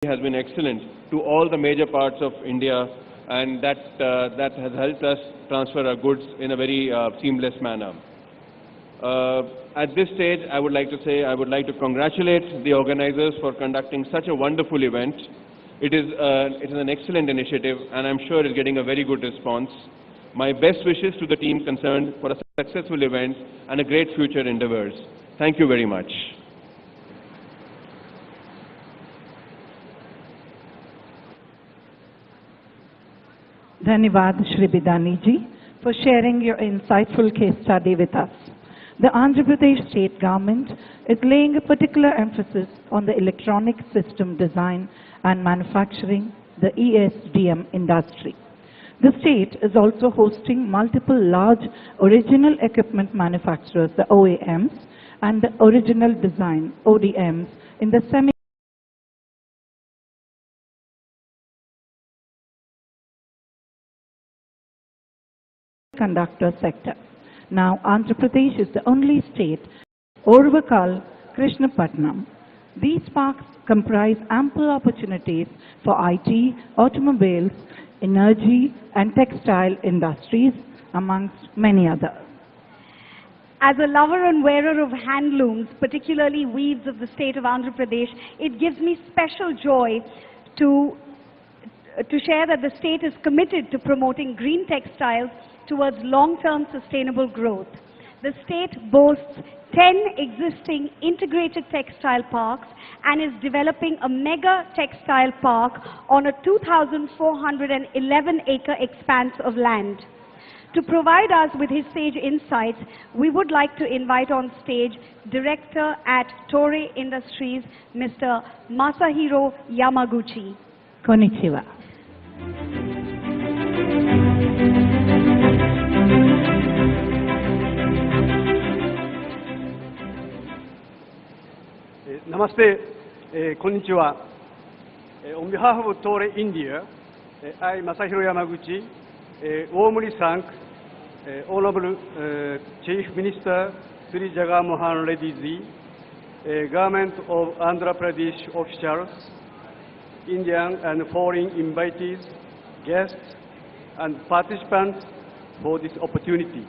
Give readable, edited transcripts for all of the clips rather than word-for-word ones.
has been excellent to all the major parts of India, and that has helped us transfer our goods in a very seamless manner. At this stage, I would like to congratulate the organizers for conducting such a wonderful event. It is an excellent initiative, and I'm sure it's getting a very good response. My best wishes to the team concerned for a successful event and a great future endeavors. Thank you very much. Dhanyavad Shri Bidani ji for sharing your insightful case study with us. The Andhra Pradesh state government is laying a particular emphasis on the electronic system design and manufacturing, the ESDM industry. The state is also hosting multiple large original equipment manufacturers, the OEMs, and the original design, ODMs, in the semiconductor sector. Now, Andhra Pradesh is the only state, Orvakal, Krishnapatnam. These parks comprise ample opportunities for IT, automobiles, energy and textile industries, amongst many others. As a lover and wearer of handlooms, particularly weaves of the state of Andhra Pradesh, it gives me special joy to share that the state is committed to promoting green textiles towards long-term sustainable growth. The state boasts 10 existing integrated textile parks and is developing a mega textile park on a 2,411-acre expanse of land. To provide us with his sage insights, we would like to invite on stage Director at Toray Industries, Mr. Masahiro Yamaguchi. Konnichiwa. Namaste, konnichiwa. On behalf of Toray India, I, Masahiro Yamaguchi, warmly thank Honorable Chief Minister Sri Jagan Mohan Reddy ji, Government of Andhra Pradesh officials, Indian and foreign invitees, guests, and participants for this opportunity.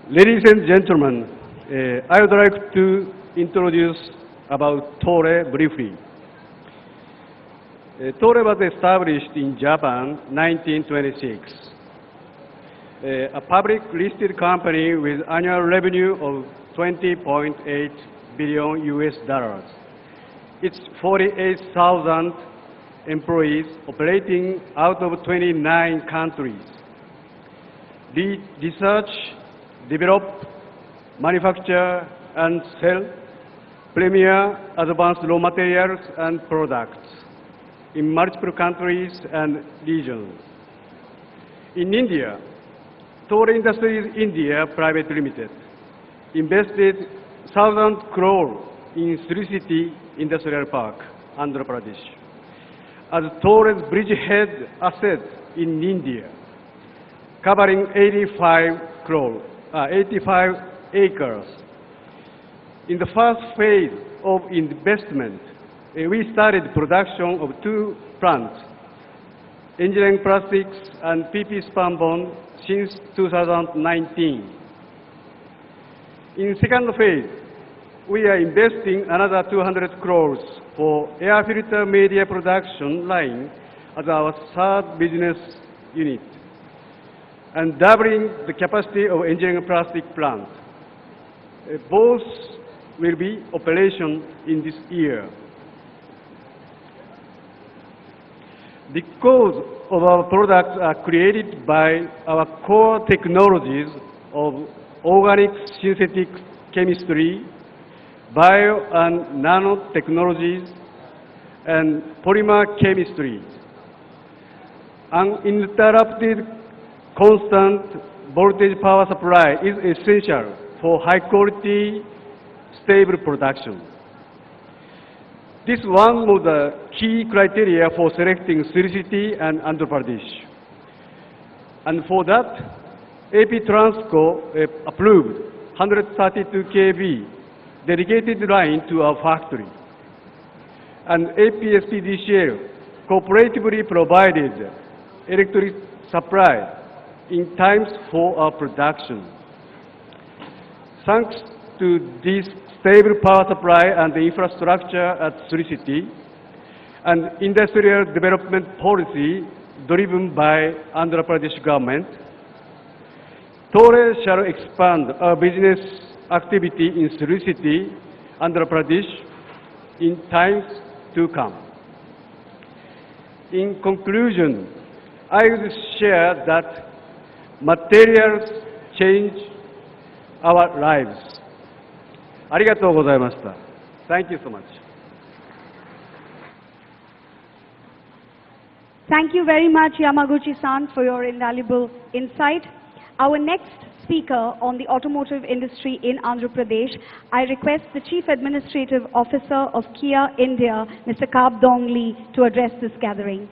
Ladies and gentlemen, I would like to introduce about Toray briefly. Toray was established in Japan 1926. A public listed company with annual revenue of 20.8 billion US dollars. It's 48,000 employees operating out of 29 countries. Research, develop, manufacture, and sell premier advanced raw materials and products in multiple countries and regions. In India, Toray Industries India Private Limited invested 1,000 crore in Sri City Industrial Park, Andhra Pradesh, as Toray's bridgehead asset in India, covering 85 acres. In the first phase of investment, we started production of 2 plants, engineering plastics and PP spunbond, since 2019. In second phase, we are investing another 200 crores for air filter media production line as our third business unit, and doubling the capacity of engineering plastic plant. Both will be operation in this year. Because of our products are created by our core technologies of organic synthetic chemistry, bio and nanotechnologies, and polymer chemistry, uninterrupted constant voltage power supply is essential for high quality, stable production. This is one of the key criteria for selecting Sri City and Andhra Pradesh. And for that, AP Transco approved 132 kV dedicated line to our factory. And APSPDCL cooperatively provided electric supply in times for our production. Thanks to this stable power supply and the infrastructure at Sri City and industrial development policy driven by Andhra Pradesh government, Tore shall expand our business activity in Sri City, Andhra Pradesh, in times to come. In conclusion, I would share that materials change our lives. ありがとうございました。Thank you so much. Thank you very much, Yamaguchi-san, for your invaluable insight. Our next speaker on the automotive industry in Andhra Pradesh, I request the Chief Administrative Officer of Kia India, Mr. Kab Dong Lee, to address this gathering.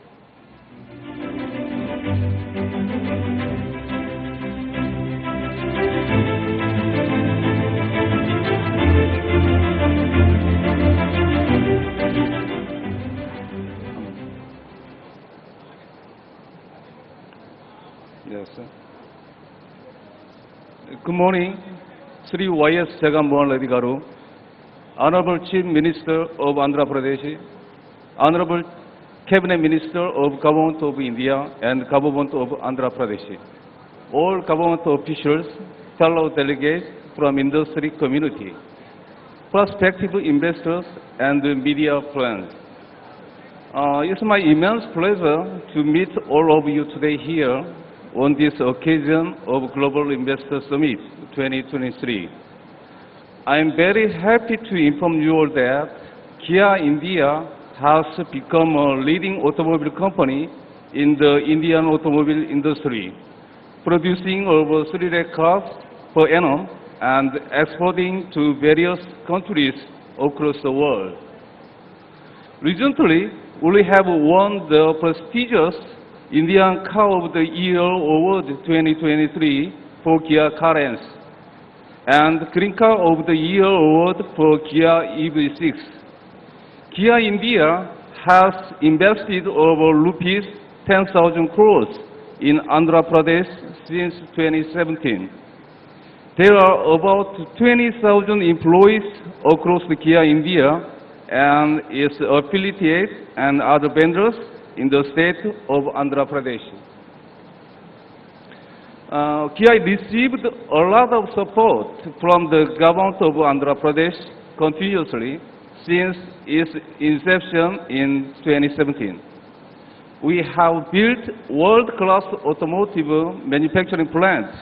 Yes, sir. Good morning, Sri Y.S. Jaganmohan Reddy Garu, Honorable Chief Minister of Andhra Pradesh, Honorable Cabinet Minister of Government of India and Government of Andhra Pradesh, all government officials, fellow delegates from industry community, prospective investors and media friends. It's my immense pleasure to meet all of you today here on this occasion of Global Investor Summit 2023. I am very happy to inform you all that Kia India has become a leading automobile company in the Indian automobile industry, producing over 3 lakh cars per annum and exporting to various countries across the world. Recently, we have won the prestigious Indian Car of the Year Award 2023 for Kia Carens and Green Car of the Year Award for Kia EV6. Kia India has invested over rupees 10,000 crores in Andhra Pradesh since 2017. There are about 20,000 employees across the Kia India and its affiliates and other vendors in the state of Andhra Pradesh. Kia received a lot of support from the government of Andhra Pradesh continuously since its inception in 2017. We have built world-class automotive manufacturing plants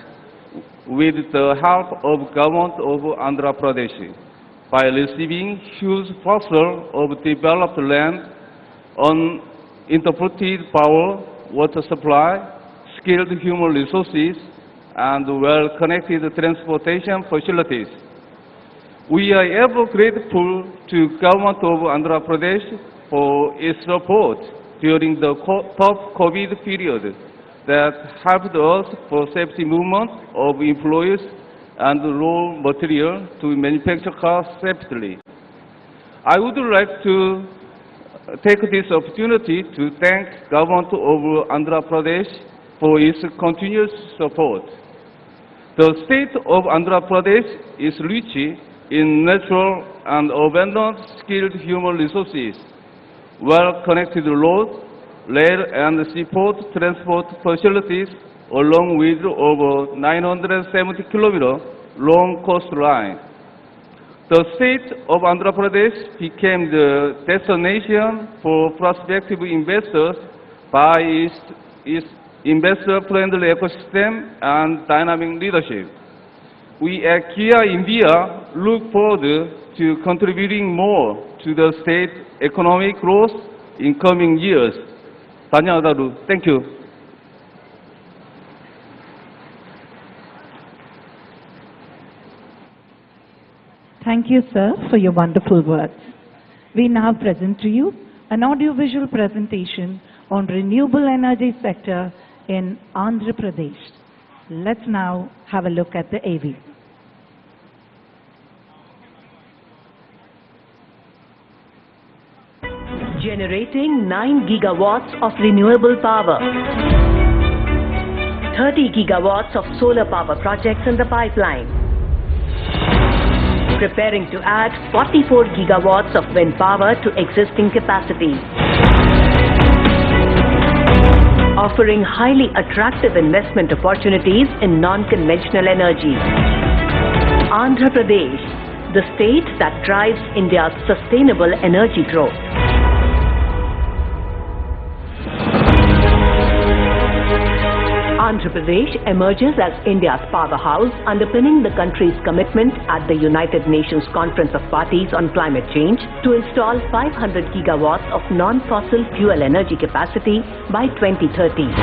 with the help of government of Andhra Pradesh by receiving huge parcel of developed land on interpreted power, water supply, skilled human resources, and well-connected transportation facilities. We are ever grateful to government of Andhra Pradesh for its support during the tough COVID period that helped us for safety movement of employees and raw material to manufacture cars safely. I would like to take this opportunity to thank government of Andhra Pradesh for its continuous support. The state of Andhra Pradesh is rich in natural and abundant skilled human resources, well-connected roads, rail and seaport transport facilities, along with over 970 kilometer long coastline. The state of Andhra Pradesh became the destination for prospective investors by its investor-friendly ecosystem and dynamic leadership. We at Kia India look forward to contributing more to the state economic growth in coming years. Dhanyawadalu. Thank you. Thank you, sir, for your wonderful words. We now present to you an audiovisual presentation on renewable energy sector in Andhra Pradesh. Let's now have a look at the AV. Generating 9 gigawatts of renewable power. 30 gigawatts of solar power projects in the pipeline. Preparing to add 44 gigawatts of wind power to existing capacity. Offering highly attractive investment opportunities in non-conventional energy. Andhra Pradesh, the state that drives India's sustainable energy growth. Andhra Pradesh emerges as India's powerhouse, underpinning the country's commitment at the United Nations Conference of Parties on Climate Change to install 500 gigawatts of non-fossil fuel energy capacity by 2030.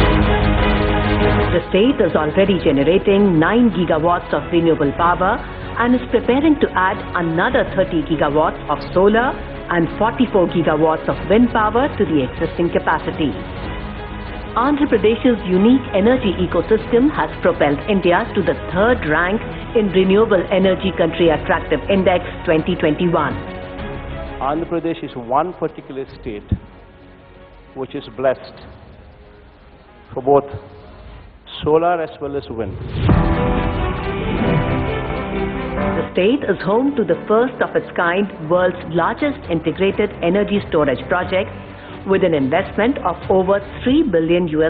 The state is already generating 9 gigawatts of renewable power and is preparing to add another 30 gigawatts of solar and 44 gigawatts of wind power to the existing capacity. Andhra Pradesh's unique energy ecosystem has propelled India to the 3rd rank in Renewable Energy Country Attractive Index 2021. Andhra Pradesh is one particular state which is blessed for both solar as well as wind. The state is home to the first of its kind world's largest integrated energy storage project, with an investment of over $3 billion. To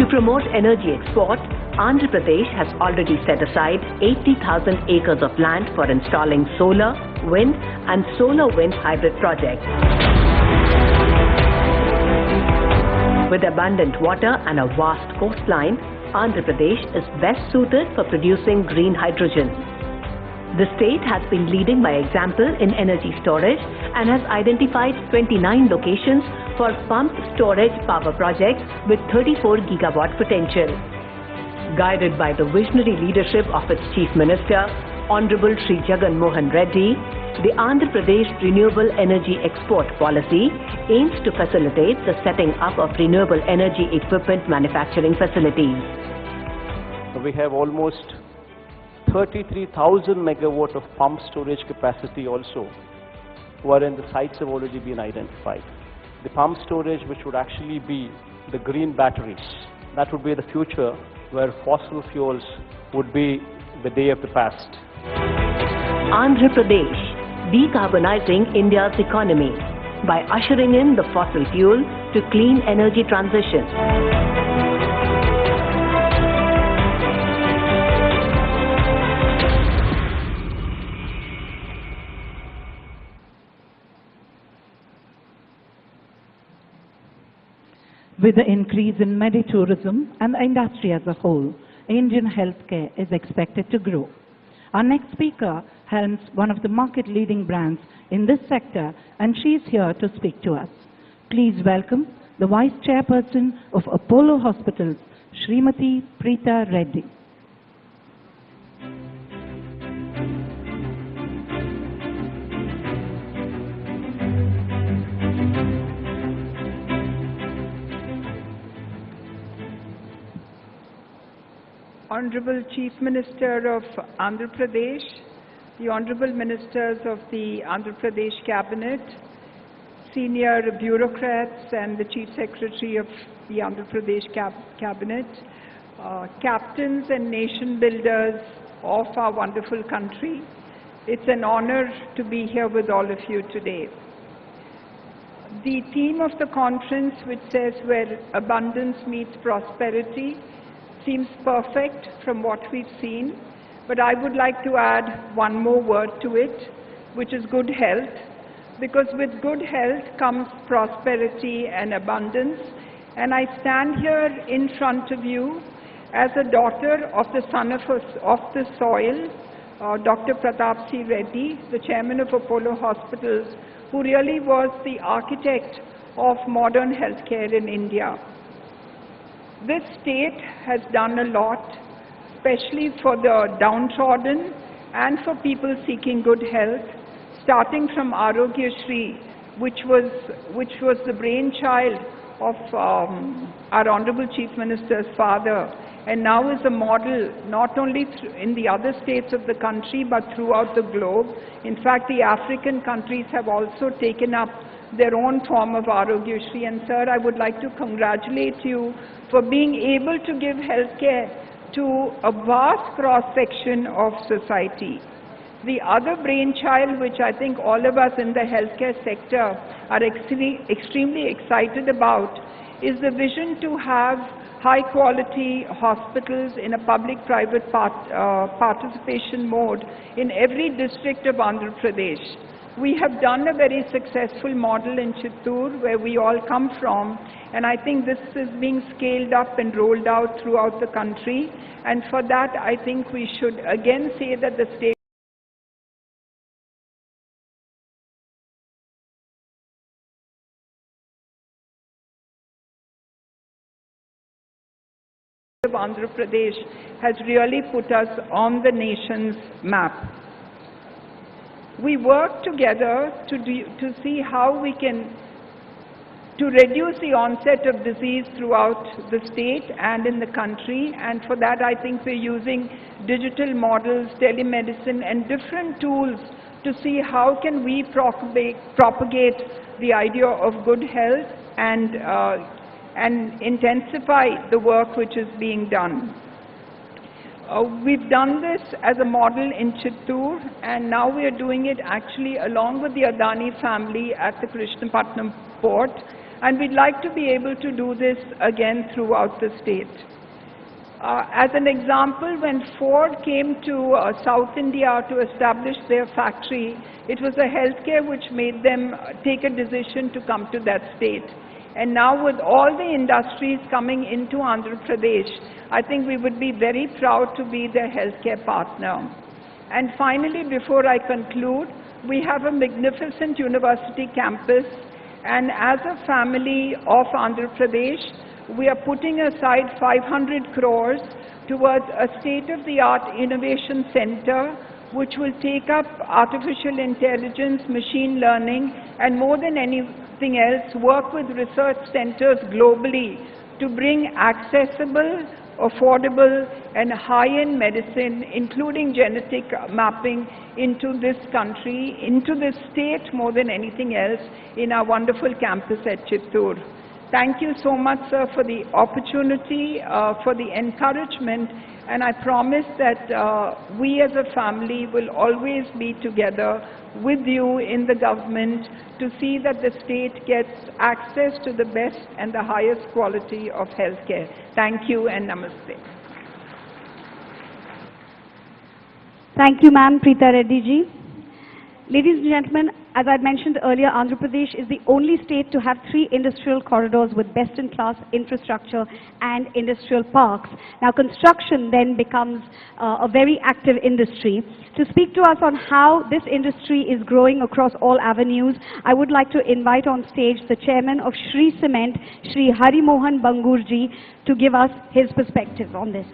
promote energy export, Andhra Pradesh has already set aside 80,000 acres of land for installing solar, wind and solar-wind hybrid projects. With abundant water and a vast coastline, Andhra Pradesh is best suited for producing green hydrogen. The state has been leading by example in energy storage and has identified 29 locations for pumped storage power projects with 34 gigawatt potential. Guided by the visionary leadership of its Chief Minister, Honorable Shri Jagan Mohan Reddy, the Andhra Pradesh Renewable Energy Export Policy aims to facilitate the setting up of renewable energy equipment manufacturing facilities. We have almost 33,000 megawatt of pump storage capacity also, wherein the sites have already been identified. The pump storage, which would actually be the green batteries, that would be the future where fossil fuels would be the day of the past. Andhra Pradesh, decarbonizing India's economy by ushering in the fossil fuel to clean energy transition. With the increase in meditourism and the industry as a whole, Indian healthcare is expected to grow. Our next speaker helms one of the market-leading brands in this sector, and she is here to speak to us. Please welcome the Vice Chairperson of Apollo Hospitals, Srimati Preeta Reddy. Honorable Chief Minister of Andhra Pradesh, the Honorable Ministers of the Andhra Pradesh Cabinet, senior bureaucrats and the Chief Secretary of the Andhra Pradesh Cabinet, captains and nation builders of our wonderful country, it's an honor to be here with all of you today. The theme of the conference, which says where abundance meets prosperity, seems perfect from what we've seen, but I would like to add one more word to it, which is good health, because with good health comes prosperity and abundance, and I stand here in front of you as a daughter of the son of the soil, Dr. Pratap C. Reddy, the chairman of Apollo Hospitals, who really was the architect of modern healthcare in India. This state has done a lot, especially for the downtrodden and for people seeking good health, starting from Arogya Shri, which was the brainchild of our Honorable Chief Minister's father, and now is a model not only in the other states of the country but throughout the globe. In fact, the African countries have also taken up their own form of Arogyashri. And sir, I would like to congratulate you for being able to give healthcare to a vast cross-section of society. The other brainchild, which I think all of us in the healthcare sector are extremely excited about, is the vision to have high-quality hospitals in a public-private participation mode in every district of Andhra Pradesh. We have done a very successful model in Chittoor, where we all come from, and I think this is being scaled up and rolled out throughout the country. And for that, I think we should again say that the state of Andhra Pradesh has really put us on the nation's map. We work together to see how we can reduce the onset of disease throughout the state and in the country, and for that I think we're using digital models, telemedicine and different tools to see how can we propagate the idea of good health and intensify the work which is being done. We've done this as a model in Chittoor, and now we are doing it actually along with the Adani family at the Krishnapatnam port, and we'd like to be able to do this again throughout the state. As an example, when Ford came to South India to establish their factory, it was the healthcare which made them take a decision to come to that state. And now with all the industries coming into Andhra Pradesh, I think we would be very proud to be their healthcare partner. And finally, before I conclude, we have a magnificent university campus, and as a family of Andhra Pradesh, we are putting aside 500 crores towards a state-of-the-art innovation center which will take up artificial intelligence, machine learning, and more than anything else, work with research centers globally to bring accessible, affordable, and high-end medicine, including genetic mapping, into this country, into this state more than anything else, in our wonderful campus at Chittoor. Thank you so much, sir, for the opportunity, for the encouragement, and I promise that we as a family will always be together with you in the government to see that the state gets access to the best and the highest quality of healthcare. Thank you and namaste. Thank you, ma'am, Preeta Reddy ji. Ladies and gentlemen, as I mentioned earlier, Andhra Pradesh is the only state to have 3 industrial corridors with best-in-class infrastructure and industrial parks. Now, construction then becomes a very active industry. To speak to us on how this industry is growing across all avenues, I would like to invite on stage the chairman of Shri Cement, Shri Hari Mohan Bangurji, to give us his perspective on this.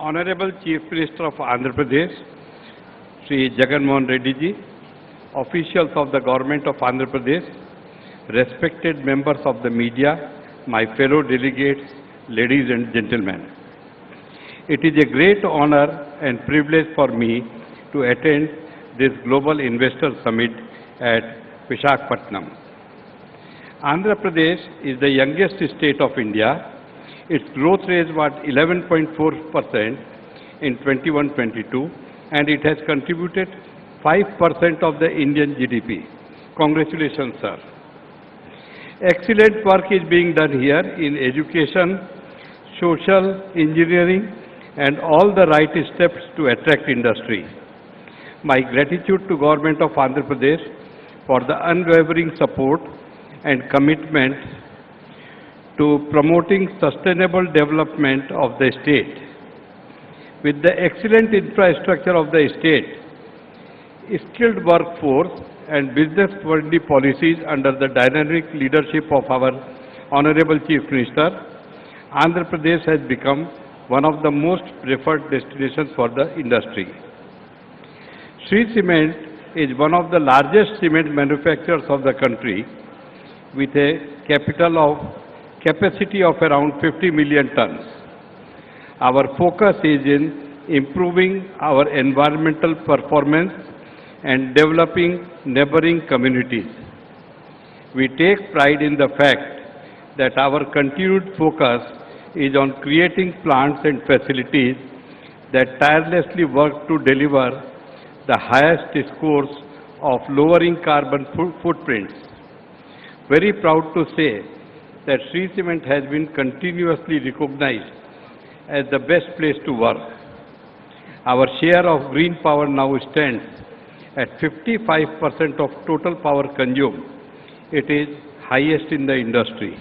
Honorable Chief Minister of Andhra Pradesh, Sri Jagan Mohan Reddy ji, officials of the Government of Andhra Pradesh, respected members of the media, my fellow delegates, ladies and gentlemen. It is a great honor and privilege for me to attend this Global Investor Summit at Visakhapatnam. Andhra Pradesh is the youngest state of India. Its growth rate was 11.4% in 21-22, and it has contributed 5% of the Indian GDP. Congratulations, sir. Excellent work is being done here in education, social engineering, and all the right steps to attract industry. My gratitude to Government of Andhra Pradesh for the unwavering support and commitment to promoting sustainable development of the state. With the excellent infrastructure of the state, skilled workforce and business-friendly policies under the dynamic leadership of our Honorable Chief Minister, Andhra Pradesh has become one of the most preferred destinations for the industry. Shree Cement is one of the largest cement manufacturers of the country with a capacity of around 50 million tons. Our focus is in improving our environmental performance and developing neighboring communities. We take pride in the fact that our continued focus is on creating plants and facilities that tirelessly work to deliver the highest scores of lowering carbon footprints. Very proud to say that Shree Cement has been continuously recognized as the best place to work. Our share of green power now stands at 55% of total power consumed. It is highest in the industry.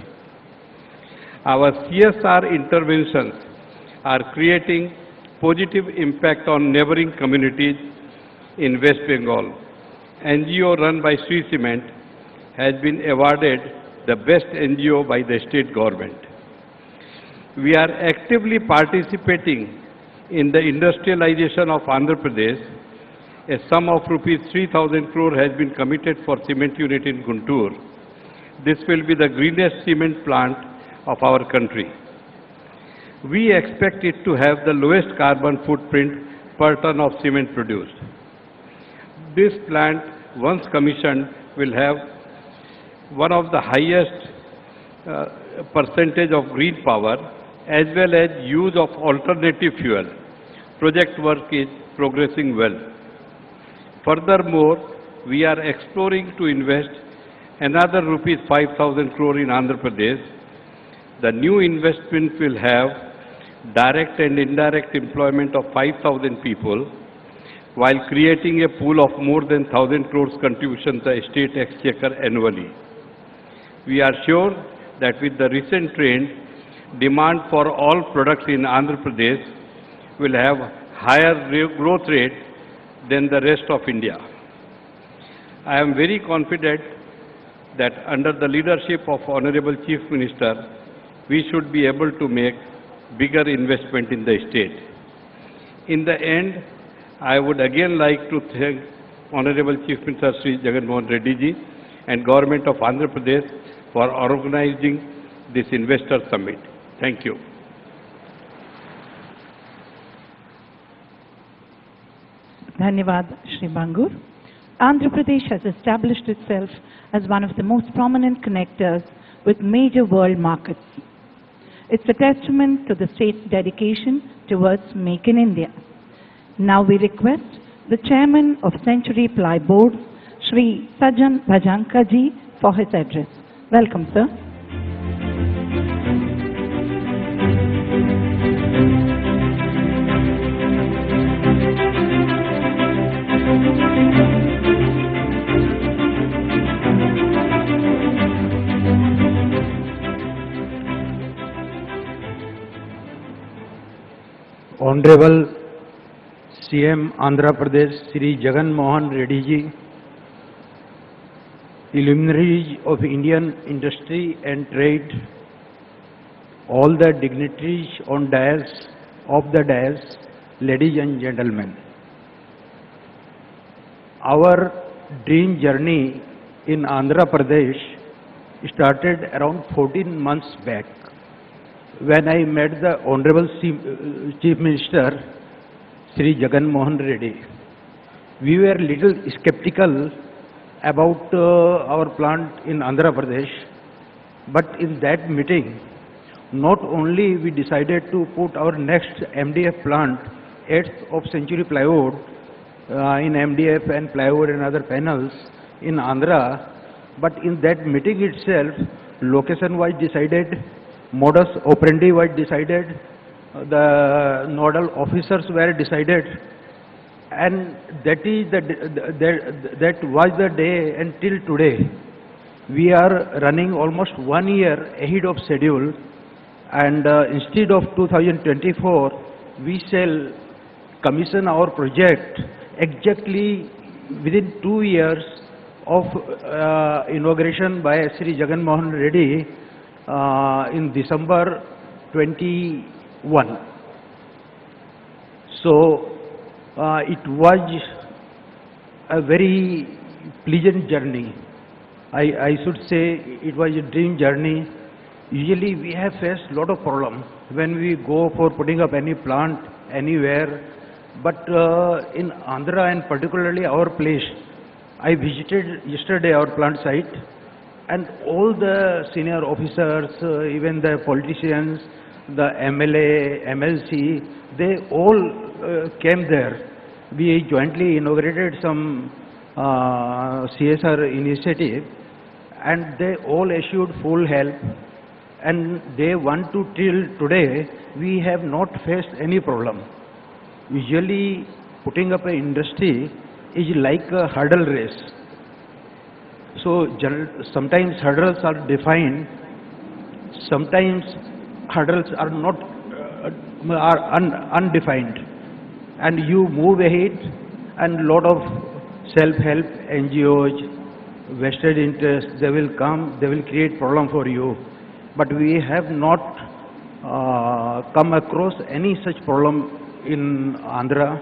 Our CSR interventions are creating positive impact on neighboring communities in West Bengal. NGO run by Shree Cement has been awarded the best NGO by the state government. We are actively participating in the industrialization of Andhra Pradesh. A sum of rupees 3,000 crore has been committed for cement unit in Guntur. This will be the greenest cement plant of our country. We expect it to have the lowest carbon footprint per ton of cement produced. This plant, once commissioned, will have one of the highest percentage of green power as well as use of alternative fuel. Project work is progressing well. Furthermore, we are exploring to invest another rupees 5,000 crore in Andhra Pradesh. The new investment will have direct and indirect employment of 5,000 people while creating a pool of more than 1,000 crores contribution to the state exchequer annually. We are sure that with the recent trend, demand for all products in Andhra Pradesh will have higher growth rate than the rest of India. I am very confident that under the leadership of Honorable Chief Minister, we should be able to make bigger investment in the state. In the end, I would again like to thank Honorable Chief Minister Sri Jagan Mohan Reddy ji and Government of Andhra Pradesh for organizing this investor summit. Thank you. Dhanyavad, Shri Bangur. Andhra Pradesh has established itself as one of the most prominent connectors with major world markets. It's a testament to the state's dedication towards Make in India. Now we request the Chairman of Century Ply Board, Shri Sajan Bhajanka ji, for his address. Welcome, sir. Honorable CM Andhra Pradesh Sri Jagan Mohan Reddy ji, luminaries of Indian industry and trade, all the dignitaries on the dais, ladies and gentlemen. Our dream journey in Andhra Pradesh started around 14 months back when I met the Honorable Chief Minister Sri Jagan Mohan Reddy. We were little skeptical about our plant in Andhra Pradesh, but in that meeting, not only we decided to put our next MDF plant, 8th of Century Plywood, in MDF and plywood and other panels in Andhra, but in that meeting itself, location was decided, modus operandi was decided, the nodal officers were decided, and that was the day until today. We are running almost 1 year ahead of schedule, and instead of 2024, we shall commission our project exactly within 2 years of inauguration by Sri Jagan Mohan Reddy in December 21. So it was a very pleasant journey. I should say it was a dream journey. Usually we have faced a lot of problems when we go for putting up any plant anywhere. But in Andhra and particularly our place, I visited yesterday our plant site, and all the senior officers, even the politicians, the MLA, MLC, they all came there. We jointly inaugurated some CSR initiative, and they all assured full help. And they want to till today, we have not faced any problem. Usually, putting up an industry is like a hurdle race. So sometimes hurdles are defined, sometimes hurdles are not undefined, and you move ahead, and lot of self-help NGOs, vested interests, they will come, they will create problem for you. But we have not come across any such problem in Andhra,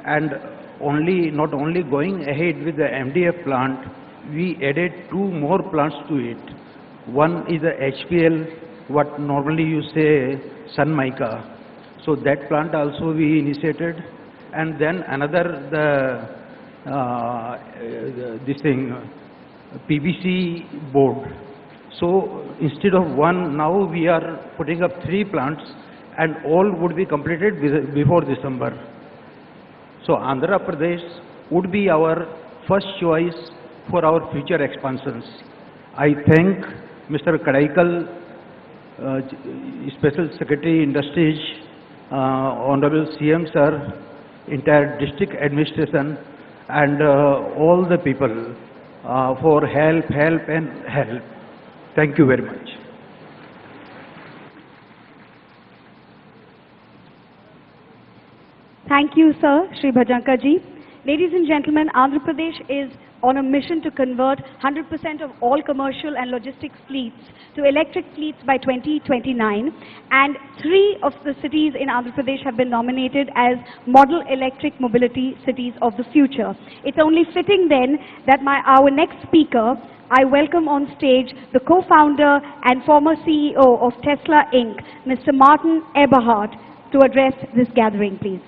and not only going ahead with the MDF plant, we added 2 more plants to it. One is the HPL, what normally you say sun mica. So that plant also we initiated, and then another this thing PVC board. So instead of 1, now we are putting up 3 plants, and all would be completed before December. So Andhra Pradesh would be our first choice for our future expansions. I thank Mr. Kadaikal, Special Secretary Industries, Honorable CM Sir, entire district administration, and all the people for help. Thank you very much. Thank you, sir, Shri Bhajanka ji. Ladies and gentlemen, Andhra Pradesh is on a mission to convert 100% of all commercial and logistics fleets to electric fleets by 2029, and 3 of the cities in Andhra Pradesh have been nominated as model electric mobility cities of the future. It's only fitting then that our next speaker, I welcome on stage the co-founder and former CEO of Tesla Inc., Mr. Martin Eberhard, to address this gathering, please.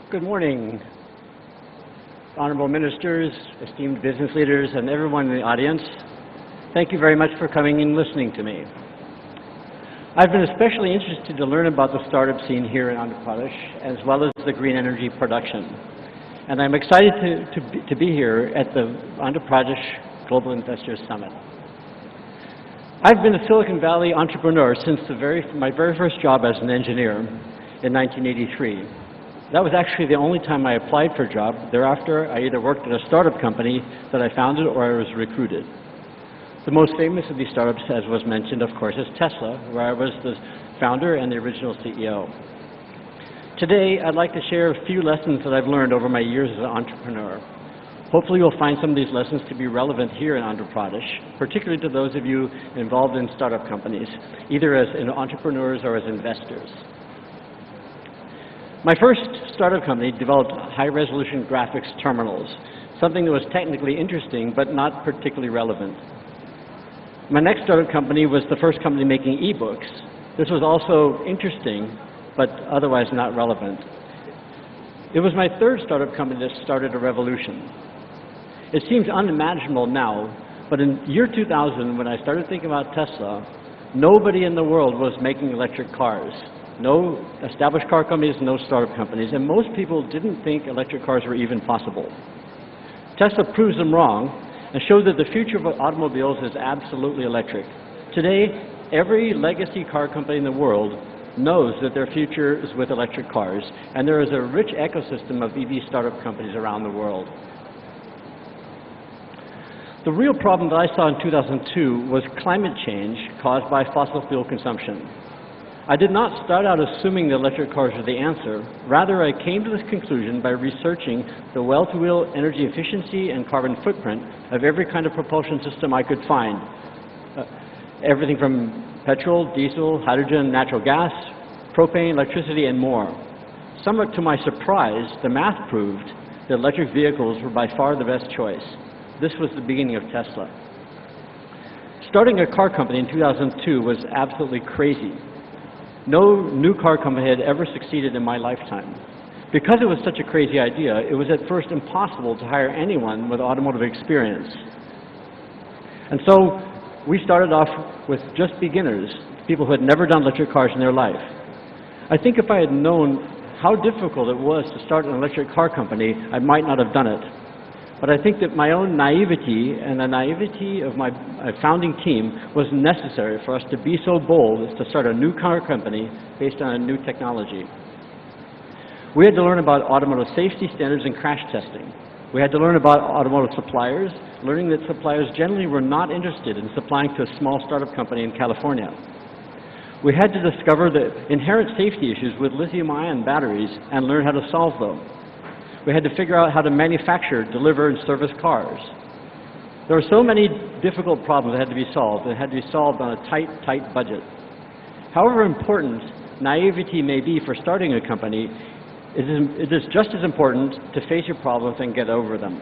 Good morning, honorable ministers, esteemed business leaders, and everyone in the audience. Thank you very much for coming and listening to me. I've been especially interested to learn about the startup scene here in Andhra Pradesh, as well as the green energy production. And I'm excited to be here at the Andhra Pradesh Global Investors Summit. I've been a Silicon Valley entrepreneur since my very first job as an engineer in 1983. That was actually the only time I applied for a job. Thereafter, I either worked at a startup company that I founded or I was recruited. The most famous of these startups, as was mentioned, of course, is Tesla, where I was the founder and the original CEO. Today, I'd like to share a few lessons that I've learned over my years as an entrepreneur. Hopefully, you'll find some of these lessons to be relevant here in Andhra Pradesh, particularly to those of you involved in startup companies, either as entrepreneurs or as investors. My first startup company developed high-resolution graphics terminals, something that was technically interesting but not particularly relevant. My next startup company was the first company making e-books. This was also interesting but otherwise not relevant. It was my third startup company that started a revolution. It seems unimaginable now, but in year 2000, when I started thinking about Tesla, nobody in the world was making electric cars. No established car companies, no startup companies, and most people didn't think electric cars were even possible. Tesla proves them wrong and showed that the future of automobiles is absolutely electric. Today, every legacy car company in the world knows that their future is with electric cars, and there is a rich ecosystem of EV startup companies around the world. The real problem that I saw in 2002 was climate change caused by fossil fuel consumption. I did not start out assuming that electric cars were the answer. Rather, I came to this conclusion by researching the well-to-wheel energy efficiency and carbon footprint of every kind of propulsion system I could find. Everything from petrol, diesel, hydrogen, natural gas, propane, electricity, and more. Somewhat to my surprise, the math proved that electric vehicles were by far the best choice. This was the beginning of Tesla. Starting a car company in 2002 was absolutely crazy. No new car company had ever succeeded in my lifetime. Because it was such a crazy idea, it was at first impossible to hire anyone with automotive experience. And so we started off with just beginners, people who had never done electric cars in their life. I think if I had known how difficult it was to start an electric car company, I might not have done it. But I think that my own naivety and the naivety of my founding team was necessary for us to be so bold as to start a new car company based on a new technology. We had to learn about automotive safety standards and crash testing. We had to learn about automotive suppliers, learning that suppliers generally were not interested in supplying to a small startup company in California. We had to discover the inherent safety issues with lithium-ion batteries and learn how to solve them. We had to figure out how to manufacture, deliver, and service cars. There were so many difficult problems that had to be solved, and had to be solved on a tight budget. However important naivety may be for starting a company, it is just as important to face your problems and get over them.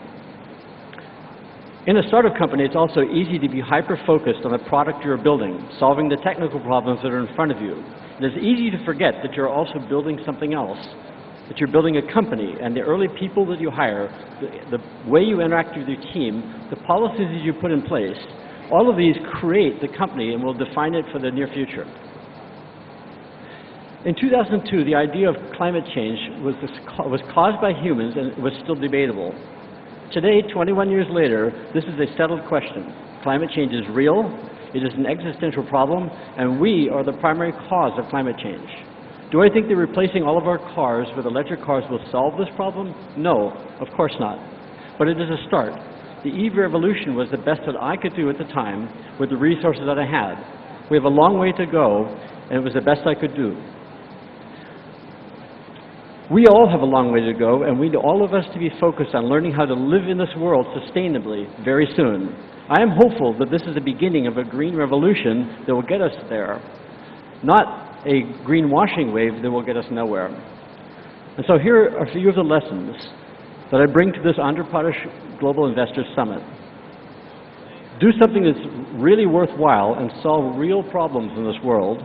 In a startup company, it's also easy to be hyper-focused on the product you're building, solving the technical problems that are in front of you. It is easy to forget that you're also building something else, that you're building a company, and the early people that you hire, the way you interact with your team, the policies that you put in place, all of these create the company and will define it for the near future. In 2002, the idea of climate change was caused by humans, and it was still debatable. Today, 21 years later, this is a settled question. Climate change is real, it is an existential problem, and we are the primary cause of climate change. Do I think that replacing all of our cars with electric cars will solve this problem? No, of course not. But it is a start. The EV revolution was the best that I could do at the time with the resources that I had. We have a long way to go, and it was the best I could do. We all have a long way to go, and we need all of us to be focused on learning how to live in this world sustainably very soon. I am hopeful that this is the beginning of a green revolution that will get us there, not a greenwashing wave that will get us nowhere. And so here are a few of the lessons that I bring to this Andhra Pradesh Global Investors Summit. Do something that's really worthwhile and solve real problems in this world.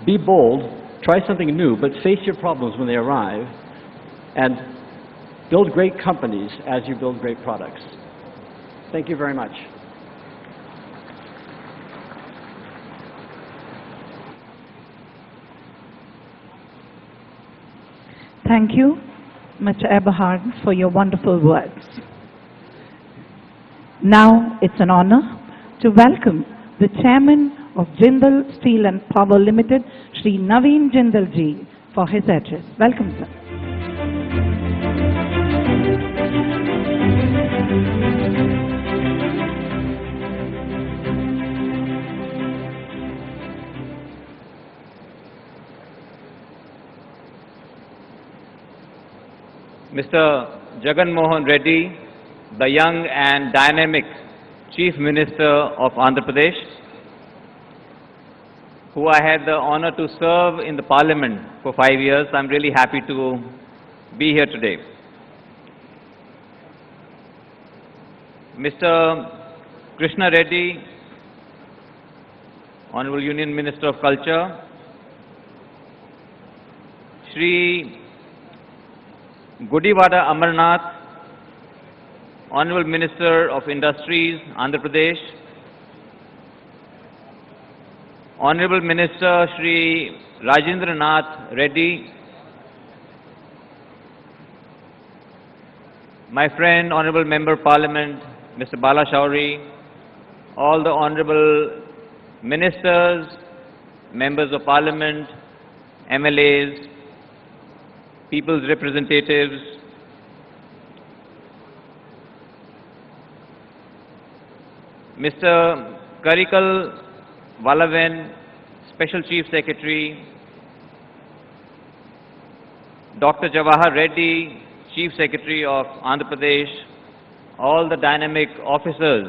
Be bold, try something new, but face your problems when they arrive, and build great companies as you build great products. Thank you very much. Thank you, Mr. Eberhard, for your wonderful words. Now it's an honor to welcome the Chairman of Jindal Steel and Power Limited, Shri Naveen Jindal ji, for his address. Welcome, sir. Mr. Jagan Mohan Reddy, the young and dynamic Chief Minister of Andhra Pradesh, who I had the honor to serve in the Parliament for 5 years. I'm really happy to be here today. Mr. Krishna Reddy, Honorable Union Minister of Culture, Shri Gudivada Amarnath, Honorable Minister of Industries, Andhra Pradesh, Honorable Minister Shri Rajendra Nath Reddy, my friend, Honorable Member of Parliament, Mr. Bala Shauri, all the Honorable Ministers, Members of Parliament, MLAs, people's representatives, Mr. Karikal Valaven, Special Chief Secretary, Dr. Jawahar Reddy, Chief Secretary of Andhra Pradesh, all the dynamic officers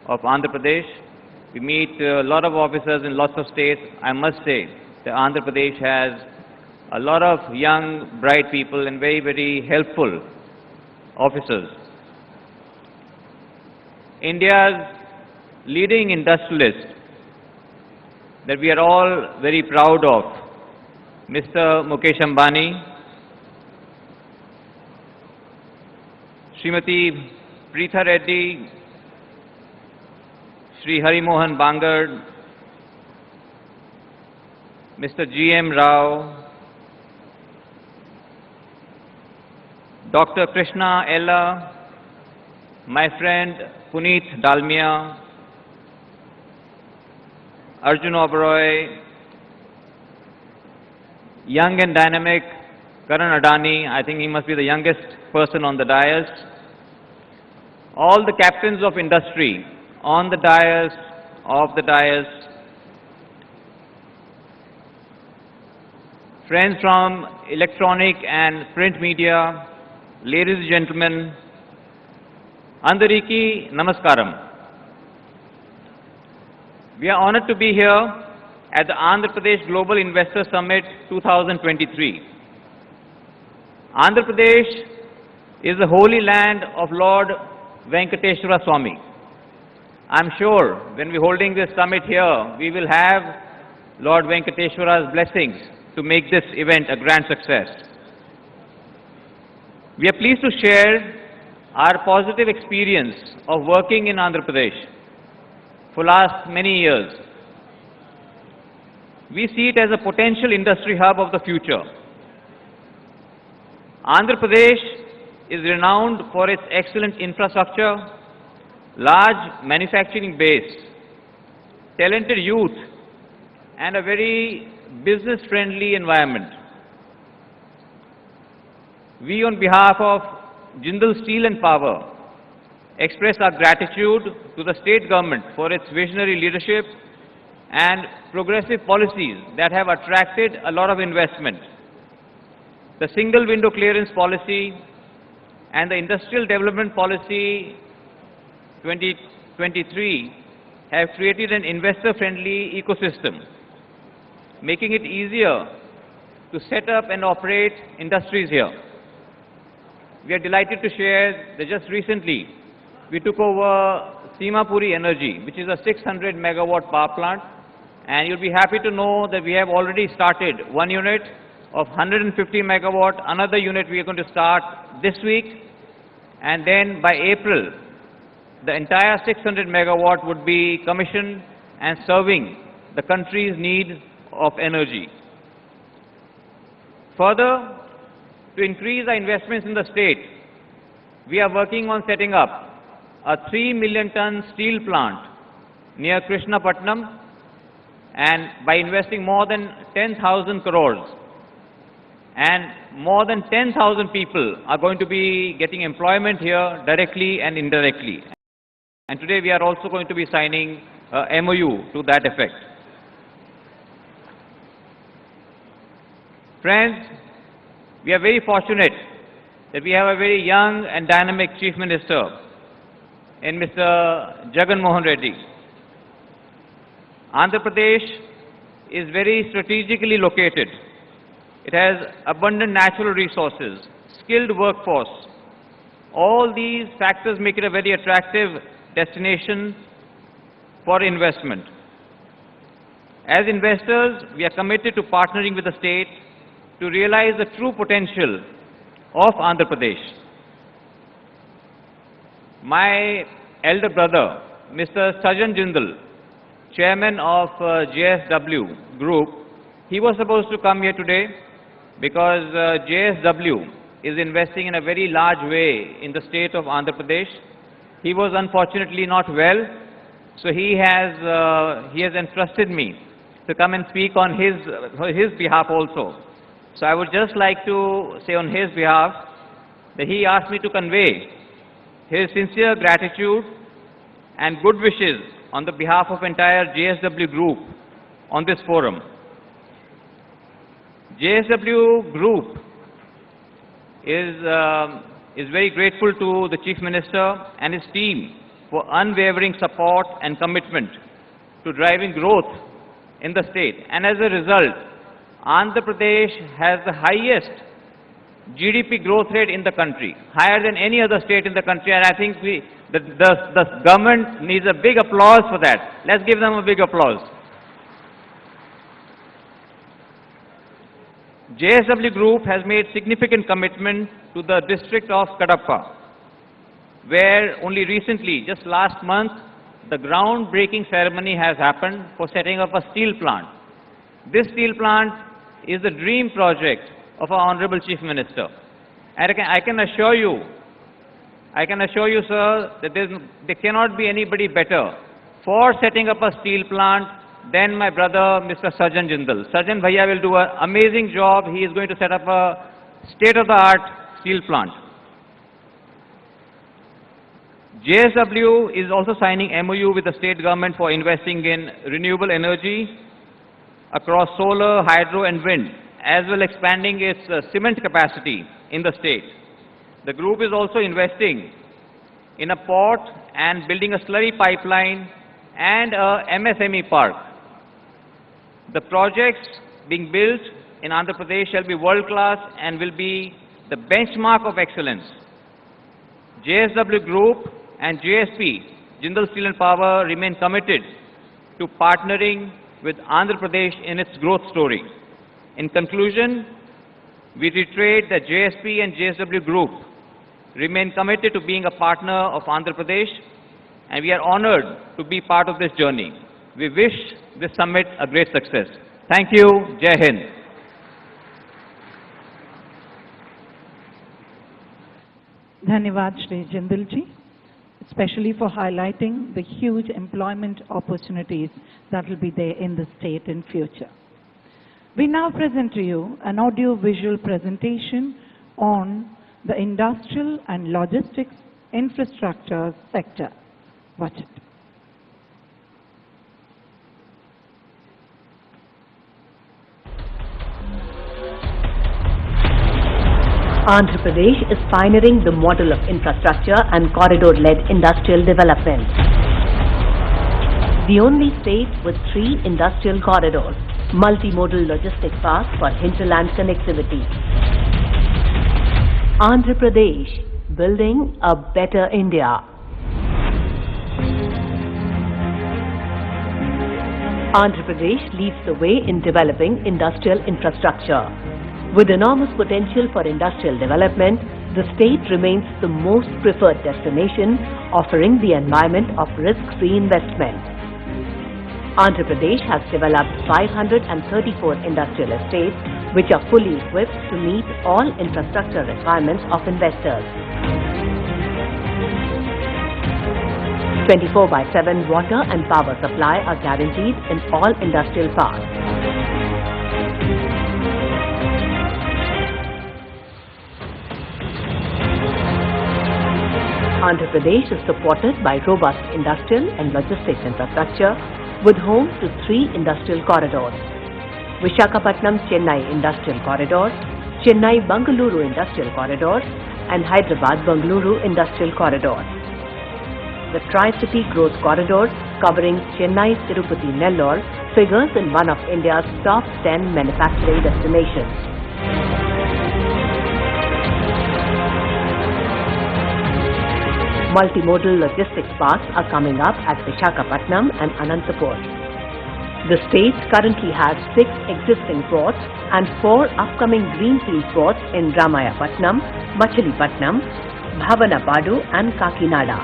of Andhra Pradesh. We meet a lot of officers in lots of states. I must say that Andhra Pradesh has a lot of young, bright people and very, very helpful officers. India's leading industrialist that we are all very proud of, Mr. Mukesh Ambani, Srimati Preetha Reddy, Shri Hari Mohan Bangad, Mr. G.M. Rao, Dr. Krishna Ella, my friend Puneet Dalmia, Arjun Oberoi, young and dynamic Karan Adani, I think he must be the youngest person on the dais, all the captains of industry on the dais, off the dais, friends from electronic and print media, ladies and gentlemen, Andariki Namaskaram. We are honored to be here at the Andhra Pradesh Global Investor Summit 2023. Andhra Pradesh is the holy land of Lord Venkateshwara Swami. I'm sure when we're holding this summit here, we will have Lord Venkateshwara's blessings to make this event a grand success. We are pleased to share our positive experience of working in Andhra Pradesh for last many years. We see it as a potential industry hub of the future. Andhra Pradesh is renowned for its excellent infrastructure, large manufacturing base, talented youth, and a very business-friendly environment. We, on behalf of Jindal Steel and Power, express our gratitude to the state government for its visionary leadership and progressive policies that have attracted a lot of investment. The single window clearance policy and the industrial development policy 2023 have created an investor-friendly ecosystem, making it easier to set up and operate industries here. We are delighted to share that just recently we took over Simapuri Energy, which is a 600 megawatt power plant, and you'll be happy to know that we have already started one unit of 150 megawatt, another unit we are going to start this week, and then by April, the entire 600 megawatt would be commissioned and serving the country's need of energy. Further, to increase our investments in the state, we are working on setting up a 3 million ton steel plant near Krishnapatnam, and by investing more than 10,000 crores, and more than 10,000 people are going to be getting employment here directly and indirectly. And today we are also going to be signing a MOU to that effect. Friends, we are very fortunate that we have a very young and dynamic Chief Minister in Mr. Jagan Mohan Reddy. Andhra Pradesh is very strategically located. It has abundant natural resources, skilled workforce. All these factors make it a very attractive destination for investment. As investors, we are committed to partnering with the state to realize the true potential of Andhra Pradesh. My elder brother, Mr. Sajan Jindal, chairman of JSW Group, he was supposed to come here today because JSW is investing in a very large way in the state of Andhra Pradesh. He was unfortunately not well, so he has entrusted me to come and speak on his behalf also. So I would just like to say on his behalf that he asked me to convey his sincere gratitude and good wishes on the behalf of entire JSW Group on this forum. JSW Group is very grateful to the Chief Minister and his team for unwavering support and commitment to driving growth in the state. And as a result, Andhra Pradesh has the highest GDP growth rate in the country, higher than any other state in the country, and I think the government needs a big applause for that. Let's give them a big applause. JSW Group has made significant commitment to the district of Kadapa, where only recently, just last month, the groundbreaking ceremony has happened for setting up a steel plant. This steel plant is the dream project of our Honorable Chief Minister. And I can assure you, sir, that there cannot be anybody better for setting up a steel plant than my brother, Mr. Sarjan Jindal. Sarjan Bhaiya will do an amazing job. He is going to set up a state-of-the-art steel plant. JSW is also signing MOU with the state government for investing in renewable energy across solar, hydro and wind, as well expanding its cement capacity in the state. The group is also investing in a port and building a slurry pipeline and a MSME park. The projects being built in Andhra Pradesh shall be world-class and will be the benchmark of excellence. JSW Group and JSP, Jindal Steel and Power, remain committed to partnering with Andhra Pradesh in its growth story. In conclusion, we reiterate that JSP and JSW Group remain committed to being a partner of Andhra Pradesh, and we are honored to be part of this journey. We wish this summit a great success. Thank you. Jai Hind. Dhanyavad Shri Jindal ji, especially for highlighting the huge employment opportunities that will be there in the state in future. We now present to you an audio-visual presentation on the industrial and logistics infrastructure sector. Watch it. Andhra Pradesh is pioneering the model of infrastructure and corridor-led industrial development. The only state with 3 industrial corridors, multimodal logistic paths for hinterland connectivity. Andhra Pradesh, building a better India. Andhra Pradesh leads the way in developing industrial infrastructure. With enormous potential for industrial development, the state remains the most preferred destination, offering the environment of risk-free investment. Andhra Pradesh has developed 534 industrial estates, which are fully equipped to meet all infrastructure requirements of investors. 24/7 water and power supply are guaranteed in all industrial parks. Andhra Pradesh is supported by robust industrial and logistics infrastructure with home to 3 industrial corridors: Visakhapatnam-Chennai Industrial Corridor, Chennai-Bangalore Industrial Corridor, and Hyderabad-Bangalore Industrial Corridor. The Tri-City Growth Corridors, covering Chennai-Tirupati-Nellore, figures in one of India's top 10 manufacturing destinations. Multimodal logistics parks are coming up at Visakhapatnam and Anantapur. The state currently has 6 existing ports and 4 upcoming greenfield ports in Ramayapatnam, Machilipatnam, Bhavanapadu and Kakinada.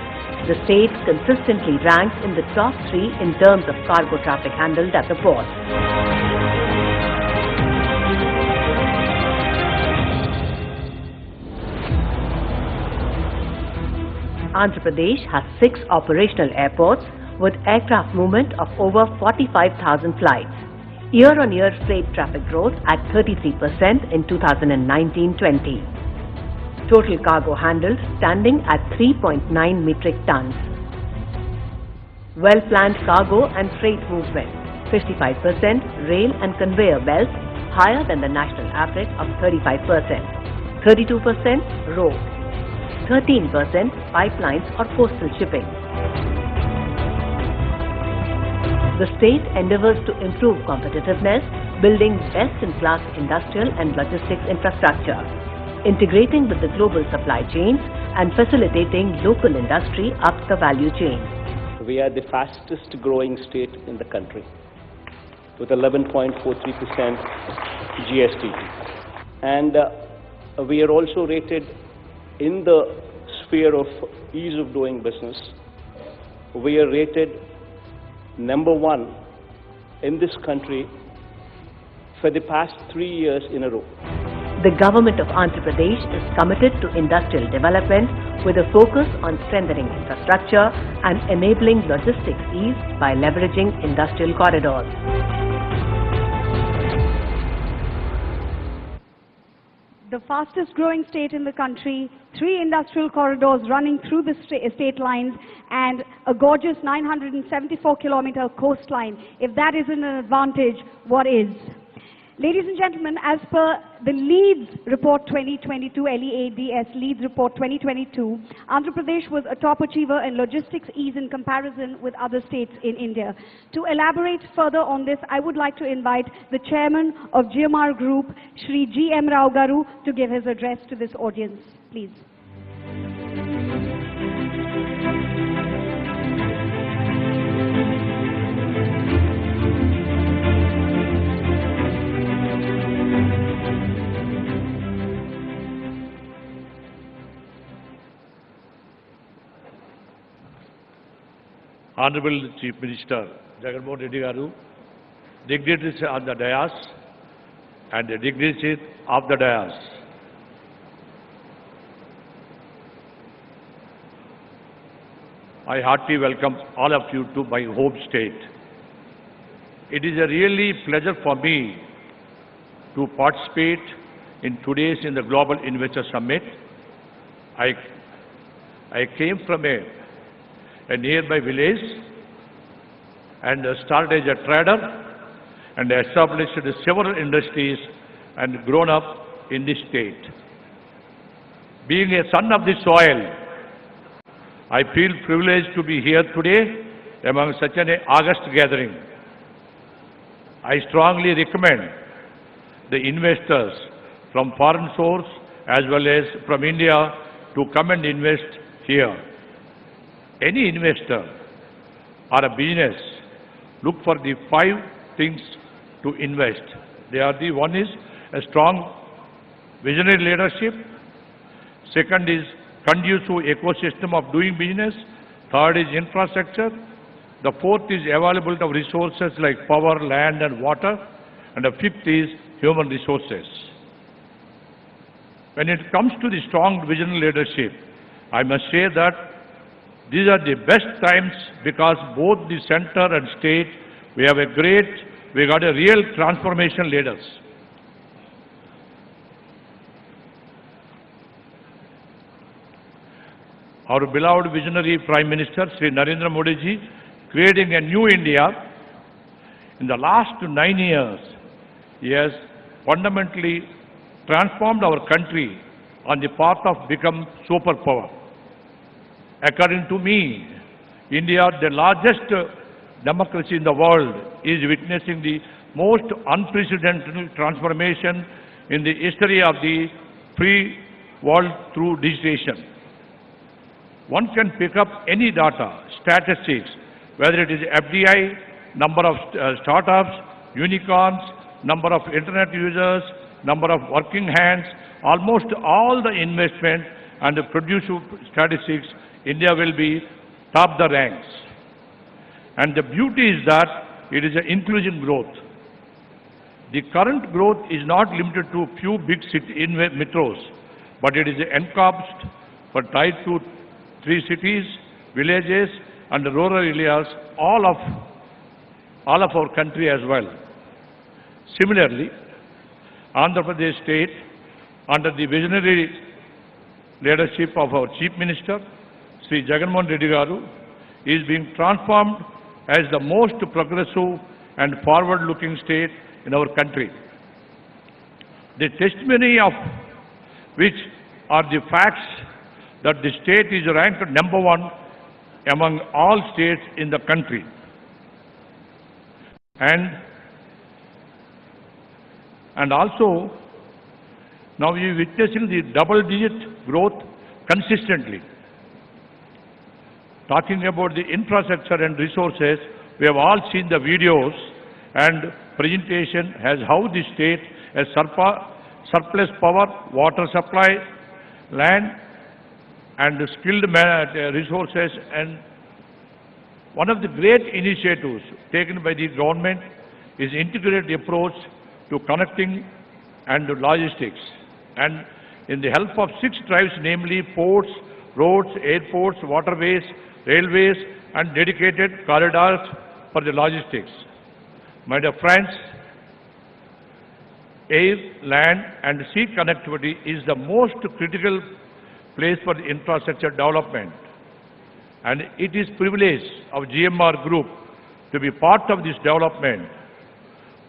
The state consistently ranks in the top 3 in terms of cargo traffic handled at the port. Andhra Pradesh has 6 operational airports with aircraft movement of over 45,000 flights. Year-on-year freight traffic growth at 33% in 2019-20. Total cargo handled standing at 3.9 metric tons. Well-planned cargo and freight movement, 55% rail and conveyor belts, higher than the national average of 35%, 32% road, 13% pipelines or coastal shipping. The state endeavors to improve competitiveness, building best-in-class industrial and logistics infrastructure, integrating with the global supply chains and facilitating local industry up the value chain. We are the fastest growing state in the country with 11.43% GST. And we are also rated in the sphere of ease of doing business. We are rated #1 in this country for the past 3 years in a row. The government of Andhra Pradesh is committed to industrial development with a focus on strengthening infrastructure and enabling logistics ease by leveraging industrial corridors. The fastest growing state in the country, 3 industrial corridors running through the state lines, and a gorgeous 974-kilometer coastline. If that isn't an advantage, what is? Ladies and gentlemen, as per the LEADS Report 2022, LEADS LEADS Report 2022, Andhra Pradesh was a top achiever in logistics ease in comparison with other states in India. To elaborate further on this, I would like to invite the chairman of GMR Group, Shri G.M. Rao Garu, to give his address to this audience. Please. Honorable Chief Minister Jagannath Reddy Garu, dignitaries on the dais and the dignitaries of the dais. I heartily welcome all of you to my home state. It is a really pleasure for me to participate in today's the Global Investor Summit. I came from a nearby village and started as a trader and established several industries and grown up in this state. Being a son of the soil, I feel privileged to be here today among such an august gathering. I strongly recommend the investors from foreign source as well as from India to come and invest here. Any investor or a business look for the 5 things to invest. One is a strong visionary leadership. Second is conducive ecosystem of doing business. Third is infrastructure. The fourth is availability of resources like power, land and water. And the fifth is human resources. When it comes to the strong visionary leadership, I must say that these are the best times because both the center and state, we got a real transformation leaders. Our beloved visionary Prime Minister, Sri Narendra Modi ji, creating a new India. In the last 9 years, he has fundamentally transformed our country on the path of become superpower. According to me, India, the largest democracy in the world, is witnessing the most unprecedented transformation in the history of the free world through digitization. One can pick up any data, statistics, whether it is FDI, number of startups, unicorns, number of internet users, number of working hands, almost all the investment and the producer statistics, India will be top the ranks. And the beauty is that it is an inclusive growth. The current growth is not limited to few big city metros, but it is encompassed for tied to 3 cities, villages and rural areas, all of our country as well. Similarly, Andhra Pradesh state, under the visionary leadership of our Chief Minister, Sri Jagannath Reddy Garu, is being transformed as the most progressive and forward-looking state in our country. The testimony of which are the facts that the state is ranked #1 among all states in the country. And also, now we are witnessing the double-digit growth consistently. Talking about the infrastructure and resources, we have all seen the videos and presentation as how the state has surplus power, water supply, land and skilled resources, and one of the great initiatives taken by the government is integrated approach to connecting and logistics, and in the help of 6 drives, namely ports, roads, airports, waterways, railways and dedicated corridors for the logistics. My dear friends, air, land and sea connectivity is the most critical place for the infrastructure development, and it is privilege of GMR Group to be part of this development.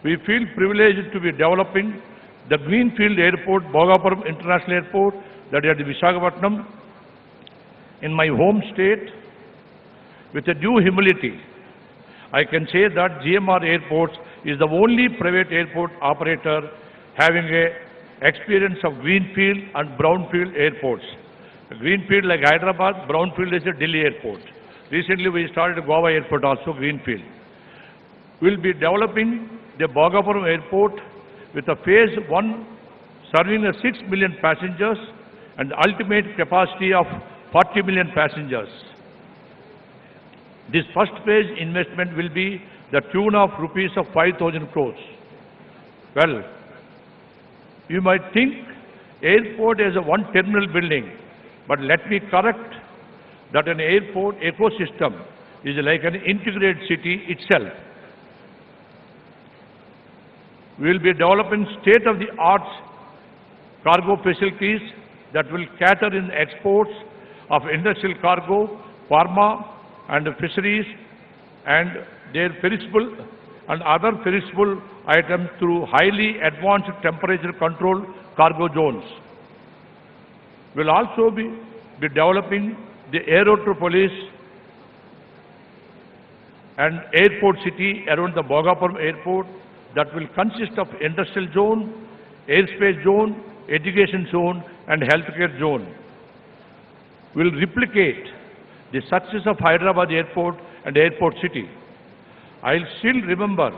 We feel privileged to be developing the Greenfield Airport, Bhogapuram International Airport, that is at Visakhapatnam, in my home state. With a due humility, I can say that GMR Airports is the only private airport operator having a experience of Greenfield and Brownfield airports. Greenfield like Hyderabad, Brownfield is a Delhi airport. Recently we started Goa Airport also, Greenfield. We will be developing the Bhogapuram Airport with a phase 1 serving 6 million passengers and ultimate capacity of 40 million passengers. This first phase investment will be the tune of rupees of 5,000 crores. Well, you might think airport is a one terminal building, but let me correct that an airport ecosystem is like an integrated city itself. We will be developing state-of-the-art cargo facilities that will cater in exports of industrial cargo, pharma and fisheries and their perishable and other perishable items through highly advanced temperature control cargo zones. We will also be developing the aerotropolis and airport city around the Bhogapuram airport that will consist of industrial zone, airspace zone, education zone and healthcare zone. We will replicate the success of Hyderabad airport and airport city. I still remember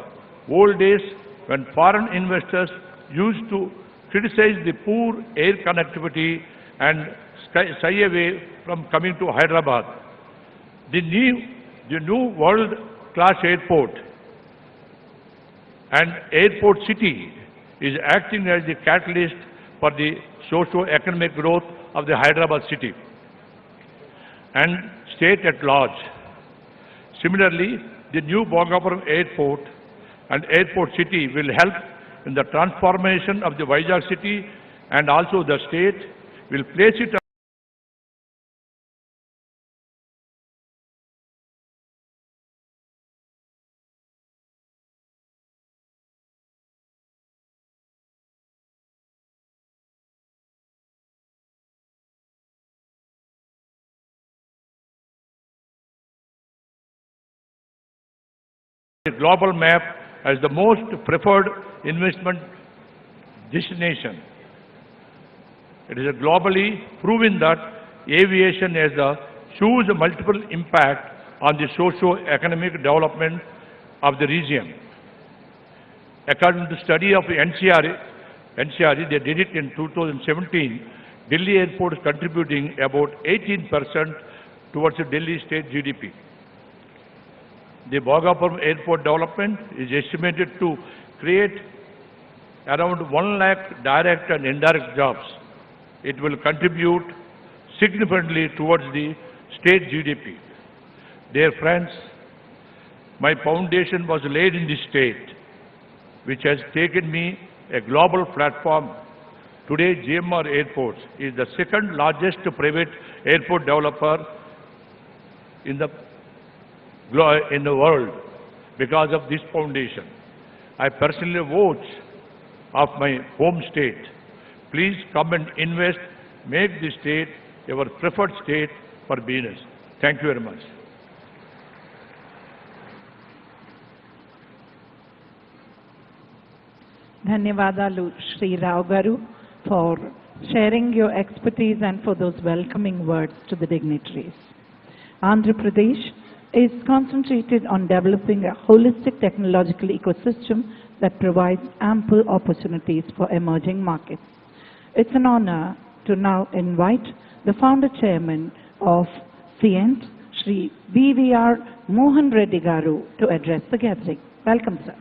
old days when foreign investors used to criticize the poor air connectivity and shy away from coming to Hyderabad. The new world-class airport and airport city is acting as the catalyst for the socio-economic growth of the Hyderabad city and state at large. Similarly, the new Bhogapuram airport and airport city will help in the transformation of the Vizag city, and also the state will place it the global map as the most preferred investment destination. It is globally proven that aviation has a huge multiple impact on the socio-economic development of the region. According to study of NCR, they did it in 2017, Delhi airport is contributing about 18% towards the Delhi state GDP. The Bhogapuram airport development is estimated to create around 1 lakh direct and indirect jobs. It will contribute significantly towards the state GDP. Dear friends, my foundation was laid in this state which has taken me a global platform. Today, GMR Airports is the second largest private airport developer in the world because of this foundation. I personally vote of my home state. Please come and invest, make the state your preferred state for business. Thank you very much. Dhanyavadalu Shri Rao Garu for sharing your expertise and for those welcoming words to the dignitaries. Andhra Pradesh is concentrated on developing a holistic technological ecosystem that provides ample opportunities for emerging markets. It's an honor to now invite the founder chairman of CIENT, Shri BVR Mohan Reddy Garu, to address the gathering. Welcome, sir.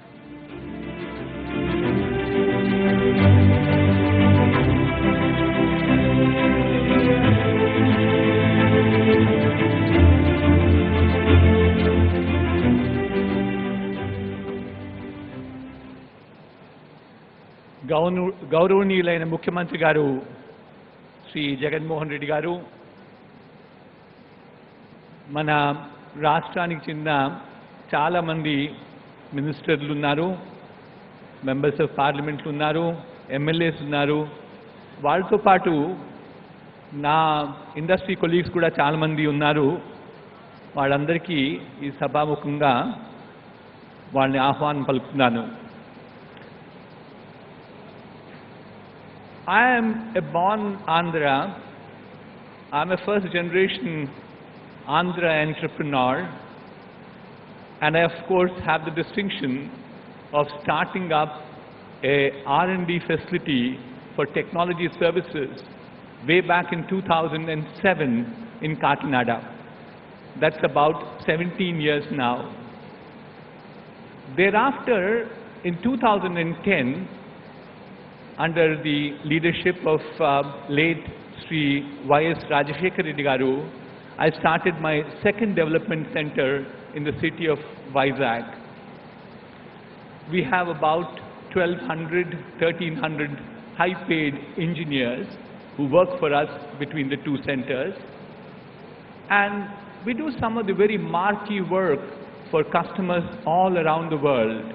గౌరవనీయులైన ముఖ్యమంత్రి గారు శ్రీ జగన్మోహన్ రెడ్డి గారు, మన రాష్ట్రానికి చెందిన చాలామంది మినిస్టర్లు ఉన్నారు, మెంబర్స్ ఆఫ్ పార్లమెంట్లు ఉన్నారు, ఎమ్మెల్యేస్ ఉన్నారు. వాళ్ళతో పాటు నా ఇండస్ట్రీ కొలీగ్స్ కూడా చాలామంది ఉన్నారు. వాళ్ళందరికీ ఈ సభాముఖంగా వాళ్ళని ఆహ్వానం పలుకుతున్నాను. I am a born Andhra. I am a first generation Andhra entrepreneur, and I of course have the distinction of starting up a R&D facility for technology services way back in 2007 in Kakinada. That's about 17 years now. Thereafter, in 2010, under the leadership of late Sri Y.S. Rajashekar Reddy Garu, I started my second development center in the city of Vizag. We have about 1,200, 1,300 high-paid engineers who work for us between the two centers. And we do some of the very marquee work for customers all around the world.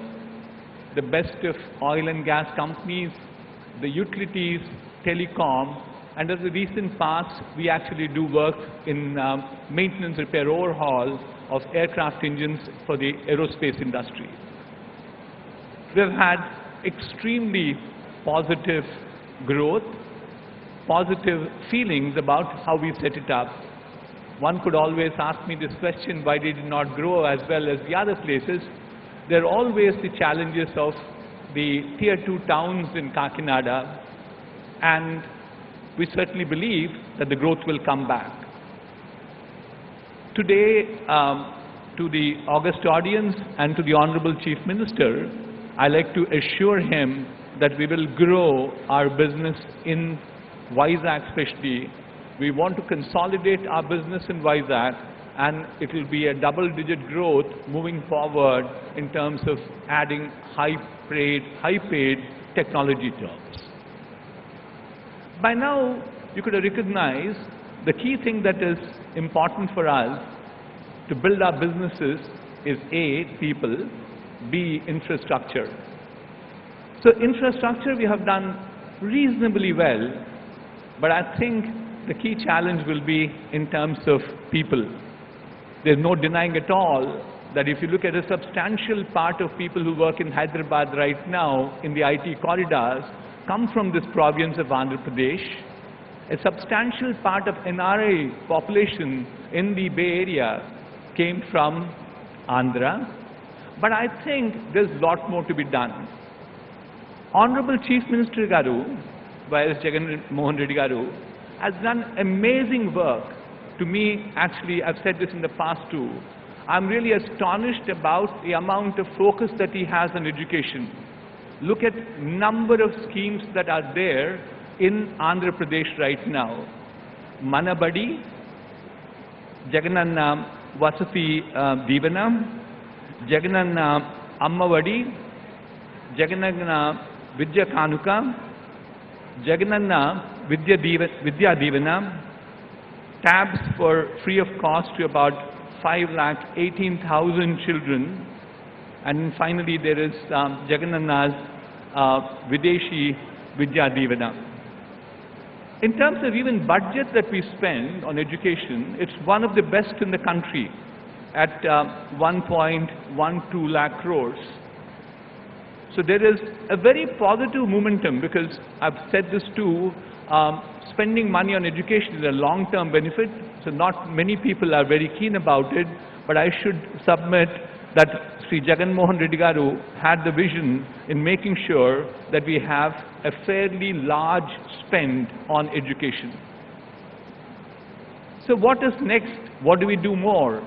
The best of oil and gas companies, the utilities, telecom, and in the recent past, we actually do work in maintenance, repair, overhaul of aircraft engines for the aerospace industry. We've had extremely positive growth, positive feelings about how we set it up. One could always ask me this question, why did it not grow as well as the other places? There are always the challenges of the tier 2 towns in Kakinada, and we certainly believe that the growth will come back. Today, to the august audience and to the Honorable Chief Minister, I'd like to assure him that we will grow our business in Vizag especially. We want to consolidate our business in Vizag, and it will be a double-digit growth moving forward in terms of adding high-paid technology jobs. By now, you could recognize the key thing that is important for us to build our businesses is A, people, B, infrastructure. So infrastructure we have done reasonably well, but I think the key challenge will be in terms of people. There's no denying at all that if you look at a substantial part of people who work in Hyderabad right now in the IT corridors come from this province of Andhra Pradesh. A substantial part of NRI population in the Bay Area came from Andhra. But I think there's a lot more to be done. Honorable Chief Minister Garu, Y.S. Jagannath Reddy Garu, has done amazing work. To me, actually, I've said this in the past too, I'm really astonished about the amount of focus that he has on education. Look at number of schemes that are there in Andhra Pradesh right now. Manabadi, Jagananna Vasati Divana, Jagananna Ammavadi, Jagananna Vidya Kanuka, Jagananna Vidya Divana, tabs for free of cost to about 5,18,000 children, and finally there is Jagananna's Videshi Vidya Divana. In terms of even budget that we spend on education, it's one of the best in the country at 1.12 lakh crores. So there is a very positive momentum, because I've said this too, spending money on education is a long-term benefit, so not many people are very keen about it, but I should submit that Sri Jagan Mohan Reddy Garu had the vision in making sure that we have a fairly large spend on education. So what is next? What do we do more?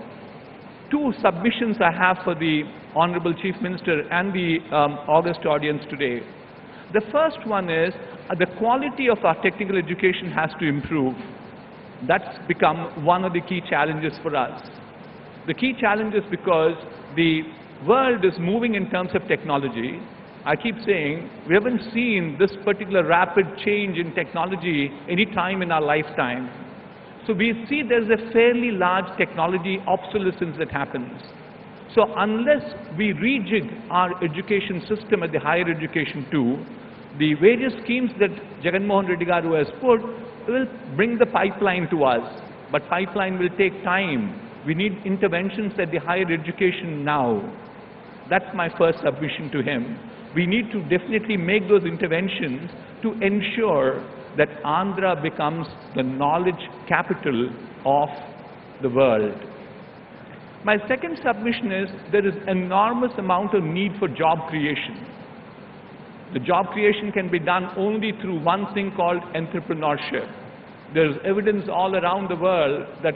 Two submissions I have for the Honorable Chief Minister and the august audience today. The first one is the quality of our technical education has to improve. That's become one of the key challenges for us. The key challenge is because the world is moving in terms of technology. I keep saying we haven't seen this particular rapid change in technology any time in our lifetime. So we see there's a fairly large technology obsolescence that happens. So unless we rejig our education system at the higher education too, the various schemes that Jagan Mohan Reddy Garu has put will bring the pipeline to us. But pipeline will take time. We need interventions at the higher education now. That's my first submission to him. We need to definitely make those interventions to ensure that Andhra becomes the knowledge capital of the world. My second submission is there is enormous amount of need for job creation. The job creation can be done only through one thing called entrepreneurship. There's evidence all around the world that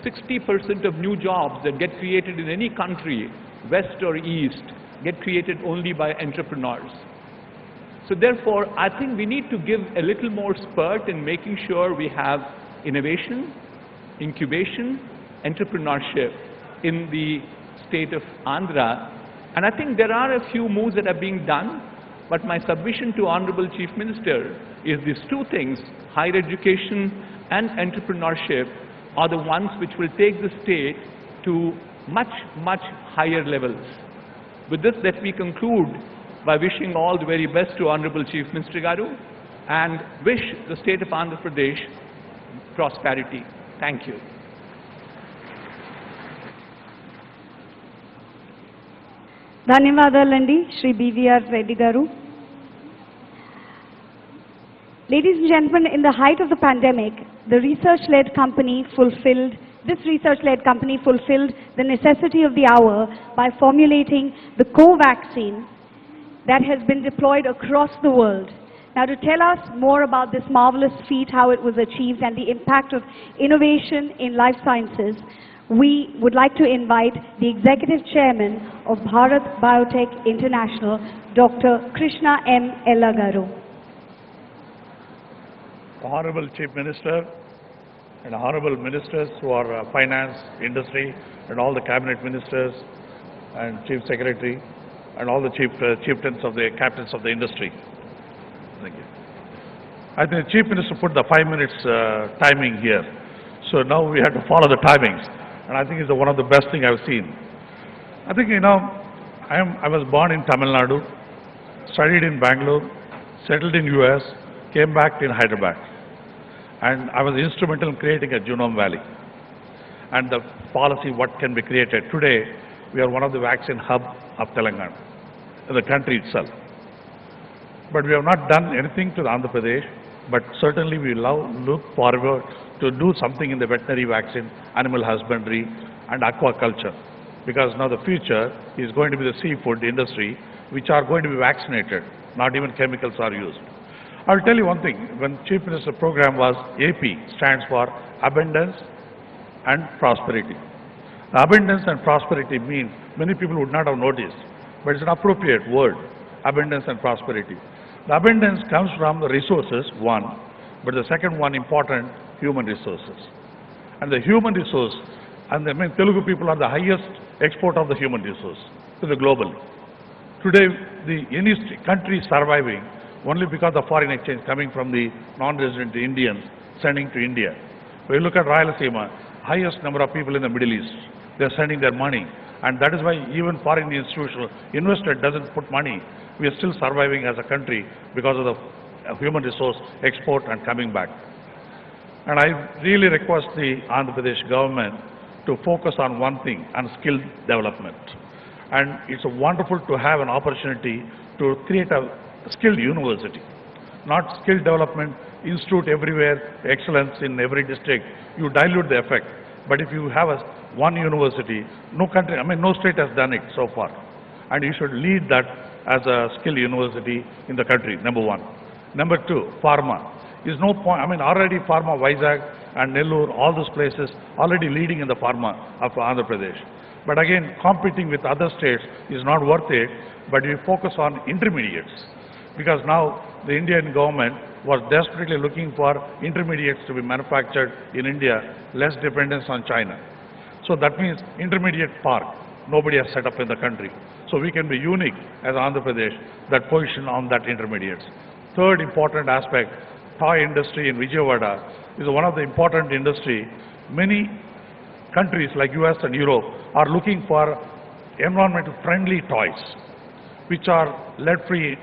60% of new jobs that get created in any country, west or east, get created only by entrepreneurs. So therefore, I think we need to give a little more spurt in making sure we have innovation, incubation, entrepreneurship in the state of Andhra. And I think there are a few moves that are being done, but my submission to Honorable Chief Minister is these two things, higher education and entrepreneurship, are the ones which will take the state to much, much higher levels. With this, let me conclude by wishing all the very best to Honorable Chief Minister Garu and wish the state of Andhra Pradesh prosperity. Thank you. ధన్యవాదాలండి Shri BVR Reddy Garu. Ladies and gentlemen, in the height of the pandemic, this research-led company fulfilled the necessity of the hour by formulating the co-vaccine that has been deployed across the world. Now, to tell us more about this marvelous feat, how it was achieved, and the impact of innovation in life sciences, we would like to invite the Executive Chairman of Bharat Biotech International, Dr. Krishna M. Ellagaru. Honorable Chief Minister and Honorable Ministers who are finance, industry, and all the cabinet ministers and Chief Secretary and all the chieftains of the captains of the industry. Thank you. I think the Chief Minister put the 5 minutes timing here. So now we have to follow the timings. And I think it's one of the best things I've seen. I think, I was born in Tamil Nadu, studied in Bangalore, settled in US, came back in Hyderabad. And I was instrumental in creating a Genome Valley. And the policy, what can be created. Today, we are one of the vaccine hub of Telangana, the country itself. But we have not done anything to Andhra Pradesh, but certainly we look forward to do something in the veterinary vaccine, animal husbandry, and aquaculture. Because now the future is going to be the seafood industry, which are going to be vaccinated, not even chemicals are used. I'll tell you one thing, when Chief Minister program was AP, stands for Abundance and Prosperity. The abundance and prosperity means many people would not have noticed, but it's an appropriate word, abundance and prosperity. The abundance comes from the resources, one, but the second one important, human resources. And the human resource, and Telugu people are the highest export of the human resource to the global. Today, any country is surviving only because of foreign exchange coming from the non-resident Indians sending to India. When you look at Rayalaseema, highest number of people in the Middle East, they are sending their money. And that is why even foreign institutional investor doesn't put money. We are still surviving as a country because of the human resource export and coming back. And I really request the Andhra Pradesh government to focus on one thing, on skill development. And it's wonderful to have an opportunity to create a skilled university, not skill development institute everywhere, excellence in every district. You dilute the effect. But if you have one university, no country, no state has done it so far. And you should lead that as a skill university in the country, number one. Number two, pharma. Is no point, already pharma, Vizag and Nellore, all those places already leading in the pharma of Andhra Pradesh. But again, competing with other states is not worth it, but we focus on intermediates. Because now the Indian government was desperately looking for intermediates to be manufactured in India, less dependence on China. So that means intermediate park, nobody has set up in the country. So we can be unique as Andhra Pradesh, that position on that intermediates. Third important aspect, toy industry in Vijayawada is one of the important industry. Many countries like US and Europe are looking for environmental friendly toys, which are lead-free,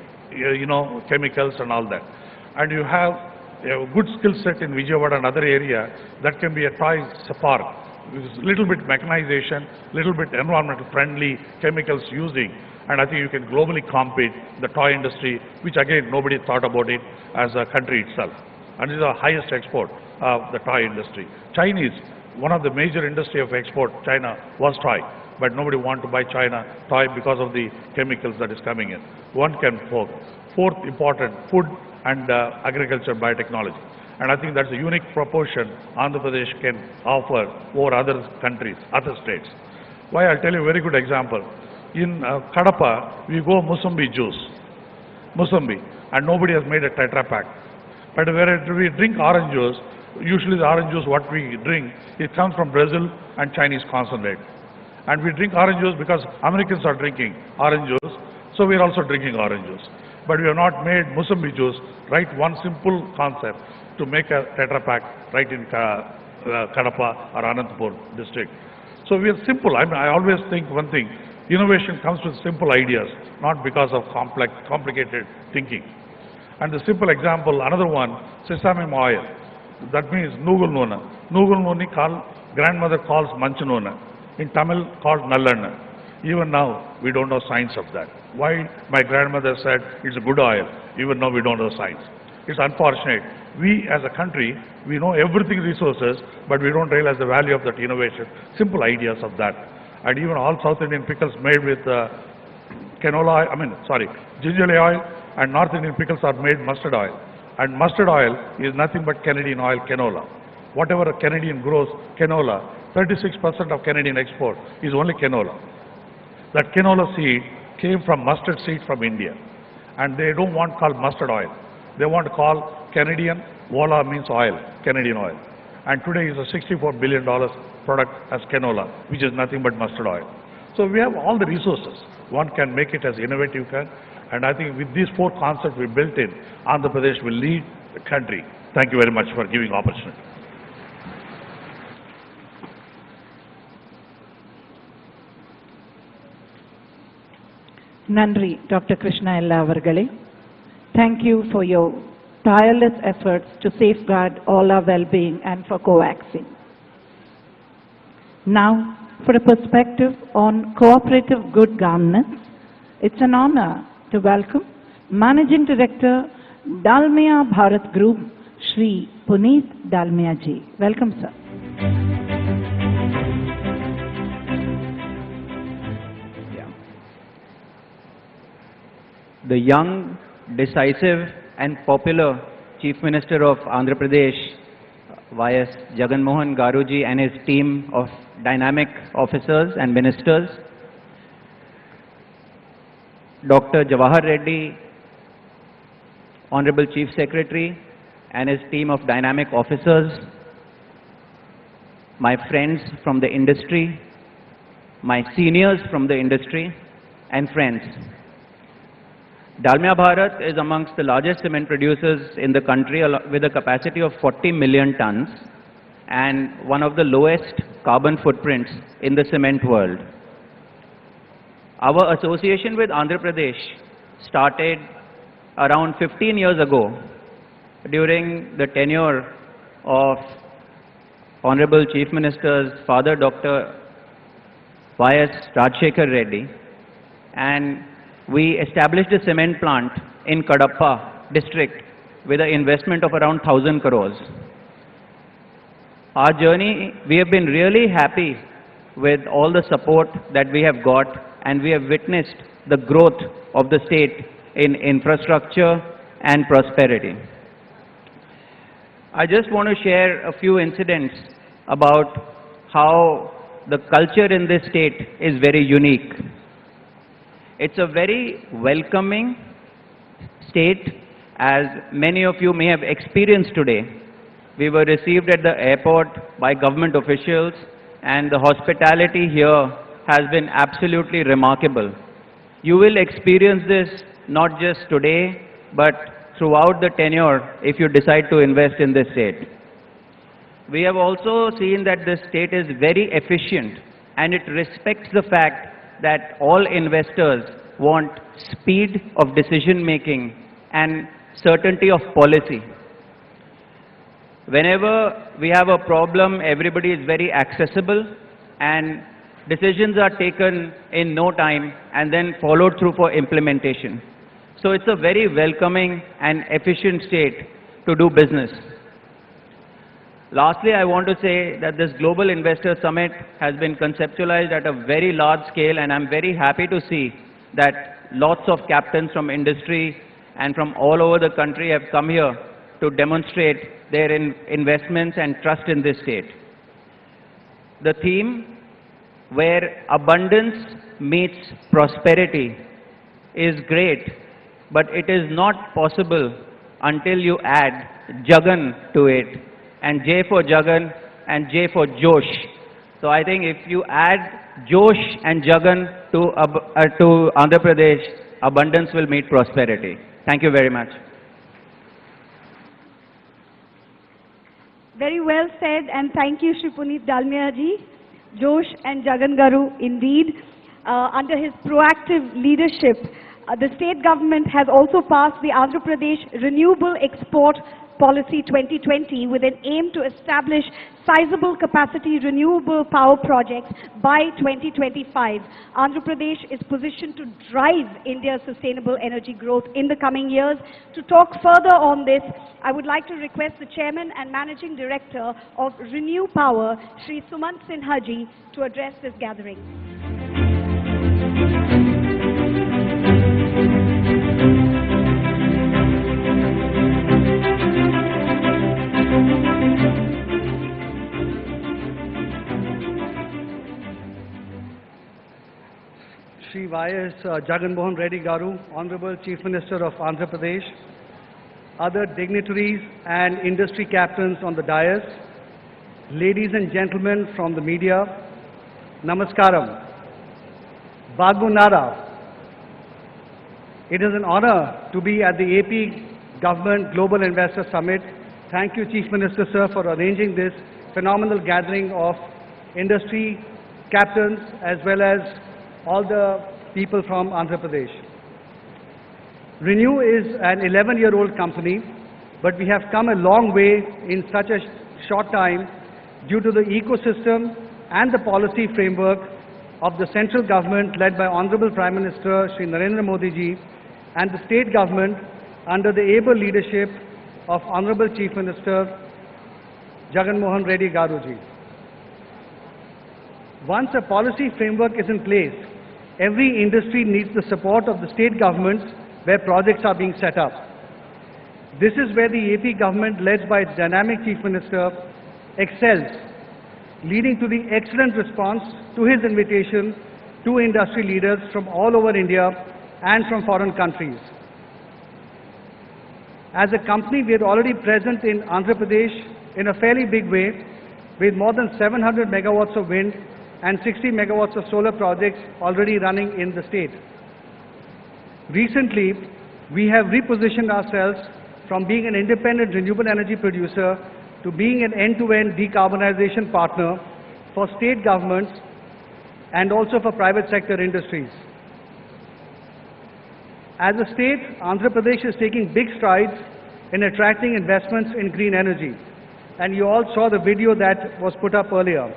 chemicals and all that. And you have a good skill set in Vijayawada and other area that can be a toy park. With little bit mechanization, little bit environmental friendly chemicals using, and I think you can globally compete the toy industry, which again nobody thought about it as a country itself. And it is the highest export of the toy industry. Chinese, one of the major industry of export, China was toy, but nobody want to buy China toy because of the chemicals that is coming in. One can focus. Fourth important, food and agriculture biotechnology. And I think that's a unique proportion Andhra Pradesh can offer over other countries, other states. Why? I'll tell you a very good example. In Kadapa, we go Musambi juice, and nobody has made a Tetra Pak. But where we drink orange juice, usually the orange juice what we drink, it comes from Brazil and Chinese concentrate. And we drink orange juice because Americans are drinking orange juice, so we are also drinking orange juice. But we have not made Musambi juice, right? One simple concept to make a Tetra Pak right in Kadapa or Anantapur district. So we are simple. I always think one thing, innovation comes with simple ideas, not because of complicated thinking. And the simple example, another one, sesame oil. That means Nugul Nuna. Nugul Nuni grandmother calls Manchanuna. In Tamil called Nallanna. Even now, we don't know science of that. Why my grandmother said it's a good oil, even now we don't know science. It's unfortunate. We as a country, we know everything resources, but we don't realize the value of that innovation, simple ideas of that. And even all South Indian pickles made with ginger oil, and North Indian pickles are made mustard oil. And mustard oil is nothing but Canadian oil, canola. Whatever a Canadian grows, canola, 36% of Canadian export is only canola. That canola seed came from mustard seed from India. And they don't want to call mustard oil. They want to call Canadian, vola means oil, Canadian oil. And today is a $64 billion product as canola, which is nothing but mustard oil. So we have all the resources. One can make it as innovative can. And I think with these four concepts we built in, Andhra Pradesh will lead the country. Thank you very much for giving opportunity. Nandri, Dr. Krishna Ella Avargale. Thank you for your tireless efforts to safeguard all our well-being and for coaxing. Now, for a perspective on cooperative good governance, it's an honor to welcome Managing Director, Dalmia Bharat Group, Shri Puneet Dalmia ji. Welcome, sir. The young, decisive and popular Chief Minister of Andhra Pradesh, Y.S. Jagan Mohan Garuji and his team of dynamic officers and ministers, Dr. Jawahar Reddy, Honorable Chief Secretary and his team of dynamic officers, my friends from the industry, my seniors from the industry and friends. Dalmia Bharat is amongst the largest cement producers in the country with a capacity of 40 million tons and one of the lowest carbon footprints in the cement world. Our association with Andhra Pradesh started around 15 years ago during the tenure of Honorable Chief Minister's father, Dr. Y.S. Rajshekhar Reddy, and we established a cement plant in Kadapa district with an investment of around 1,000 crores. Our journey, we have been really happy with all the support that we have got, and we have witnessed the growth of the state in infrastructure and prosperity. I just want to share a few incidents about how the culture in this state is very unique. It's a very welcoming state, as many of you may have experienced today. We were received at the airport by government officials, and the hospitality here has been absolutely remarkable. You will experience this not just today, but throughout the tenure if you decide to invest in this state. We have also seen that this state is very efficient, and it respects the fact that all investors want speed of decision making and certainty of policy. Whenever we have a problem, everybody is very accessible and decisions are taken in no time and then followed through for implementation. So it's a very welcoming and efficient state to do business. Lastly, I want to say that this Global Investor Summit has been conceptualized at a very large scale, and I'm very happy to see that lots of captains from industry and from all over the country have come here to demonstrate their investments and trust in this state. The theme, where abundance meets prosperity, is great, but it is not possible until you add Jagan to it. And J for Jagan and J for Josh. So I think if you add Josh and Jagan to Andhra Pradesh, abundance will meet prosperity. Thank you very much. Very well said, and thank you, Shri Puneet Dalmia ji. Josh and Jagan Garu, indeed. Under his proactive leadership, the state government has also passed the Andhra Pradesh Renewable Export Policy 2020 with an aim to establish sizable capacity renewable power projects by 2025. Andhra Pradesh is positioned to drive India's sustainable energy growth in the coming years. To talk further on this, I would like to request the Chairman and Managing Director of Renew Power, Shri Sumant Sinha ji, to address this gathering. Shri Y.S. Jagan Mohan Reddy Garu, Honorable Chief Minister of Andhra Pradesh, other dignitaries and industry captains on the dais, ladies and gentlemen from the media, Namaskaram, Bagunara. It is an honor to be at the AP Government Global Investor Summit. Thank you, Chief Minister, sir, for arranging this phenomenal gathering of industry captains as well as all the people from Andhra Pradesh. Renew is an 11-year-old company, but we have come a long way in such a short time due to the ecosystem and the policy framework of the central government led by Honorable Prime Minister Shri Narendra Modi ji and the state government under the able leadership of Honorable Chief Minister Jagan Mohan Reddy Garu ji. Once a policy framework is in place, every industry needs the support of the state governments where projects are being set up. This is where the AP government, led by its dynamic Chief Minister, excels, leading to the excellent response to his invitation to industry leaders from all over India and from foreign countries. As a company, we are already present in Andhra Pradesh in a fairly big way, with more than 700 megawatts of wind and 60 megawatts of solar projects already running in the state. Recently, we have repositioned ourselves from being an independent renewable energy producer to being an end-to-end decarbonization partner for state governments and also for private sector industries. As a state, Andhra Pradesh is taking big strides in attracting investments in green energy. And you all saw the video that was put up earlier.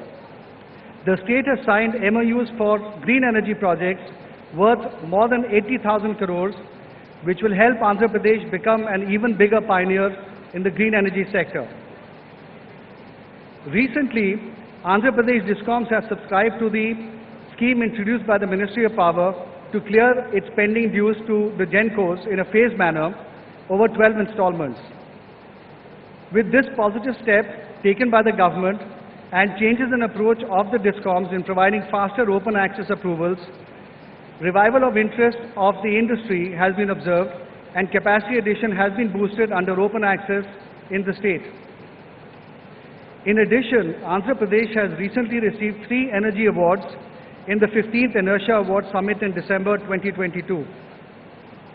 The state has signed MOUs for green energy projects worth more than 80,000 crores, which will help Andhra Pradesh become an even bigger pioneer in the green energy sector. Recently, Andhra Pradesh DISCOMs have subscribed to the scheme introduced by the Ministry of Power to clear its pending dues to the GENCOs in a phased manner over 12 installments. With this positive step taken by the government and changes in approach of the DISCOMs in providing faster open access approvals, revival of interest of the industry has been observed and capacity addition has been boosted under open access in the state. In addition, Andhra Pradesh has recently received 3 energy awards in the 15th Inertia Award Summit in December 2022.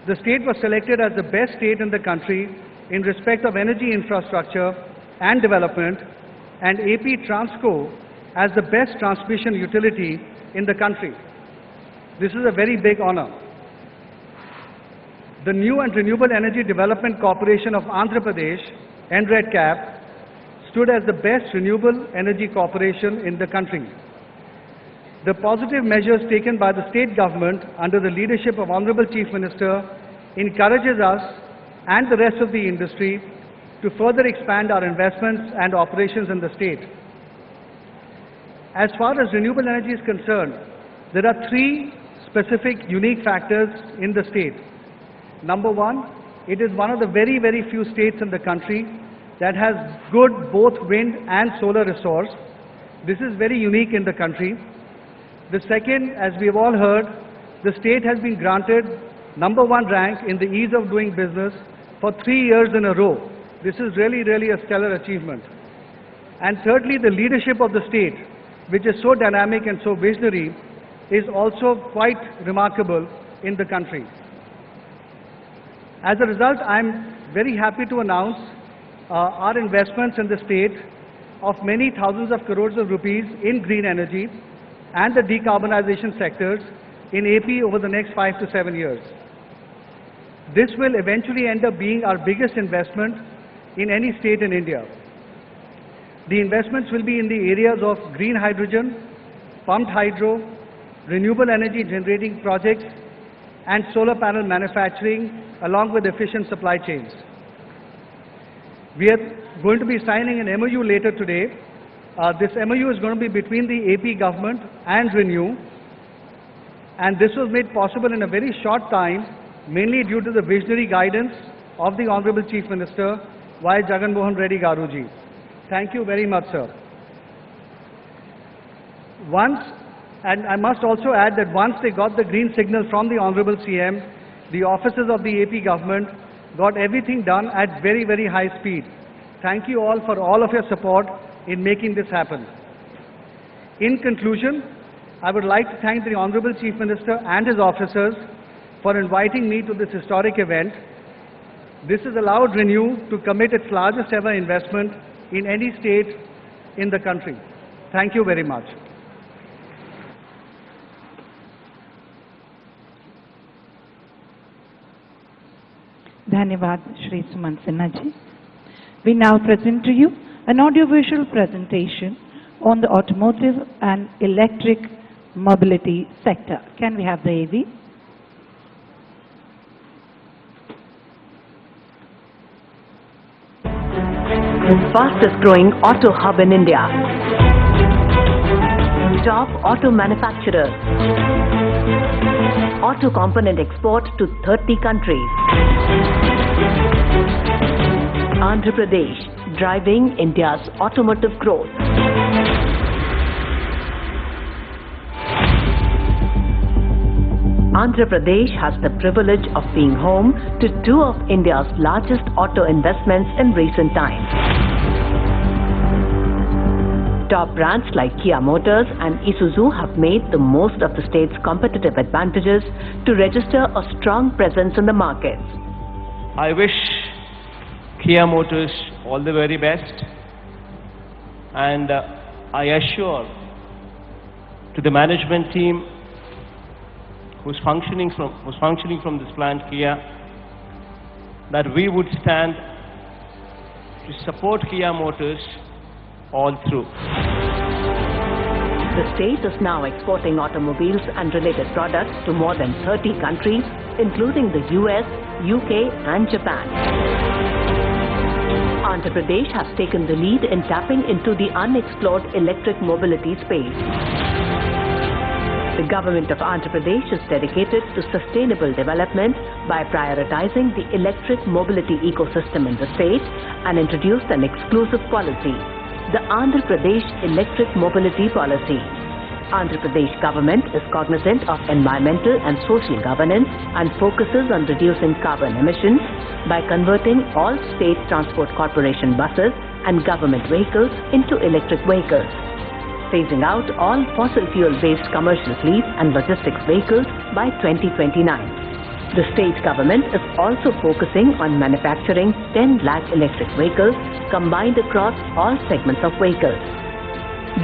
The state was selected as the best state in the country in respect of energy infrastructure and development, and AP Transco as the best transmission utility in the country. This is a very big honor. The New and Renewable Energy Development Corporation of Andhra Pradesh, NREDCAP, stood as the best renewable energy corporation in the country. The positive measures taken by the state government under the leadership of Honorable Chief Minister encourages us and the rest of the industry to further expand our investments and operations in the state. As far as renewable energy is concerned, there are 3 specific unique factors in the state. Number 1, it is one of the very, very few states in the country that has good both wind and solar resource. This is very unique in the country. The second, as we have all heard, the state has been granted number 1 rank in the ease of doing business for 3 years in a row. This is really, really a stellar achievement. And thirdly, the leadership of the state, which is so dynamic and so visionary, is also quite remarkable in the country. As a result, I'm very happy to announce our investments in the state of many thousands of crores of rupees in green energy and the decarbonization sectors in AP over the next 5 to 7 years. This will eventually end up being our biggest investment in any state in India. The investments will be in the areas of green hydrogen, pumped hydro, renewable energy generating projects, and solar panel manufacturing, along with efficient supply chains. We are going to be signing an MOU later today. This MOU is going to be between the AP government and ReNew, and this was made possible in a very short time, mainly due to the visionary guidance of the Honorable Chief Minister, Y. Jagan Mohan Reddy Garuji. Thank you very much, sir. And I must also add that once they got the green signal from the Honorable CM, the officers of the AP government got everything done at very, very high speed. Thank you all for all of your support in making this happen. In conclusion, I would like to thank the Honorable Chief Minister and his officers for inviting me to this historic event. This has allowed ReNew to commit its largest ever investment in any state in the country. Thank you very much. Dhanyavad Shri Suman Sinha ji. We now present to you an audiovisual presentation on the automotive and electric mobility sector. Can we have the AV? Fastest growing auto hub in India. Top auto manufacturers. Auto component export to 30 countries. Andhra Pradesh, driving India's automotive growth. Andhra Pradesh has the privilege of being home to 2 of India's largest auto investments in recent times. Top brands like Kia Motors and Isuzu have made the most of the state's competitive advantages to register a strong presence in the markets. I wish Kia Motors all the very best, and I assure to the management team who's functioning from this plant Kia that we would stand to support Kia Motors all through. The state is now exporting automobiles and related products to more than 30 countries, including the US, UK and Japan. Andhra Pradesh has taken the lead in tapping into the unexplored electric mobility space. The government of Andhra Pradesh is dedicated to sustainable development by prioritizing the electric mobility ecosystem in the state and introduced an exclusive policy, the Andhra Pradesh Electric Mobility Policy. Andhra Pradesh government is cognizant of environmental and social governance and focuses on reducing carbon emissions by converting all state transport corporation buses and government vehicles into electric vehicles, phasing out all fossil fuel-based commercial fleets and logistics vehicles by 2029. The state government is also focusing on manufacturing 10 lakh electric vehicles combined across all segments of vehicles.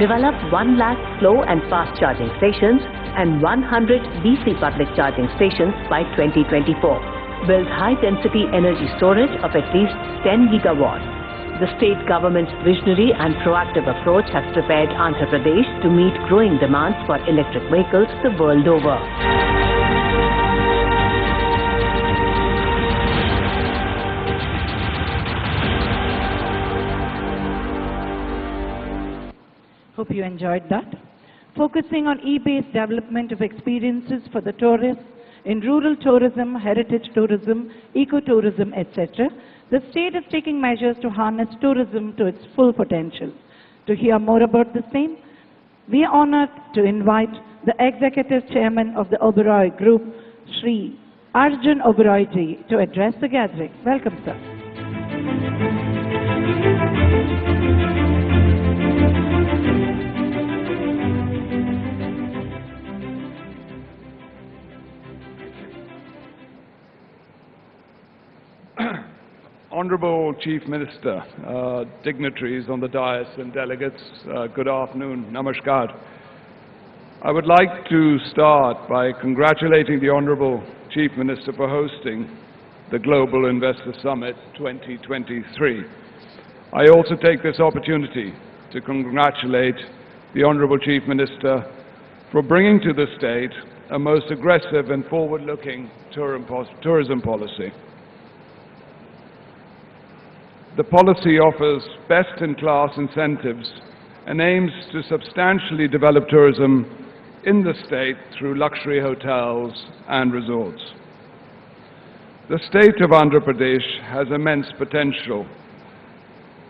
Develop 1 lakh slow and fast charging stations and 100 DC public charging stations by 2024. Build high-density energy storage of at least 10 gigawatts. The state government's visionary and proactive approach has prepared Andhra Pradesh to meet growing demands for electric vehicles the world over. Hope you enjoyed that. Focusing on e-based development of experiences for the tourists in rural tourism, heritage tourism, ecotourism, etc., the state is taking measures to harness tourism to its full potential. To hear more about the same, we are honored to invite the Executive Chairman of the Oberoi Group, Sri Arjun Oberoi ji, to address the gathering. Welcome, sir. Honorable Chief Minister, dignitaries on the dais and delegates, good afternoon, namaskar. I would like to start by congratulating the Honorable Chief Minister for hosting the Global Investor Summit 2023. I also take this opportunity to congratulate the Honorable Chief Minister for bringing to the state a most aggressive and forward-looking tourism policy. The policy offers best-in-class incentives and aims to substantially develop tourism in the state through luxury hotels and resorts. The state of Andhra Pradesh has immense potential.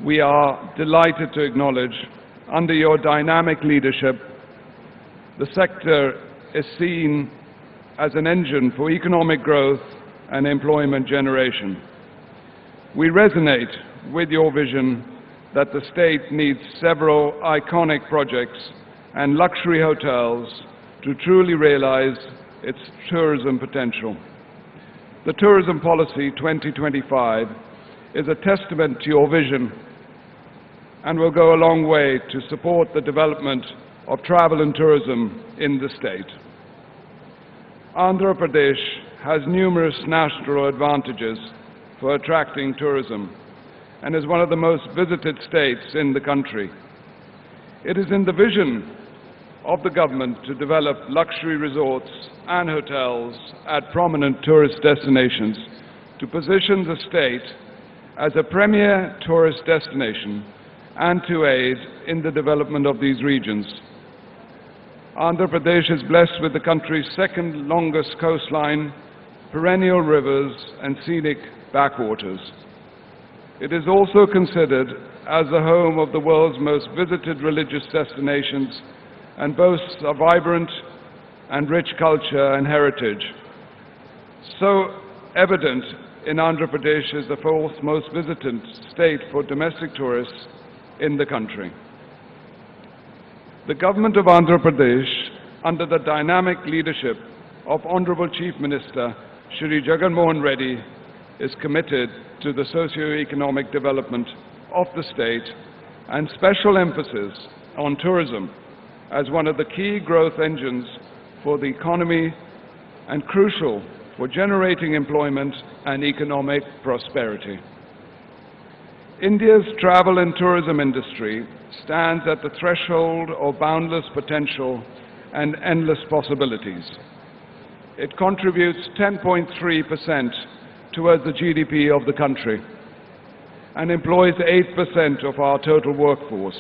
We are delighted to acknowledge, under your dynamic leadership, the sector is seen as an engine for economic growth and employment generation. We resonate with your vision that the state needs several iconic projects and luxury hotels to truly realize its tourism potential. The Tourism Policy 2025 is a testament to your vision and will go a long way to support the development of travel and tourism in the state. Andhra Pradesh has numerous national advantages for attracting tourism and is one of the most visited states in the country. It is in the vision of the government to develop luxury resorts and hotels at prominent tourist destinations to position the state as a premier tourist destination and to aid in the development of these regions. Andhra Pradesh is blessed with the country's second longest coastline, perennial rivers and scenic backwaters. It is also considered as the home of the world's most visited religious destinations and boasts a vibrant and rich culture and heritage. So evident in Andhra Pradesh is the fourth most visited state for domestic tourists in the country. The government of Andhra Pradesh, under the dynamic leadership of Honorable Chief Minister Shri Jagan Mohan Reddy, is committed to the socio-economic development of the state and special emphasis on tourism as one of the key growth engines for the economy and crucial for generating employment and economic prosperity. India's travel and tourism industry stands at the threshold of boundless potential and endless possibilities. It contributes 10.3% towards the GDP of the country and employs 8% of our total workforce.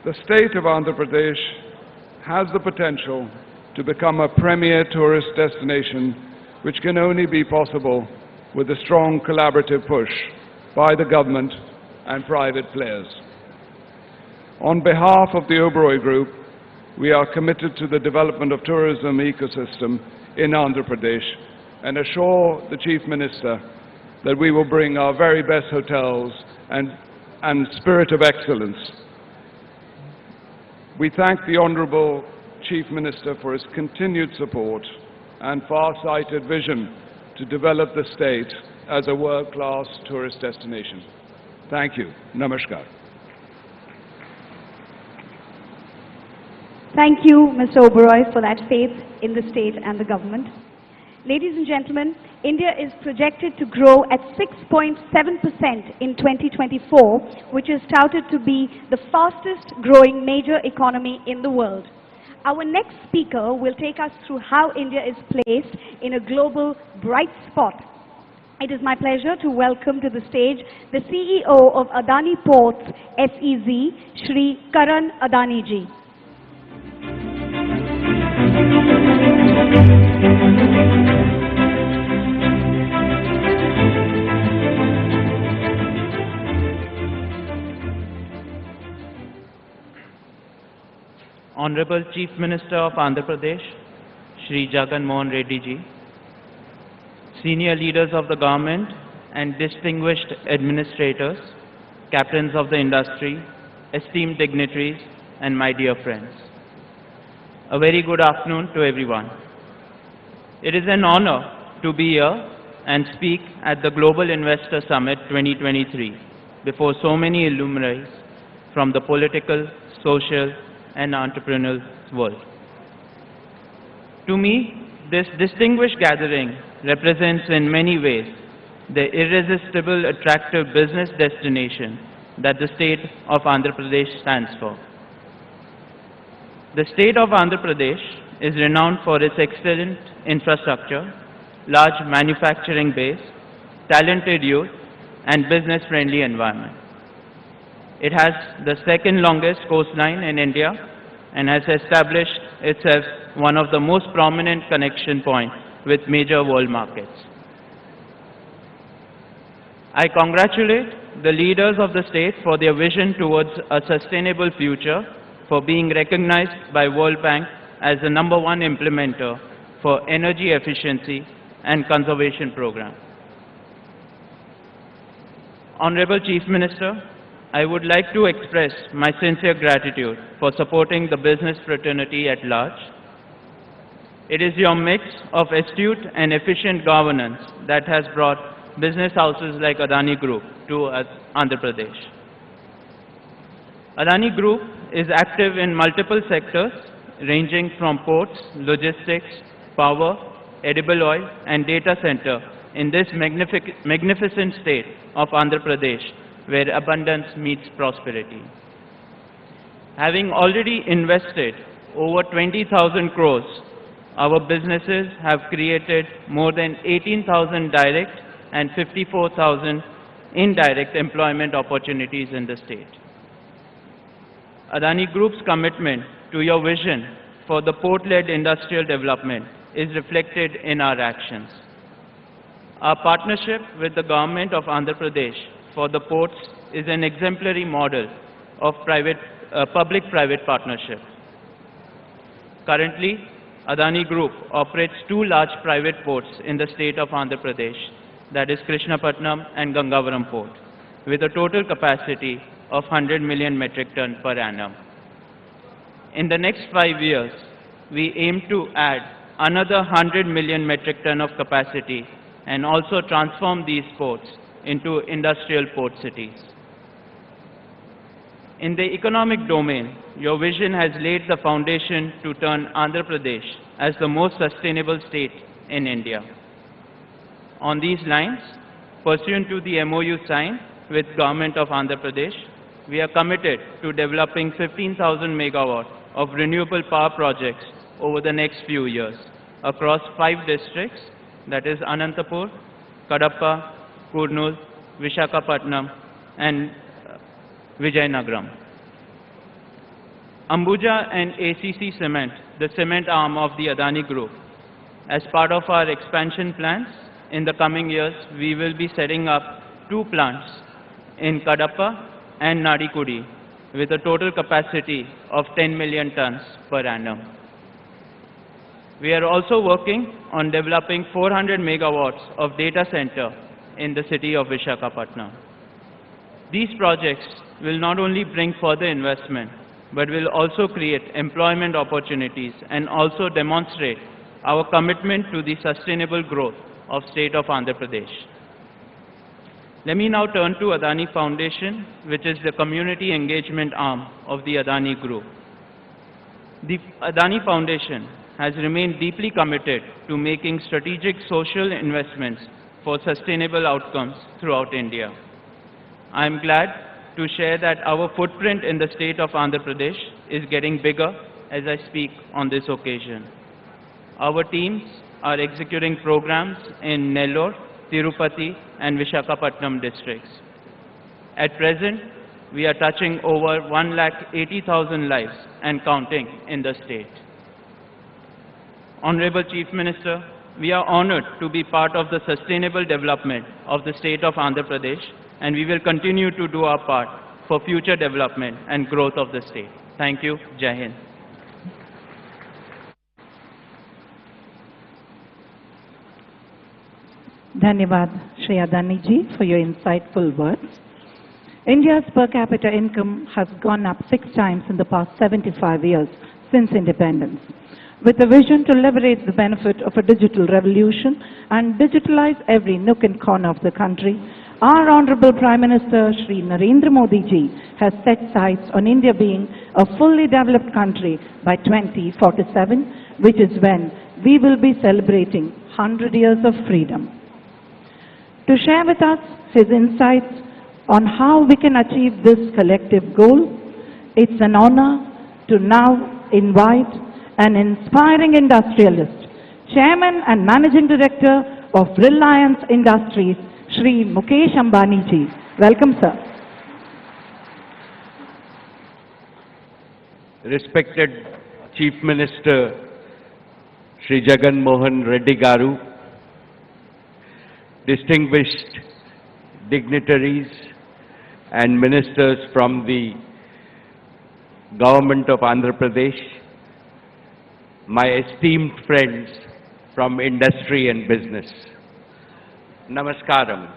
The state of Andhra Pradesh has the potential to become a premier tourist destination, which can only be possible with a strong collaborative push by the government and private players. On behalf of the Oberoi Group, we are committed to the development of tourism ecosystem in Andhra Pradesh and assure the Chief Minister that we will bring our very best hotels and spirit of excellence. We thank the Honourable Chief Minister for his continued support and far-sighted vision to develop the state as a world-class tourist destination. Thank you. Namaskar. Thank you, Mr. Oberoi, for that faith in the state and the government. Ladies and gentlemen, India is projected to grow at 6.7% in 2024, which is touted to be the fastest growing major economy in the world. Our next speaker will take us through how India is placed in a global bright spot. It is my pleasure to welcome to the stage the CEO of Adani Ports SEZ, Shri Karan Adani ji. Honorable Chief Minister of Andhra Pradesh, Shri Jagan Mohan Reddy ji, senior leaders of the government and distinguished administrators, captains of the industry, esteemed dignitaries, and my dear friends. A very good afternoon to everyone. It is an honor to be here and speak at the Global Investor Summit 2023 before so many luminaries from the political, social, and entrepreneurial world. To me, this distinguished gathering represents in many ways the irresistible attractive business destination that the state of Andhra Pradesh stands for. The state of Andhra Pradesh is renowned for its excellent infrastructure, large manufacturing base, talented youth, and business-friendly environment. It has the second longest coastline in India and has established itself one of the most prominent connection points with major world markets. I congratulate the leaders of the state for their vision towards a sustainable future, for being recognized by World Bank as the #1 implementer for energy efficiency and conservation program. Honorable Chief Minister, I would like to express my sincere gratitude for supporting the business fraternity at large. It is your mix of astute and efficient governance that has brought business houses like Adani Group to Andhra Pradesh. Adani Group is active in multiple sectors ranging from ports, logistics, power, edible oil, and data center in this magnificent state of Andhra Pradesh, where abundance meets prosperity. Having already invested over 20,000 crores, our businesses have created more than 18,000 direct and 54,000 indirect employment opportunities in the state. Adani Group's commitment to your vision for the port-led industrial development is reflected in our actions. Our partnership with the government of Andhra Pradesh for the ports is an exemplary model of public-private partnership. Currently, Adani Group operates 2 large private ports in the state of Andhra Pradesh, that is Krishnapatnam and Gangavaram Port, with a total capacity of 100 million metric ton per annum. In the next 5 years, we aim to add another 100 million metric ton of capacity and also transform these ports into industrial port cities. In the economic domain, your vision has laid the foundation to turn Andhra Pradesh as the most sustainable state in India. On these lines, pursuant to the MOU signed with Government of Andhra Pradesh, we are committed to developing 15,000 megawatts of renewable power projects over the next few years across 5 districts, that is Anantapur, Kadapa, Kurnool, Visakhapatnam and Vijayanagaram. Ambuja and ACC Cement, the cement arm of the Adani Group. As part of our expansion plans, in the coming years, we will be setting up 2 plants in Kadapa and Nadikudi with a total capacity of 10 million tons per annum. We are also working on developing 400 megawatts of data center in the city of Visakhapatnam. These projects will not only bring further investment, but will also create employment opportunities and also demonstrate our commitment to the sustainable growth of state of Andhra Pradesh. Let me now turn to Adani Foundation, which is the community engagement arm of the Adani Group. The Adani Foundation has remained deeply committed to making strategic social investments for sustainable outcomes throughout India. I am glad to share that our footprint in the state of Andhra Pradesh is getting bigger as I speak on this occasion. Our teams are executing programs in Nellore, Tirupati and Visakhapatnam districts. At present, we are touching over 180,000 lives and counting in the state. Honorable Chief Minister, we are honored to be part of the sustainable development of the state of Andhra Pradesh, and we will continue to do our part for future development and growth of the state. Thank you. Jai Hind. Dhanyavad, Shri Adani ji, for your insightful words. India's per capita income has gone up 6 times in the past 75 years since independence. With a vision to leverage the benefit of a digital revolution and digitalize every nook and corner of the country, our Honorable Prime Minister Shri Narendra Modi ji has set sights on India being a fully developed country by 2047, which is when we will be celebrating 100 years of freedom. To share with us his insights on how we can achieve this collective goal, it's an honor to now invite an inspiring industrialist, Chairman and Managing Director of Reliance Industries, Shri Mukesh Ambani ji. Welcome, sir. Respected Chief Minister Shri Jagan Mohan Reddy Garu, distinguished dignitaries and ministers from the Government of Andhra Pradesh, my esteemed friends from industry and business, Namaskaram.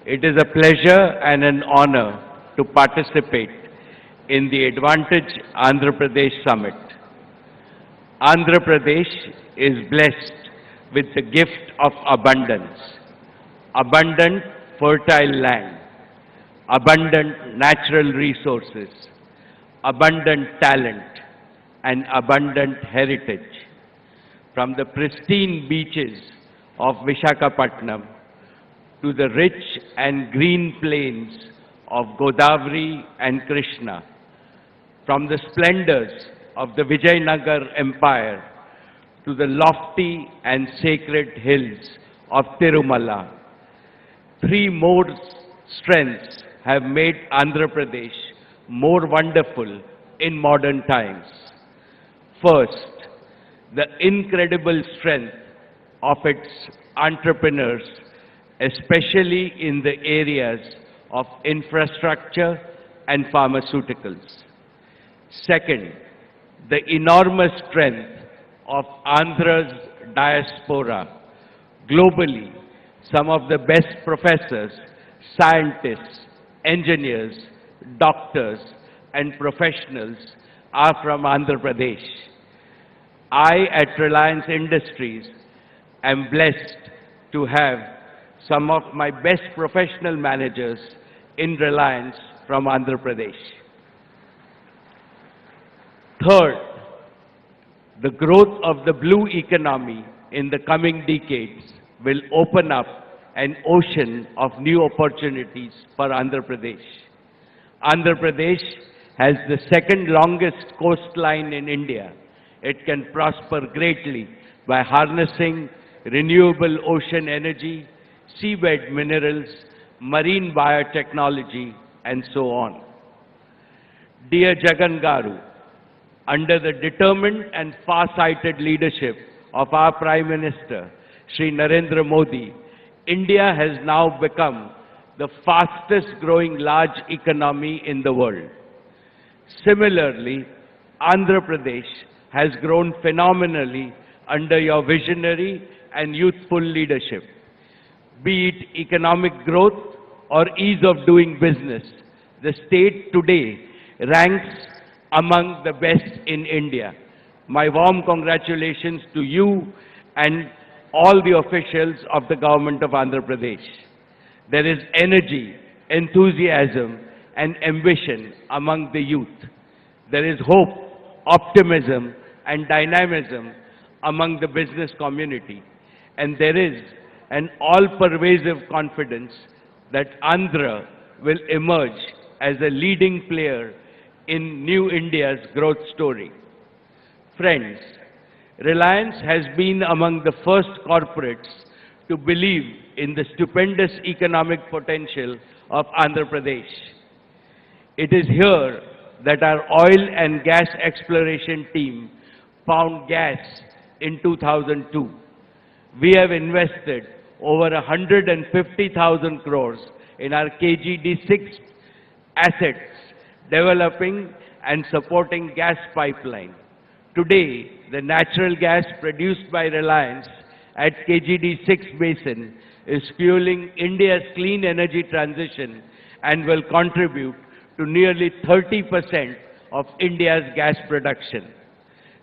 It is a pleasure and an honor to participate in the Advantage Andhra Pradesh Summit. Andhra Pradesh is blessed with the gift of abundance, abundant fertile land, abundant natural resources, abundant talent, and abundant heritage. From the pristine beaches of Visakhapatnam to the rich and green plains of Godavari and Krishna, from the splendors of the Vijayanagar Empire to the lofty and sacred hills of Tirumala, 3 more strengths have made Andhra Pradesh more wonderful in modern times. First, the incredible strength of its entrepreneurs, especially in the areas of infrastructure and pharmaceuticals. Second, the enormous strength of Andhra's diaspora. Globally, some of the best professors, scientists, engineers, doctors, and professionals are from Andhra I, at Reliance Industries, am blessed to have some of my best professional managers in Reliance from Andhra Pradesh. Third, the growth of the blue economy in the coming decades will open up an ocean of new opportunities for Andhra Pradesh. Andhra Pradesh has the second longest coastline in India. It can prosper greatly by harnessing renewable ocean energy, seabed minerals, marine biotechnology, and so on. Dear Jagan Garu, under the determined and far-sighted leadership of our Prime Minister, Shri Narendra Modi, India has now become the fastest growing large economy in the world. Similarly, Andhra Pradesh has grown phenomenally under your visionary and youthful leadership. Be it economic growth or ease of doing business, the state today ranks among the best in India. My warm congratulations to you and all the officials of the government of Andhra Pradesh. There is energy, enthusiasm, and ambition among the youth. There is hope, optimism, and dynamism among the business community. And there is an all-pervasive confidence that Andhra will emerge as a leading player in New India's growth story. Friends, Reliance has been among the first corporates to believe in the stupendous economic potential of Andhra Pradesh. It is here that our oil and gas exploration team found gas in 2002. We have invested over 150,000 crores in our KGD6 assets, developing and supporting gas pipeline. Today, the natural gas produced by Reliance at KGD6 basin is fueling India's clean energy transition and will contribute to nearly 30% of India's gas production.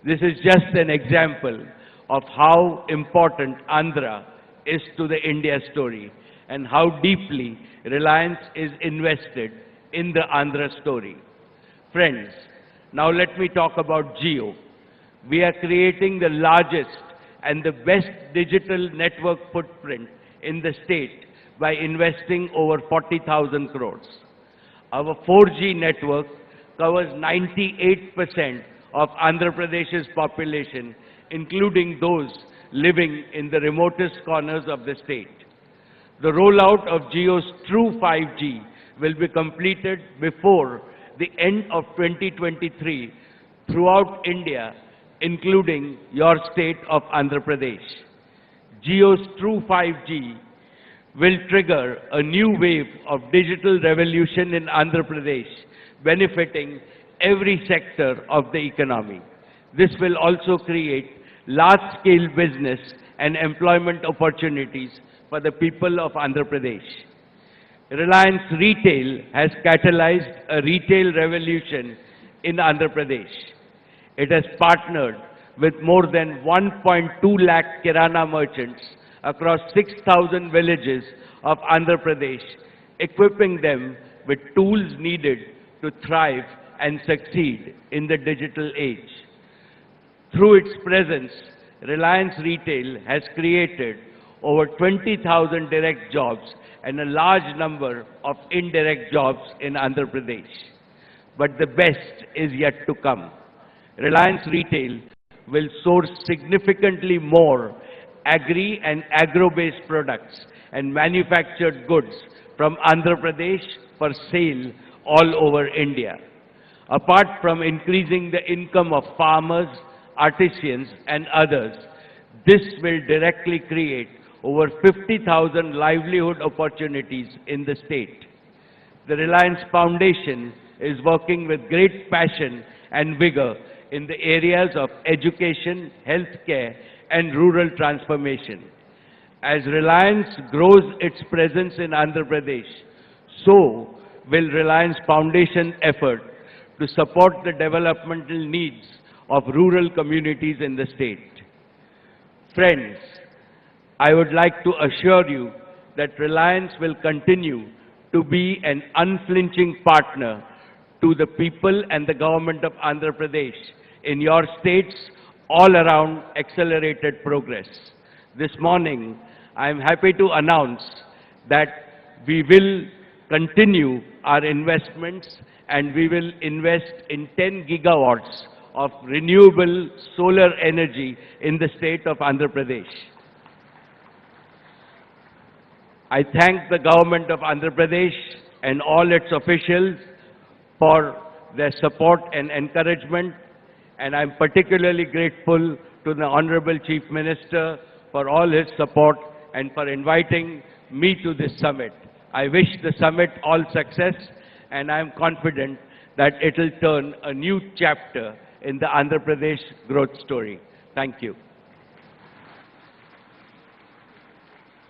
This is just an example of how important Andhra is to the India story and how deeply Reliance is invested in the Andhra story. Friends, now let me talk about Jio. We are creating the largest and the best digital network footprint in the state by investing over 40,000 crores. Our 4G network covers 98% of Andhra Pradesh's population, including those living in the remotest corners of the state. The rollout of Jio's true 5G will be completed before the end of 2023 throughout India, including your state of Andhra Pradesh. Jio's true 5G will trigger a new wave of digital revolution in Andhra Pradesh, benefiting every sector of the economy. This will also create large-scale business and employment opportunities for the people of Andhra Pradesh. Reliance Retail has catalyzed a retail revolution in Andhra Pradesh. It has partnered with more than 1.2 lakh Kirana merchants across 6,000 villages of Andhra Pradesh, equipping them with tools needed to thrive and succeed in the digital age. Through its presence, Reliance Retail has created over 20,000 direct jobs and a large number of indirect jobs in Andhra Pradesh. But the best is yet to come. Reliance Retail will source significantly more agri and agro-based products and manufactured goods from Andhra Pradesh for sale all over India. Apart from increasing the income of farmers, artisans, and others, this will directly create over 50,000 livelihood opportunities in the state. The Reliance Foundation is working with great passion and vigor in the areas of education, healthcare, and rural transformation. As Reliance grows its presence in Andhra Pradesh, so will Reliance Foundation effort to support the developmental needs of rural communities in the state. Friends, I would like to assure you that Reliance will continue to be an unflinching partner to the people and the government of Andhra Pradesh in your states all around accelerated progress. This morning, I am happy to announce that we will continue our investments and we will invest in 10 gigawatts of renewable solar energy in the state of Andhra Pradesh. I thank the government of Andhra Pradesh and all its officials for their support and encouragement, and I'm particularly grateful to the Honorable Chief Minister for all his support and for inviting me to this summit. I wish the summit all success, and I'm confident that it will turn a new chapter in the Andhra Pradesh growth story. Thank you.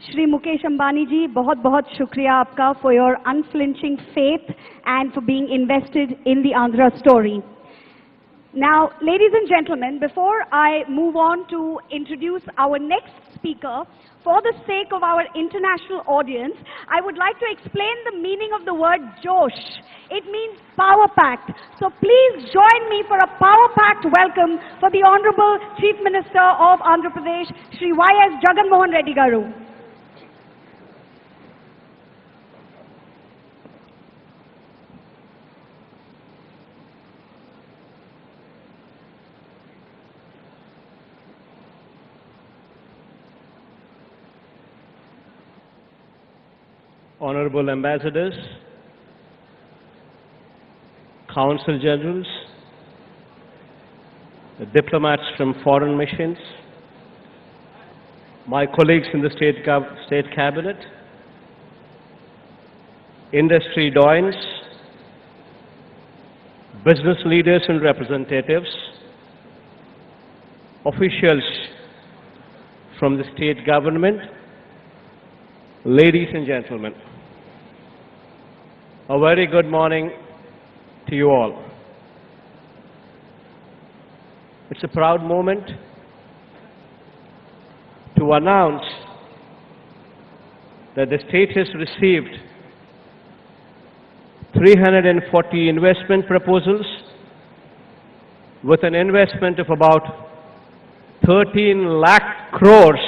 Shri Mukesh Ambani ji, बहुत shukriya aapka for your unflinching faith and for being invested in the Andhra story. Now, ladies and gentlemen, before I move on to introduce our next speaker, for the sake of our international audience, I would like to explain the meaning of the word Josh. It means power-packed. So please join me for a power-packed welcome for the Honorable Chief Minister of Andhra Pradesh, Shri Y.S. Jagan Mohan Reddy Garu. Honorable Ambassadors, Consul Generals, the diplomats from foreign missions, my colleagues in the State Cabinet, industry doyens, business leaders and representatives, officials from the state government, ladies and gentlemen, a very good morning to you all. It's a proud moment to announce that the state has received 340 investment proposals with an investment of about 13 lakh crores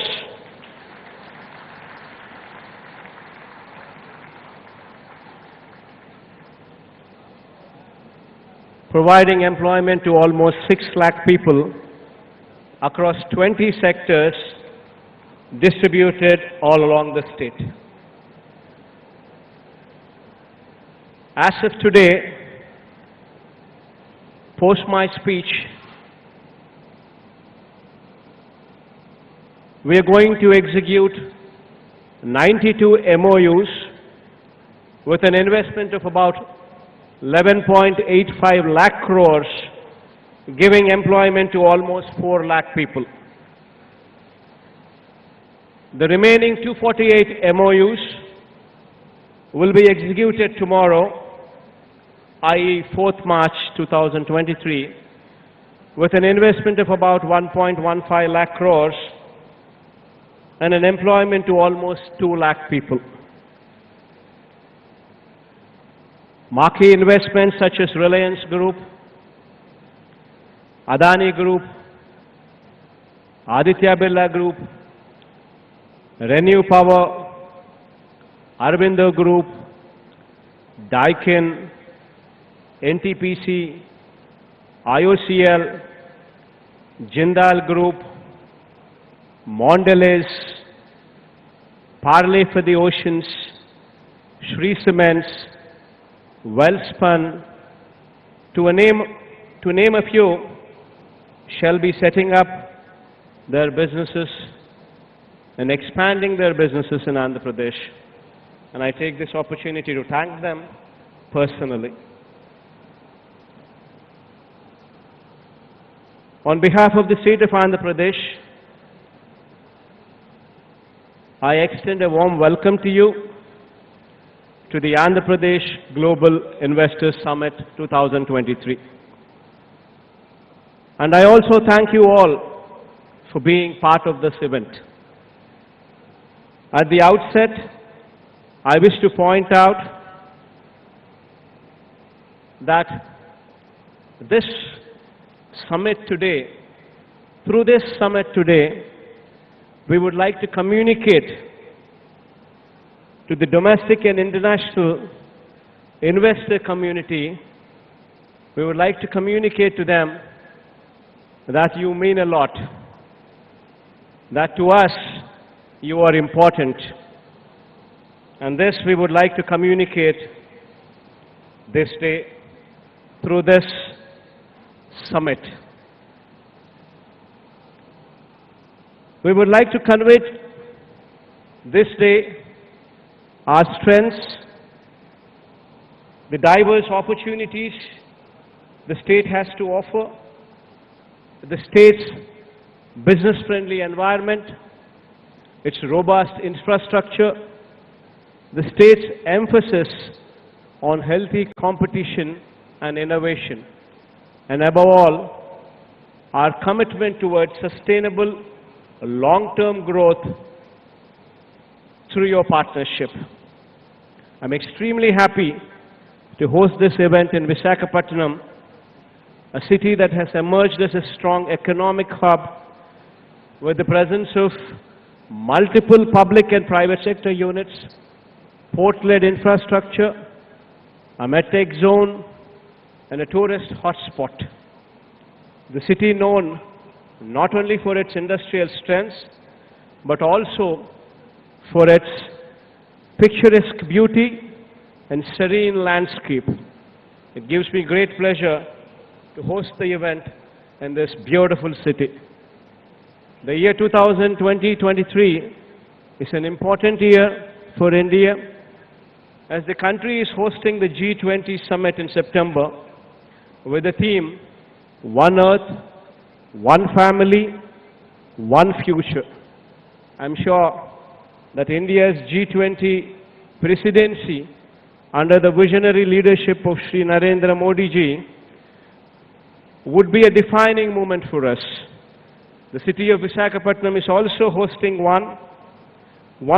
providing employment to almost 6 lakh people across 20 sectors distributed all along the state. As of today, post my speech, we are going to execute 92 MOUs with an investment of about 11.85 lakh crores, giving employment to almost 4 lakh people. The remaining 248 MOUs will be executed tomorrow, i.e. 4th March 2023, with an investment of about 1.15 lakh crores and an employment to almost 2 lakh people. Marquee investments such as Reliance Group, Adani Group, Aditya Birla Group, Renew Power, Aurobindo Group, Daikin, NTPC, IOCL, Jindal Group, Mondelez, Parley for the Oceans, Shree Cements, Wellspun, to name a few, shall be setting up their businesses and expanding their businesses in Andhra Pradesh. And I take this opportunity to thank them personally. On behalf of the state of Andhra Pradesh, I extend a warm welcome to you to the Andhra Pradesh Global Investors Summit 2023. And I also thank you all for being part of this event. At the outset, I wish to point out that this summit today, through this summit today, we would like to communicate to the domestic and international investor community, we would like to communicate to them that you mean a lot, that to us you are important. And this we would like to communicate this day through this summit. We would like to convey this day our strengths, the diverse opportunities the state has to offer, the state's business-friendly environment, its robust infrastructure, the state's emphasis on healthy competition and innovation, and above all, our commitment towards sustainable long-term growth through your partnership. I'm extremely happy to host this event in Visakhapatnam, a city that has emerged as a strong economic hub with the presence of multiple public and private sector units, port-led infrastructure, a medtech zone, and a tourist hotspot. The city known not only for its industrial strengths, but also for its picturesque beauty and serene landscape. It gives me great pleasure to host the event in this beautiful city. The year 2020-23 is an important year for India as the country is hosting the G20 summit in September with the theme, One Earth, One Family, One Future. I'm sure that India's G20 presidency under the visionary leadership of Shri Narendra Modi ji would be a defining moment for us. The city of Visakhapatnam is also hosting one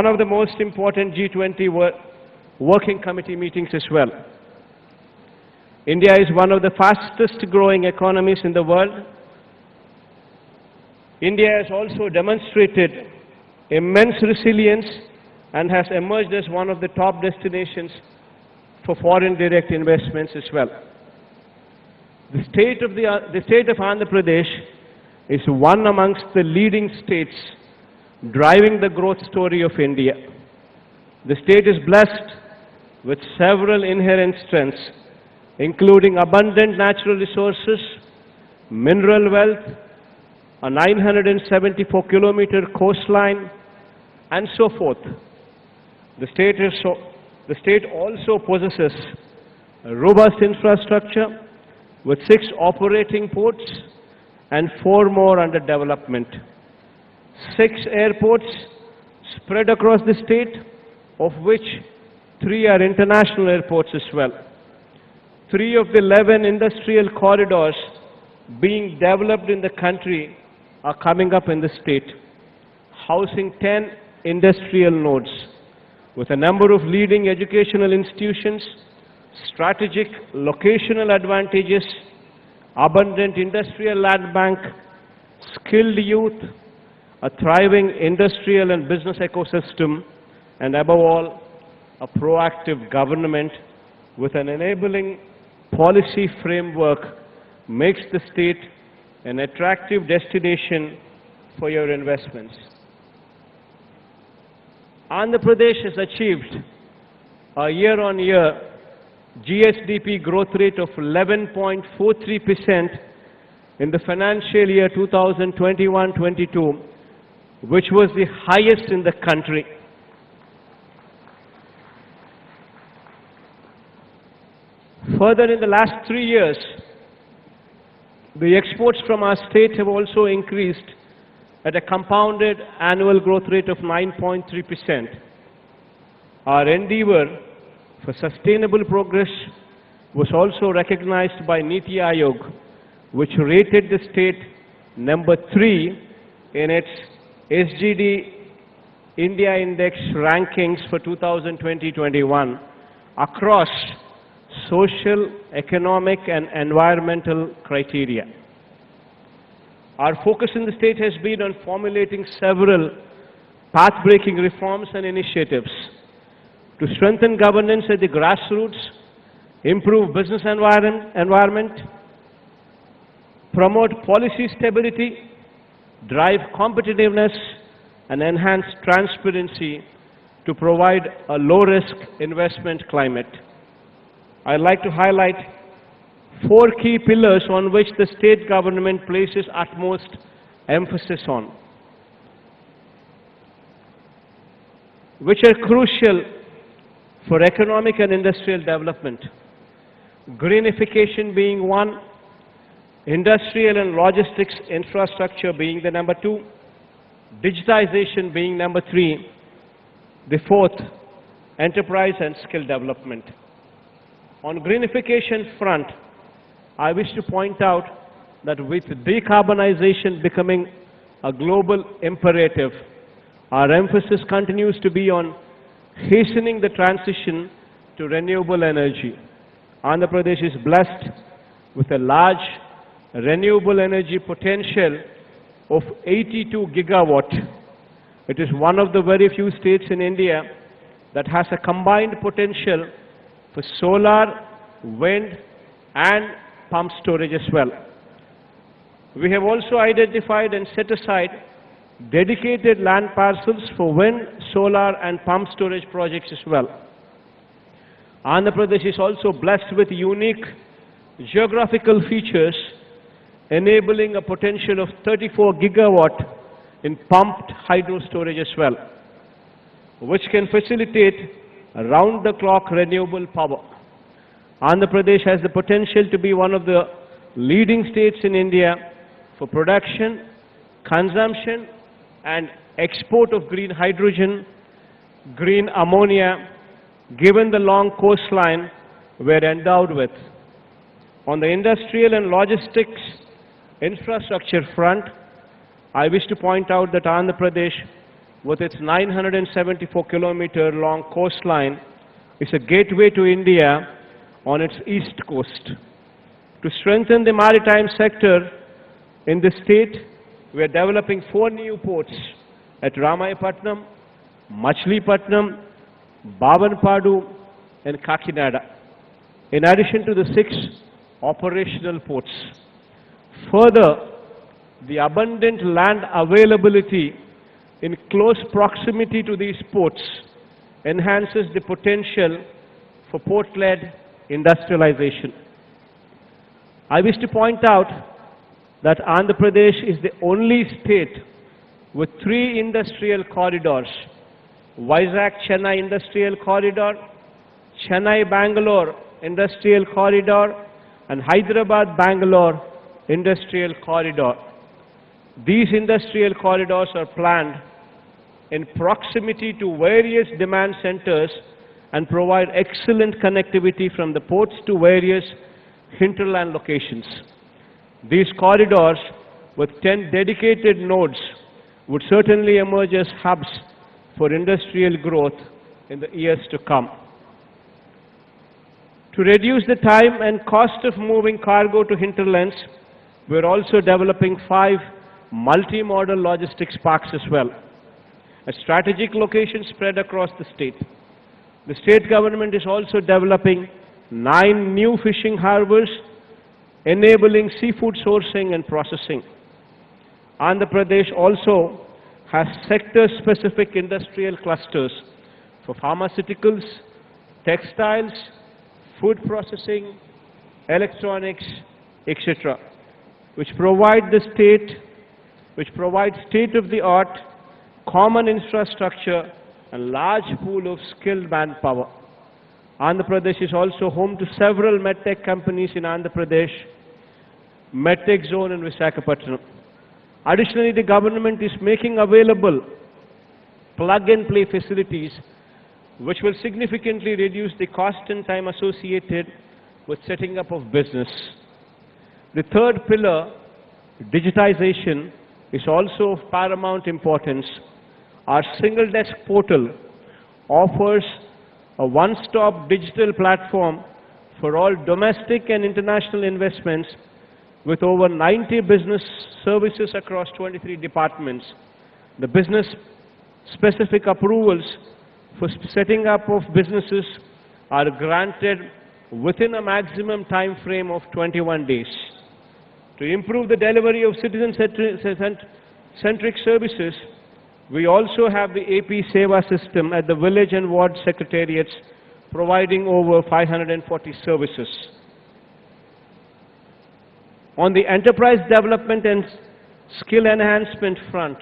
of the most important G20 working committee meetings as well. India is one of the fastest growing economies in the world. India has also demonstrated immense resilience and has emerged as one of the top destinations for foreign direct investments as well. The state of Andhra Pradesh is one amongst the leading states driving the growth story of India. The state is blessed with several inherent strengths, including abundant natural resources, mineral wealth, a 974-kilometer coastline, and so forth. The state also possesses a robust infrastructure with 6 operating ports and 4 more under development. 6 airports spread across the state, of which 3 are international airports as well. 3 of the 11 industrial corridors being developed in the country are coming up in the state, housing 10 industrial nodes with a number of leading educational institutions, strategic locational advantages, abundant industrial land bank, skilled youth, a thriving industrial and business ecosystem, and above all, a proactive government with an enabling policy framework makes the state an attractive destination for your investments. Andhra Pradesh has achieved a year-on-year GSDP growth rate of 11.43% in the financial year 2021-22, which was the highest in the country. Further, in the last 3 years, the exports from our state have also increased at a compounded annual growth rate of 9.3%. Our endeavor for sustainable progress was also recognized by Niti Aayog, which rated the state number 3 in its SDG India Index rankings for 2020-21 across social, economic and environmental criteria. Our focus in the state has been on formulating several path-breaking reforms and initiatives to strengthen governance at the grassroots, improve business environment, promote policy stability, drive competitiveness, and enhance transparency to provide a low-risk investment climate. I'd like to highlight 4 key pillars on which the state government places utmost emphasis on, which are crucial for economic and industrial development. Greenification being one, industrial and logistics infrastructure being the number 2, digitization being number 3, the 4th, enterprise and skill development. On greenification front, I wish to point out that with decarbonization becoming a global imperative, our emphasis continues to be on hastening the transition to renewable energy. Andhra Pradesh is blessed with a large renewable energy potential of 82 gigawatt. It is one of the very few states in India that has a combined potential for solar, wind and pump storage as well. We have also identified and set aside dedicated land parcels for wind, solar and pump storage projects as well. Andhra Pradesh is also blessed with unique geographical features enabling a potential of 34 gigawatt in pumped hydro storage as well, which can facilitate round-the-clock renewable power. Andhra Pradesh has the potential to be one of the leading states in India for production, consumption and export of green hydrogen, green ammonia, given the long coastline we're endowed with. On the industrial and logistics infrastructure front, I wish to point out that Andhra Pradesh, with its 974-kilometer long coastline, is a gateway to India on its east coast. To strengthen the maritime sector in the state, we are developing 4 new ports at Ramayapatnam, Machilipatnam, Bavanpadu and Kakinada, in addition to the 6 operational ports. Further, the abundant land availability in close proximity to these ports enhances the potential for port-led industrialization. I wish to point out that Andhra Pradesh is the only state with 3 industrial corridors: Vizag-Chennai Industrial Corridor, Chennai-Bangalore Industrial Corridor, and Hyderabad-Bangalore Industrial Corridor. These industrial corridors are planned in proximity to various demand centers and provide excellent connectivity from the ports to various hinterland locations. These corridors, with 10 dedicated nodes, would certainly emerge as hubs for industrial growth in the years to come. To reduce the time and cost of moving cargo to hinterlands, we are also developing 5 multi-modal logistics parks as well, at strategic locations spread across the state. The state government is also developing 9 new fishing harbors, enabling seafood sourcing and processing. Andhra Pradesh also has sector-specific industrial clusters for pharmaceuticals, textiles, food processing, electronics, etc., which provide state-of-the-art common infrastructure and large pool of skilled manpower. Andhra Pradesh is also home to several medtech companies in Andhra Pradesh, medtech zone in Visakhapatnam. Additionally, the government is making available plug-and-play facilities which will significantly reduce the cost and time associated with setting up of business. The third pillar, digitization, is also of paramount importance. Our single desk portal offers a one-stop digital platform for all domestic and international investments with over 90 business services across 23 departments. The business-specific approvals for setting up of businesses are granted within a maximum time frame of 21 days. To improve the delivery of citizen-centric services, we also have the AP Seva system at the village and ward secretariats, providing over 540 services. On the enterprise development and skill enhancement front,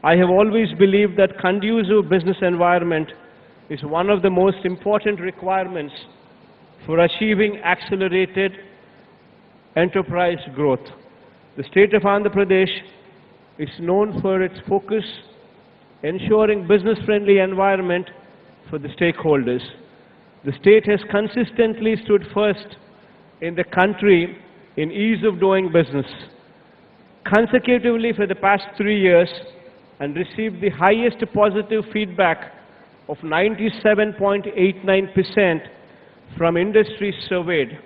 I have always believed that conducive business environment is one of the most important requirements for achieving accelerated enterprise growth. The state of Andhra Pradesh is known for its focus ensuring business-friendly environment for the stakeholders. The state has consistently stood first in the country in ease of doing business. Consecutively for the past 3 years, and received the highest positive feedback of 97.89% from industries surveyed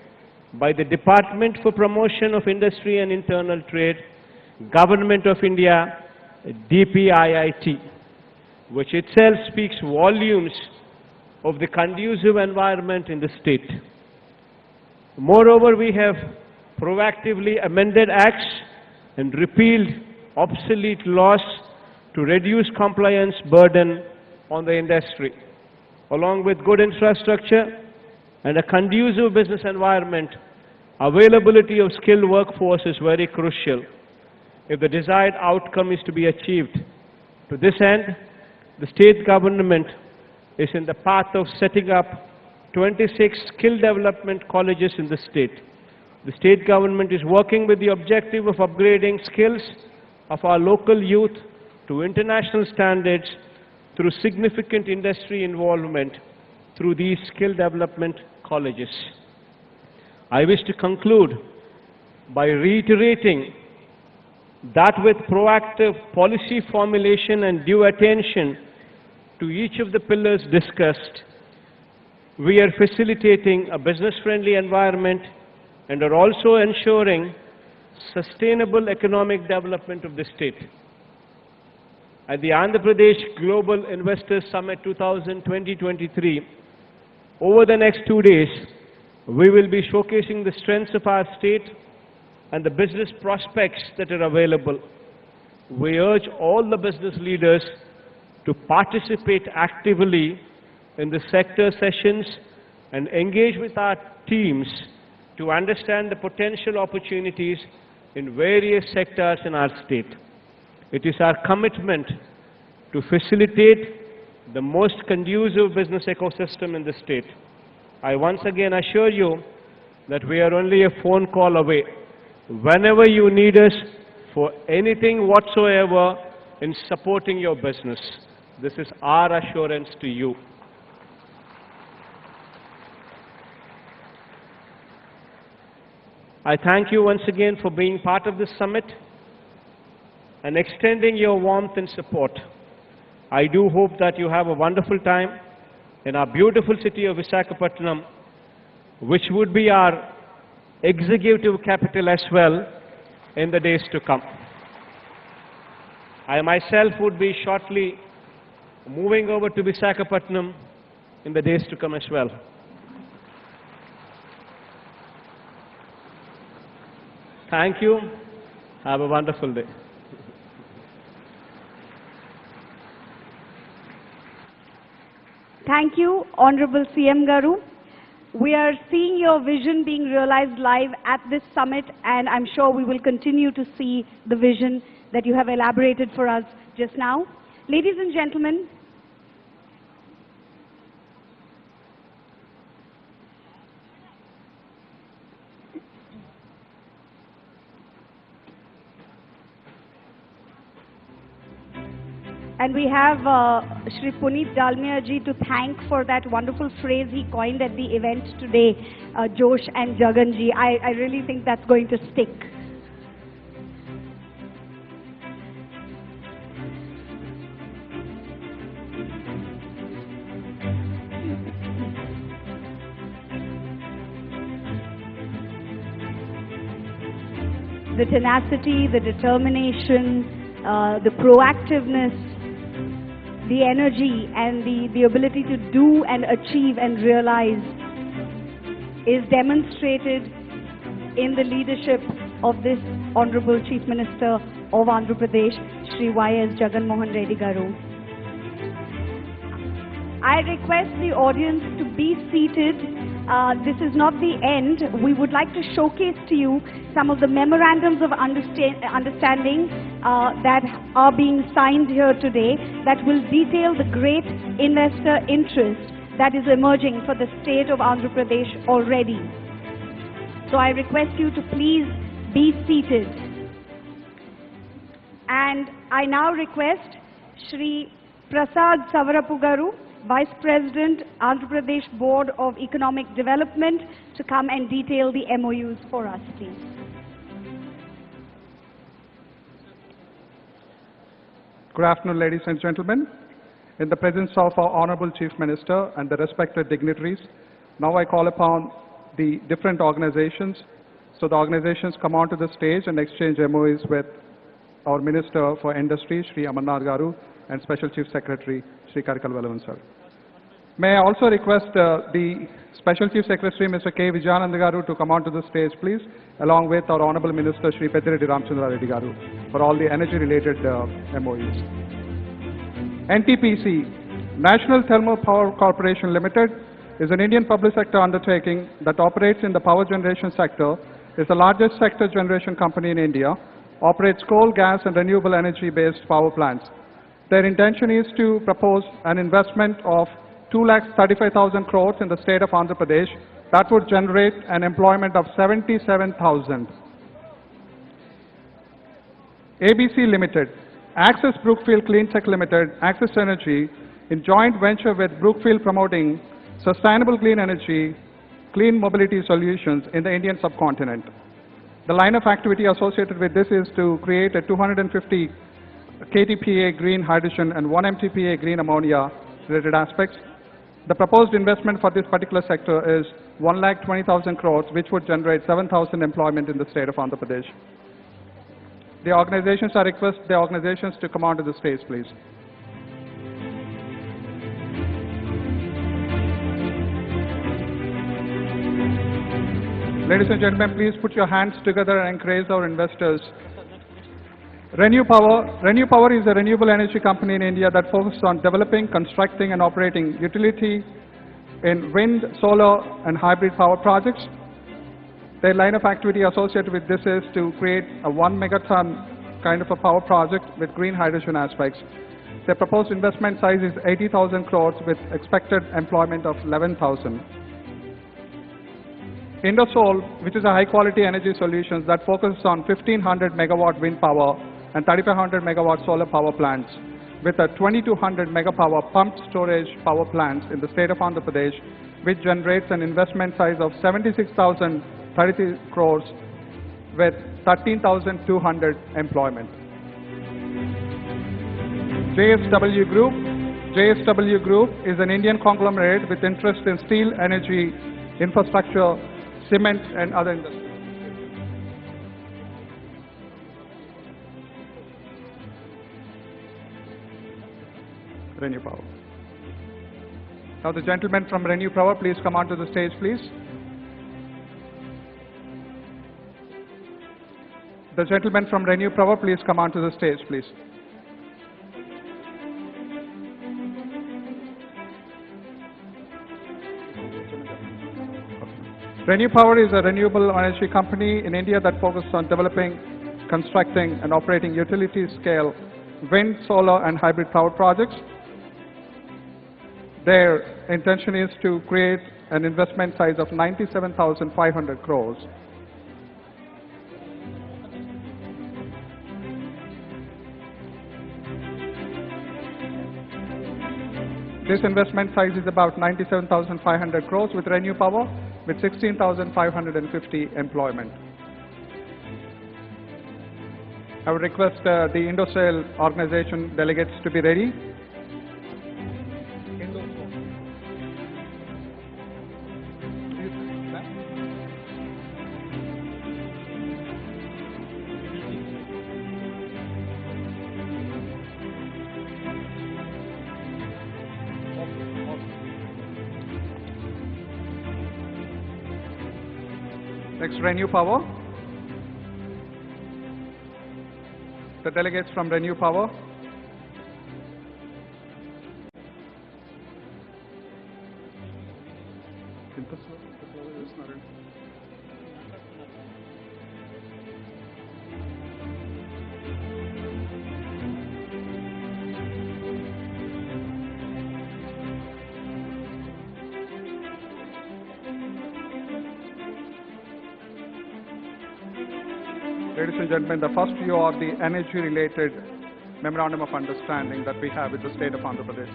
by the Department for Promotion of Industry and Internal Trade, Government of India, DPIIT, which itself speaks volumes of the conducive environment in the state. Moreover, we have proactively amended acts and repealed obsolete laws to reduce compliance burden on the industry. Along with good infrastructure and a conducive business environment, availability of skilled workforce is very crucial if the desired outcome is to be achieved. To this end, the state government is in the path of setting up 26 skill development colleges in the state. The state government is working with the objective of upgrading skills of our local youth to international standards through significant industry involvement through these skill development colleges. I wish to conclude by reiterating that with proactive policy formulation and due attention to each of the pillars discussed, we are facilitating a business-friendly environment and are also ensuring sustainable economic development of the state. At the Andhra Pradesh Global Investors Summit 2020-23, over the next 2 days, we will be showcasing the strengths of our state and the business prospects that are available. We urge all the business leaders to participate actively in the sector sessions and engage with our teams to understand the potential opportunities in various sectors in our state. It is our commitment to facilitate the most conducive business ecosystem in the state. I once again assure you that we are only a phone call away. Whenever you need us for anything whatsoever in supporting your business, this is our assurance to you. I thank you once again for being part of this summit and extending your warmth and support. I do hope that you have a wonderful time in our beautiful city of Visakhapatnam, which would be our executive capital as well in the days to come. I myself would be shortly moving over to Visakhapatnam in the days to come as well. Thank you. Have a wonderful day. Thank you, Honorable CM Garu. We are seeing your vision being realized live at this summit, and I'm sure we will continue to see the vision that you have elaborated for us just now. Ladies and gentlemen, and we have Shri Puneet Dalmia ji to thank for that wonderful phrase he coined at the event today, Josh and Jagan ji. I really think that's going to stick. the tenacity, the determination, the proactiveness, the energy, and the ability to do and achieve and realize is demonstrated in the leadership of this Honorable Chief Minister of Andhra Pradesh, Shri Y.S. Jagan Mohan Reddy Garu. I request the audience to be seated. This is not the end. We would like to showcase to you some of the memorandums of understanding that are being signed here today that will detail the great investor interest that is emerging for the state of Andhra Pradesh already. So I request you to please be seated. And I now request Shri Prasad Savarapu Garu, Vice President, Andhra Pradesh Board of Economic Development, to come and detail the MOUs for us, please. Good afternoon, ladies and gentlemen. In the presence of our Honorable Chief Minister and the respected dignitaries, now I call upon the different organizations. So the organizations come onto the stage and exchange MOUs with our Minister for Industry, Shri Amarnath Garu, and Special Chief Secretary, Shri Karikal Velavan sir. May I also request the Special Chief Secretary, Mr. K. Vijayananda Garu, to come onto the stage, please, along with our Honorable Minister, Shri Pediredi Ramchandra Reddy Garu, for all the energy-related MOUs. NTPC, National Thermal Power Corporation Limited, is an Indian public sector undertaking that operates in the power generation sector, is the largest sector generation company in India, operates coal, gas, and renewable energy-based power plants. Their intention is to propose an investment of 2,35,000 crores in the state of Andhra Pradesh that would generate an employment of 77,000. ABC Limited, Access Brookfield Cleantech Limited, Access Energy, in joint venture with Brookfield promoting sustainable clean energy, clean mobility solutions in the Indian subcontinent. The line of activity associated with this is to create a 250 KTPA green hydrogen and 1 MTPA green ammonia related aspects. The proposed investment for this particular sector is 1,20,000 crores, which would generate 7,000 employment in the state of Andhra Pradesh. The organizations, I request the organizations to come onto the stage, please. Ladies and gentlemen, please put your hands together and encourage our investors. Renew Power is a renewable energy company in India that focuses on developing, constructing, and operating utility in wind, solar, and hybrid power projects. Their line of activity associated with this is to create a 1 megaton kind of a power project with green hydrogen aspects. Their proposed investment size is 80,000 crores with expected employment of 11,000. Indosol, which is a high-quality energy solutions that focuses on 1,500 megawatt wind power and 3,500 megawatt solar power plants, with a 2,200 megapower pumped storage power plants in the state of Andhra Pradesh, which generates an investment size of 76,033 crores with 13,200 employment. JSW Group is an Indian conglomerate with interest in steel, energy, infrastructure, cement, and other industries. Renew Power. Now the gentleman from Renew Power, please come onto the stage, please. The gentleman from Renew Power, please come onto the stage, please. Renew Power is a renewable energy company in India that focuses on developing, constructing, and operating utility-scale wind, solar, and hybrid power projects. Their intention is to create an investment size of 97,500 crores. This investment size is about 97,500 crores with Renew Power, with 16,550 employment. I would request the Indosol organization delegates to be ready. Next, Renew Power. The delegates from Renew Power. Ladies and gentlemen, the first view of the energy-related memorandum of understanding that we have with the state of Andhra Pradesh.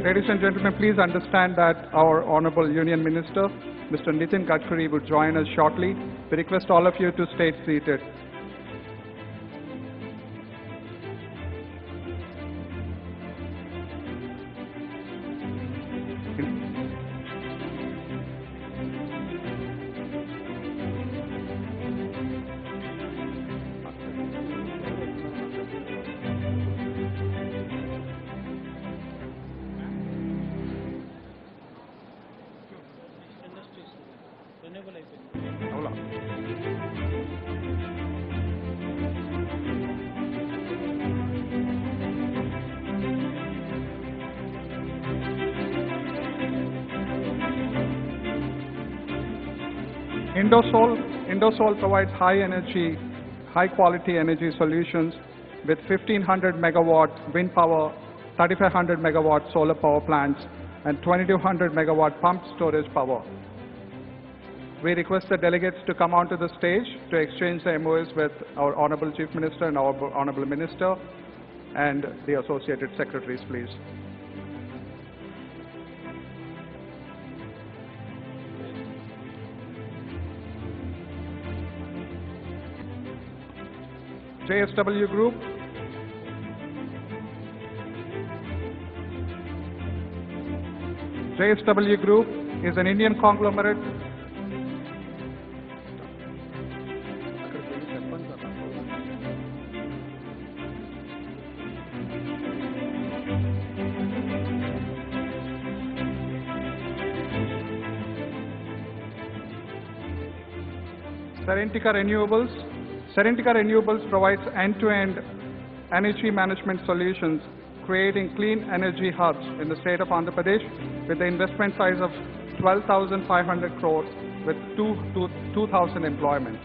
Ladies and gentlemen, please understand that our Honorable Union Minister, Mr. Nitin Gadkari, will join us shortly. We request all of you to stay seated. Indosol provides high quality energy solutions with 1500 megawatt wind power, 3500 megawatt solar power plants, and 2200 megawatt pump storage power. We request the delegates to come onto the stage to exchange the MOUs with our Honorable Chief Minister and our Honorable Minister and the associated secretaries, please. JSW Group. JSW Group is an Indian conglomerate Serentica Renewables provides end-to-end energy management solutions, creating clean energy hubs in the state of Andhra Pradesh with the investment size of 12,500 crores with 2,000 employment.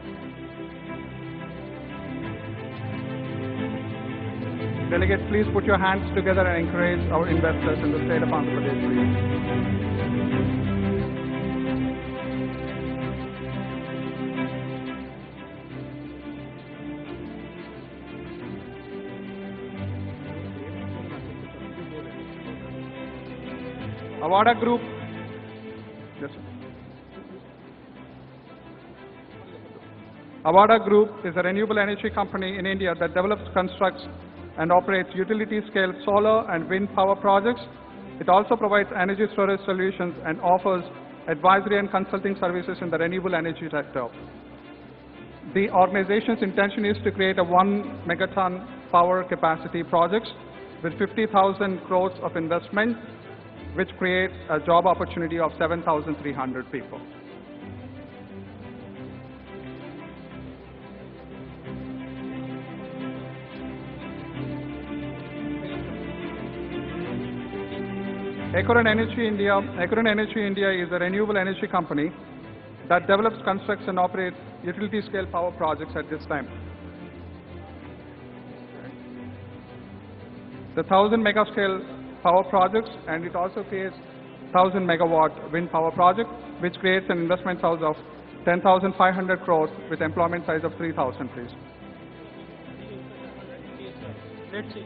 Delegates, please put your hands together and encourage our investors in the state of Andhra Pradesh, please. Avada Group. Yes, sir. Avada Group is a renewable energy company in India that develops, constructs, and operates utility-scale solar and wind power projects. It also provides energy storage solutions and offers advisory and consulting services in the renewable energy sector. The organization's intention is to create a 1 megaton power capacity projects with 50,000 crores of investment, which creates a job opportunity of 7,300 people. Acumen Energy India is a renewable energy company that develops, constructs, and operates utility-scale power projects at this time. The 1,000 mega-scale power projects, and it also creates 1,000 megawatt wind power project, which creates an investment size of 10,500 crores with employment size of 3,000, please. Let's see.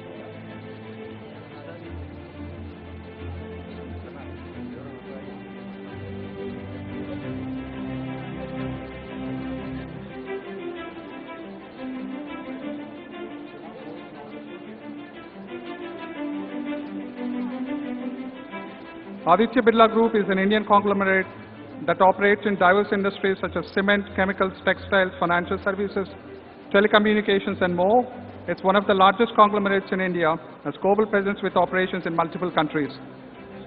Aditya Birla Group is an Indian conglomerate that operates in diverse industries such as cement, chemicals, textiles, financial services, telecommunications, and more. It's one of the largest conglomerates in India, has global presence with operations in multiple countries.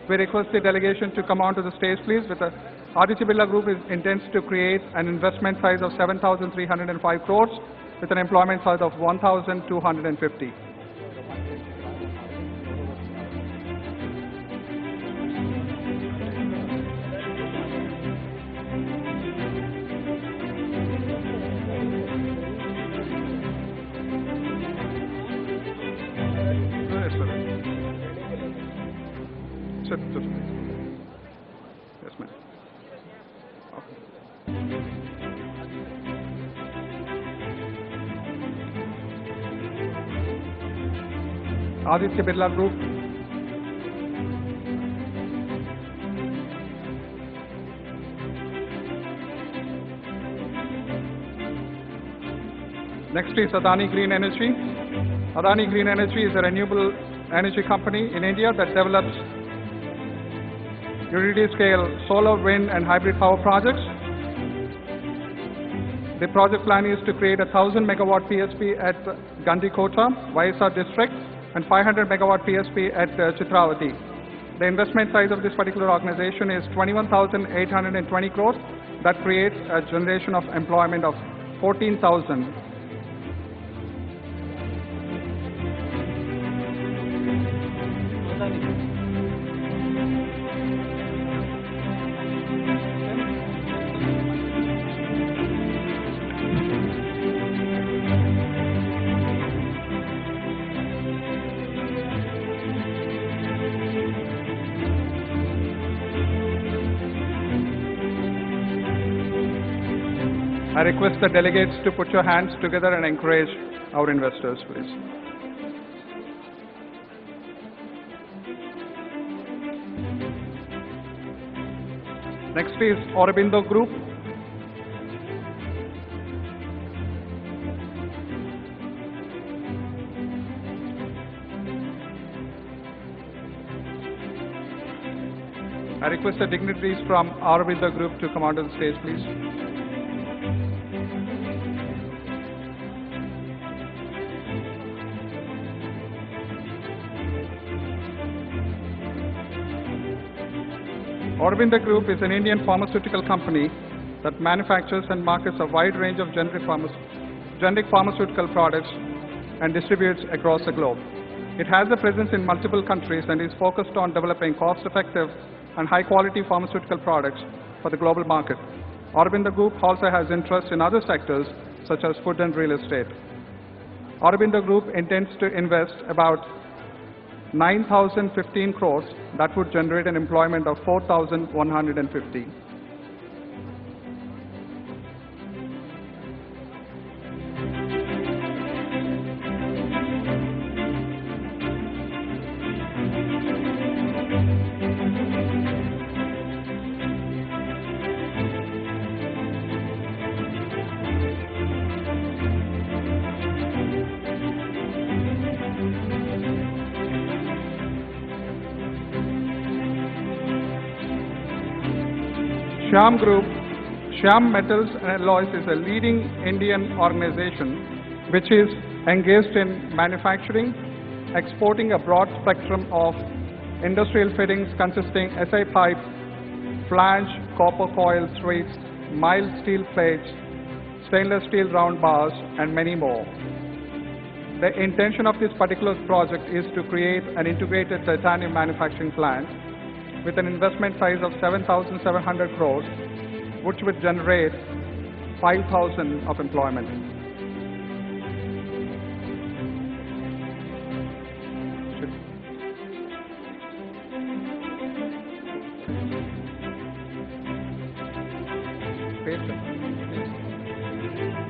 We request the delegation to come onto the stage, please. With the Aditya Birla Group intends to create an investment size of 7,305 crores with an employment size of 1,250. Yes, ma'am. Aditya Birla Group. Next is Adani Green Energy. Adani Green Energy is a renewable energy company in India that develops utility-scale solar, wind, and hybrid power projects. The project plan is to create a 1,000 megawatt PSP at Gandikota, Vaisar district, and 500 megawatt PSP at Chitravati. The investment size of this particular organization is 21,820 crores. That creates a generation of employment of 14,000. I request the delegates to put your hands together and encourage our investors, please. Next is Aurobindo Group. I request the dignitaries from Aurobindo Group to come onto the stage, please. Aurobindo Group is an Indian pharmaceutical company that manufactures and markets a wide range of generic pharmaceutical products and distributes across the globe. It has a presence in multiple countries and is focused on developing cost-effective and high-quality pharmaceutical products for the global market. Aurobindo Group also has interests in other sectors such as food and real estate. Aurobindo Group intends to invest about 9,015 crores that would generate an employment of 4,150. Shyam Group, Shyam Metals and Alloys is a leading Indian organization which is engaged in manufacturing, exporting a broad spectrum of industrial fittings consisting SI pipe, flange, copper coil threads, mild steel plates, stainless steel round bars, and many more. The intention of this particular project is to create an integrated titanium manufacturing plant with an investment size of 7,700 crores, which would generate 5,000 of employment.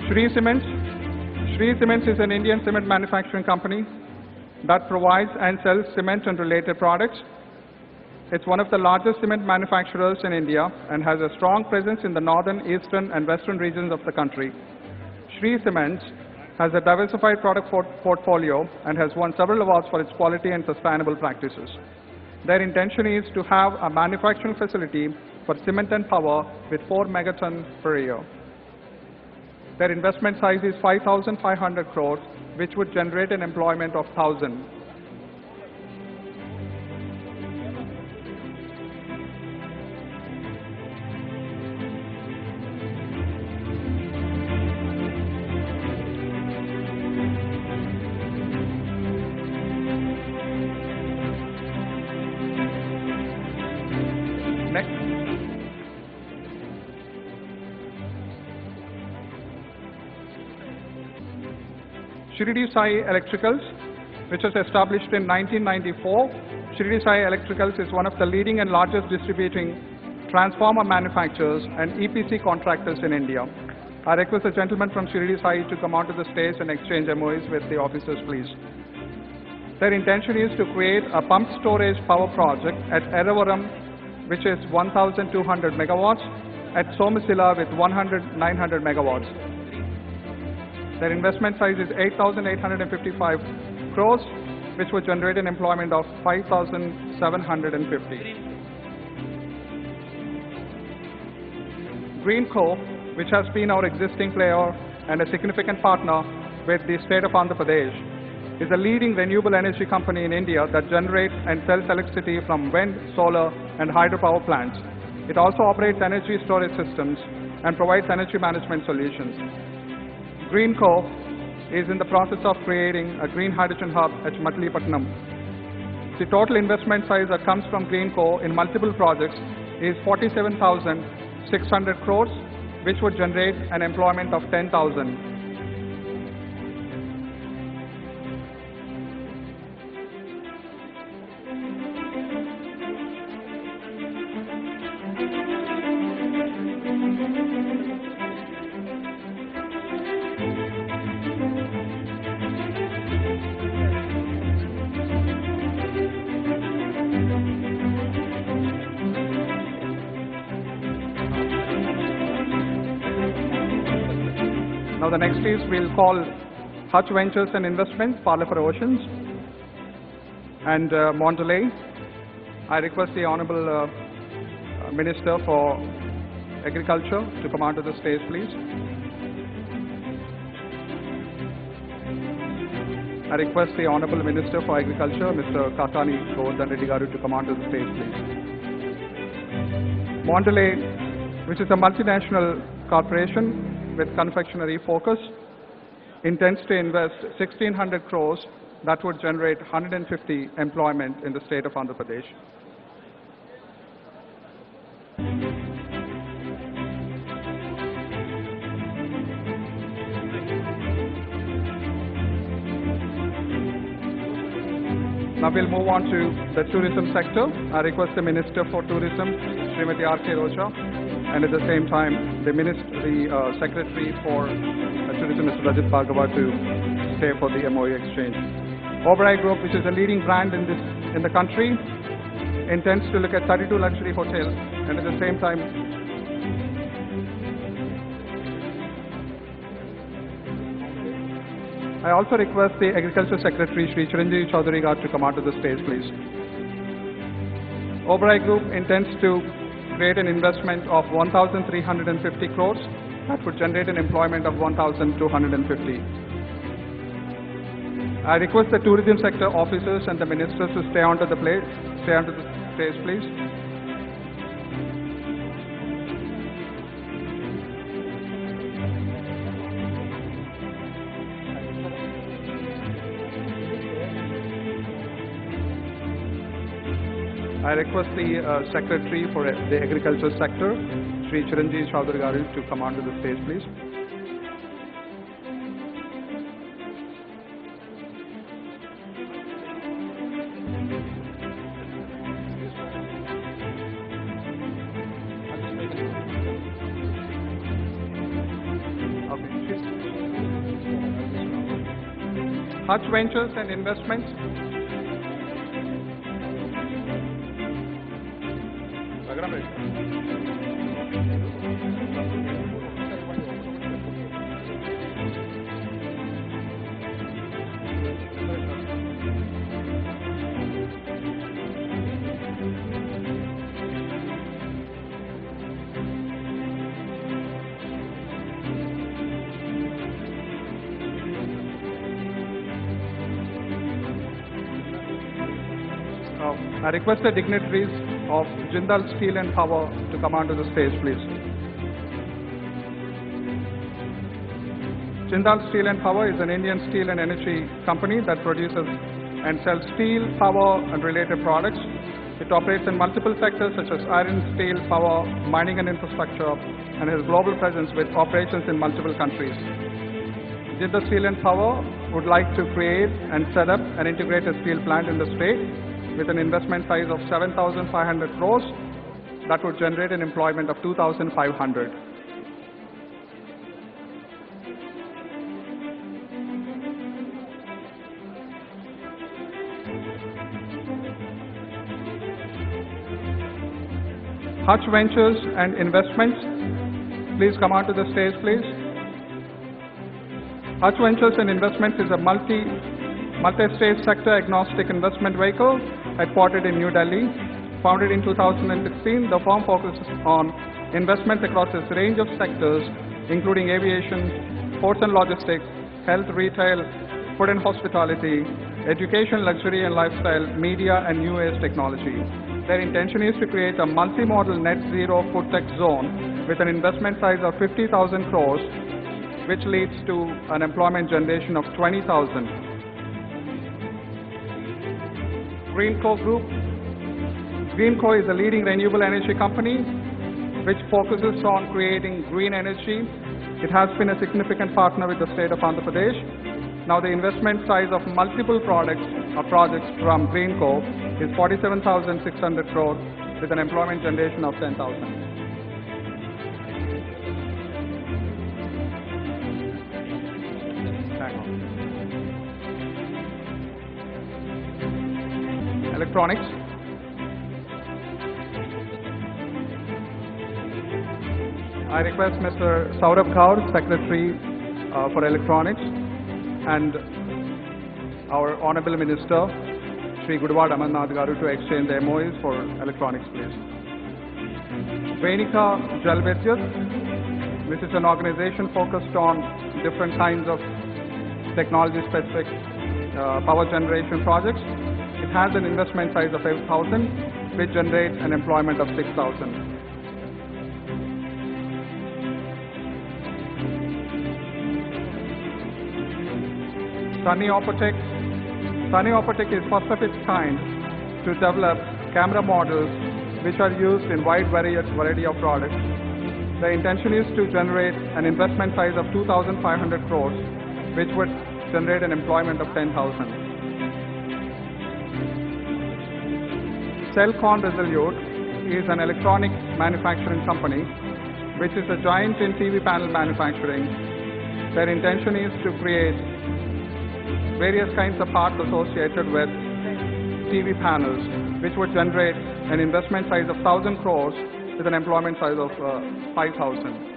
Shree Cements. Shree Cements is an Indian cement manufacturing company that provides and sells cement and related products. It's one of the largest cement manufacturers in India and has a strong presence in the northern, eastern, and western regions of the country. Shree Cements has a diversified product portfolio and has won several awards for its quality and sustainable practices. Their intention is to have a manufacturing facility for cement and power with 4 megatons per year. Their investment size is 5,500 crores which would generate an employment of 1,000. Shirdi Sai Electricals, which was established in 1994. Shirdi Sai Electricals is one of the leading and largest distributing transformer manufacturers and EPC contractors in India. I request the gentleman from Shirdi Sai to come onto the stage and exchange MOUs with the officers, please. Their intention is to create a pump storage power project at Eravaram, which is 1,200 megawatts, at Somasila with 900 megawatts. Their investment size is 8,855 crores, which would generate an employment of 5,750. Greenco, which has been our existing player and a significant partner with the state of Andhra Pradesh, is a leading renewable energy company in India that generates and sells electricity from wind, solar, and hydropower plants. It also operates energy storage systems and provides energy management solutions. Greenco is in the process of creating a green hydrogen hub at Matlipatnam. The total investment size that comes from Greenco in multiple projects is 47,600 crores, which would generate an employment of 10,000. Now the next is we'll call Hutch Ventures and Investments, Parley for Oceans, and Mondelez. I request the Honorable Minister for Agriculture to come onto the stage, please. I request the Honorable Minister for Agriculture, Mr. Katani Govardhan Reddy Garu, to come onto the stage, please. Mondelez, which is a multinational corporation with confectionery focus, intends to invest 1,600 crores that would generate 150 employment in the state of Andhra Pradesh. Now we'll move on to the tourism sector. I request the Minister for Tourism, Srimati R.K. Rocha, and at the same time, the Secretary for Tourism, Mr. Rajat Bhargava, to stay for the MOU exchange. Oberoi Group, which is a leading brand in the country, intends to look at 32 luxury hotels, and at the same time, I also request the Agriculture Secretary, Shri Chiranjeevi Chaudhary Garu, to come onto the stage, please. Oberoi Group intends to create an investment of 1,350 crores that would generate an employment of 1,250. I request the tourism sector officers and the ministers to stay onto the stage, please. I request the Secretary for the Agriculture Sector, Shri Chiranjeevi Chaudhary Garu, to come onto the stage, please. Hutch Ventures and Investments. I request the dignitaries of Jindal Steel and Power to come onto the stage, please. Jindal Steel and Power is an Indian steel and energy company that produces and sells steel, power, and related products. It operates in multiple sectors such as iron, steel, power, mining and infrastructure, and has global presence with operations in multiple countries. Jindal Steel and Power would like to create and set up an integrated steel plant in the state with an investment size of 7,500 crores that would generate an employment of 2,500. Hutch Ventures and Investments, please come onto the stage, please. Hutch Ventures and Investments is a multi-stage sector agnostic investment vehicle headquartered in New Delhi. Founded in 2016, the firm focuses on investments across a range of sectors, including aviation, ports and logistics, health, retail, food and hospitality, education, luxury and lifestyle, media, and new age technology. Their intention is to create a multi-modal net zero food tech zone with an investment size of 50,000 crores, which leads to an employment generation of 20,000. Greenco Group. Greenco is a leading renewable energy company which focuses on creating green energy. It has been a significant partner with the state of Andhra Pradesh. Now the investment size of multiple projects from Greenco is 47,600 crores with an employment generation of 10,000. Electronics. I request Mr. Saurabh Kaur, Secretary for Electronics, and our Honorable Minister, Sri Gudwad Amarnath Garu, to exchange the MOUs for electronics, please. Venika Jal Vidyut, which is an organization focused on different kinds of technology-specific power generation projects. It has an investment size of 8,000, which generates an employment of 6,000. Sunny Opotech. Sunny Opotech is first of its kind to develop camera models which are used in wide variety of products. The intention is to generate an investment size of 2,500 crores, which would generate an employment of 10,000. Cellcon Resolute is an electronic manufacturing company which is a giant in TV panel manufacturing. Their intention is to create various kinds of parts associated with TV panels, which would generate an investment size of 1,000 crores with an employment size of 5,000.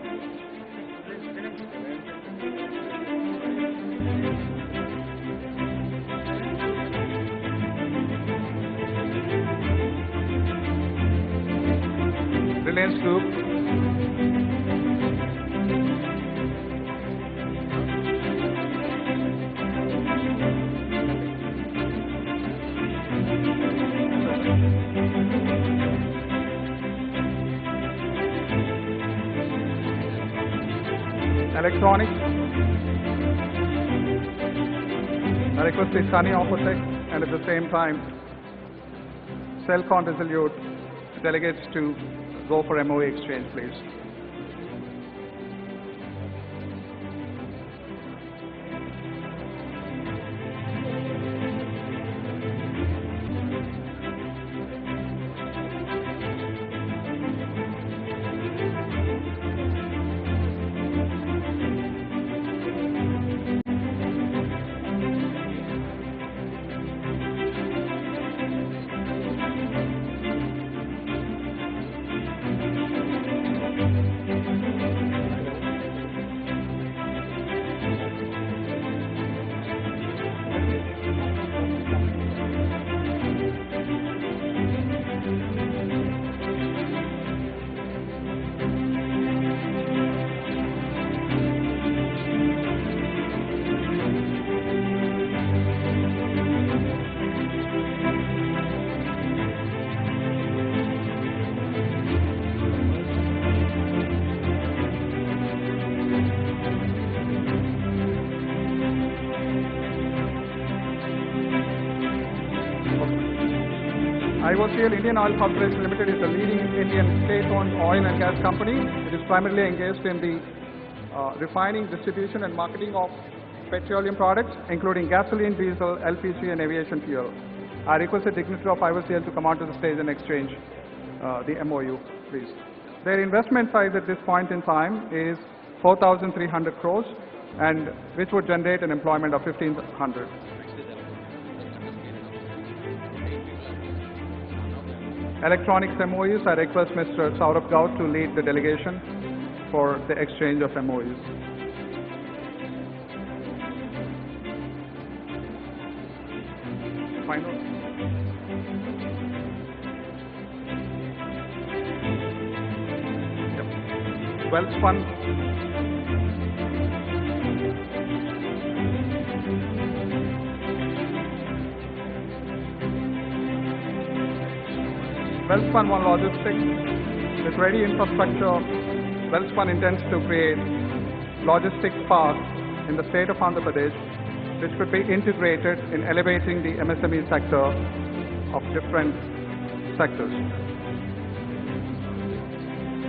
Reliance Group. Electronics. I request the Sunny Opotech and at the same time Cellcon Resolute delegates to go for MOA exchange, please. IOCL, Indian Oil Corporation Limited, is a leading Indian state-owned oil and gas company. It is primarily engaged in the refining, distribution and marketing of petroleum products, including gasoline, diesel, LPG and aviation fuel. I request the dignitary of IOCL to come onto the stage and exchange the MOU, please. Their investment size at this point in time is 4,300 crores, and which would generate an employment of 1,500. Electronics MOUs, I request Mr. Saurabh Gaut to lead the delegation for the exchange of MOUs. Final. Yep. Wealth Fund. Wealth Fund One Logistics. With ready infrastructure, Wealth Fund intends to create logistics parks in the state of Andhra Pradesh, which could be integrated in elevating the MSME sector of different sectors.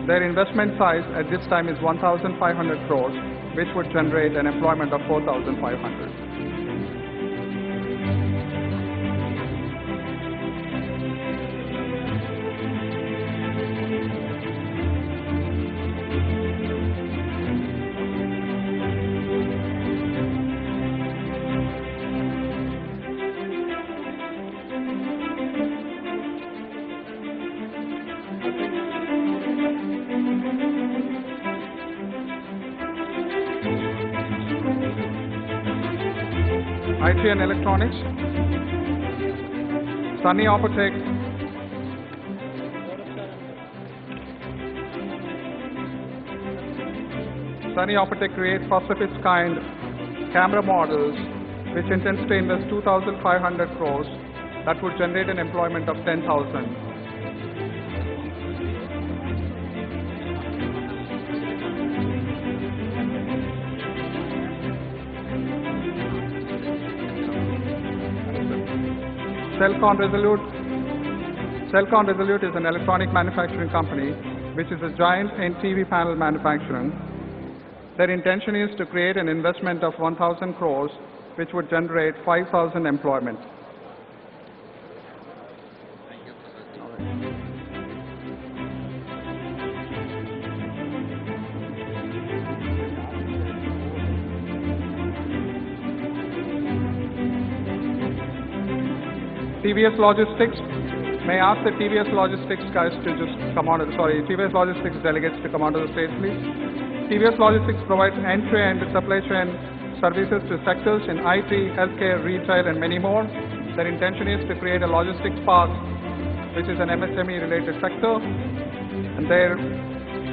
Their investment size at this time is 1,500 crores, which would generate an employment of 4,500. IT and Electronics, Sunny Opotech, Sunny Opotech creates first of its kind camera models, which intends to invest 2,500 crores. That would generate an employment of 10,000. Cellcon Resolute is an electronic manufacturing company which is a giant in TV panel manufacturing. Their intention is to create an investment of 1,000 crores which would generate 5,000 employment. TVS Logistics, may I ask the TVS Logistics guys to just come on, TVS Logistics delegates to come onto the stage, please. TVS Logistics provides end-to-end supply chain services to sectors in IT, healthcare, retail, and many more. Their intention is to create a logistics park, which is an MSME-related sector, and their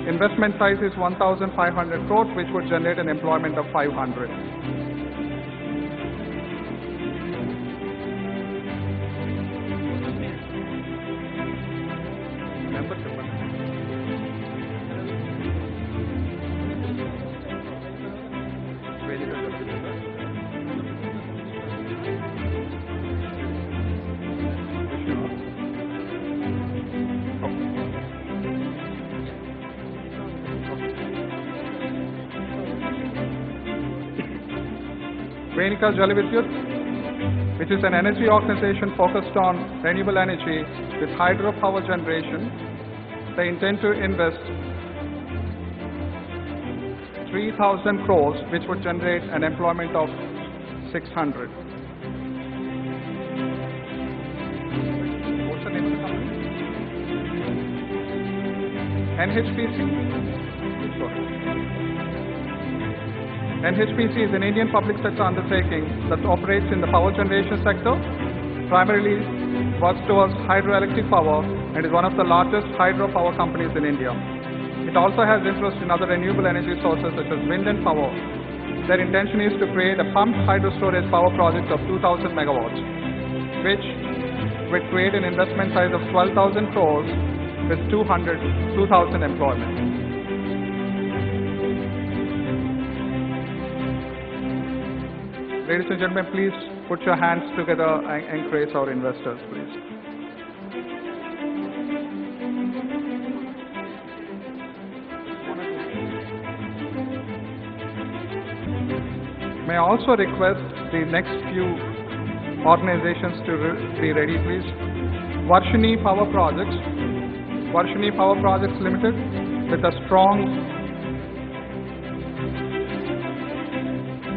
investment size is 1,500 crores, which would generate an employment of 500. Venika Jalavidyut, which is an energy organization focused on renewable energy with hydropower generation. They intend to invest 3,000 crores, which would generate an employment of 600. What's the name of the company? NHPC. NHPC is an Indian public sector undertaking that operates in the power generation sector, primarily works towards hydroelectric power, and is one of the largest hydropower companies in India. It also has interest in other renewable energy sources such as wind and power. Their intention is to create a pumped hydro storage power project of 2,000 megawatts, which would create an investment size of 12,000 crores with 2,000 employment. Ladies and gentlemen, please put your hands together and encourage our investors, please. May I also request the next few organizations to be ready, please. Varshini Power Projects. Varshini Power Projects Limited, with a strong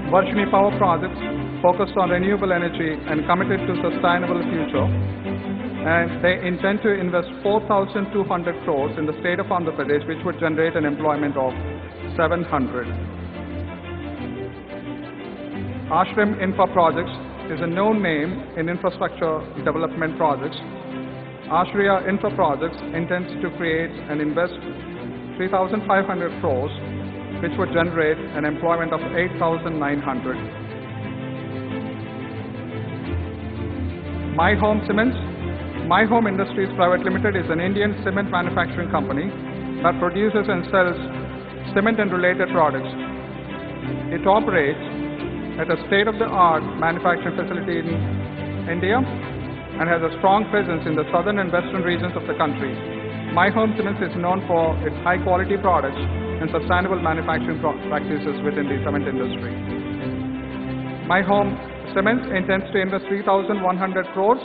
Varshini Power Projects focused on renewable energy and committed to sustainable future. And they intend to invest 4,200 crores in the state of Andhra Pradesh, which would generate an employment of 700. Ashram Infra Projects is a known name in infrastructure development projects. Ashriya Infra Projects intends to create and invest 3,500 crores, which would generate an employment of 8,900. My Home Cements. My Home Industries Private Limited is an Indian cement manufacturing company that produces and sells cement and related products. It operates at a state-of-the-art manufacturing facility in India and has a strong presence in the southern and western regions of the country. My Home Cements is known for its high-quality products and sustainable manufacturing practices within the cement industry. My Home Cements intends to invest 3,100 crores,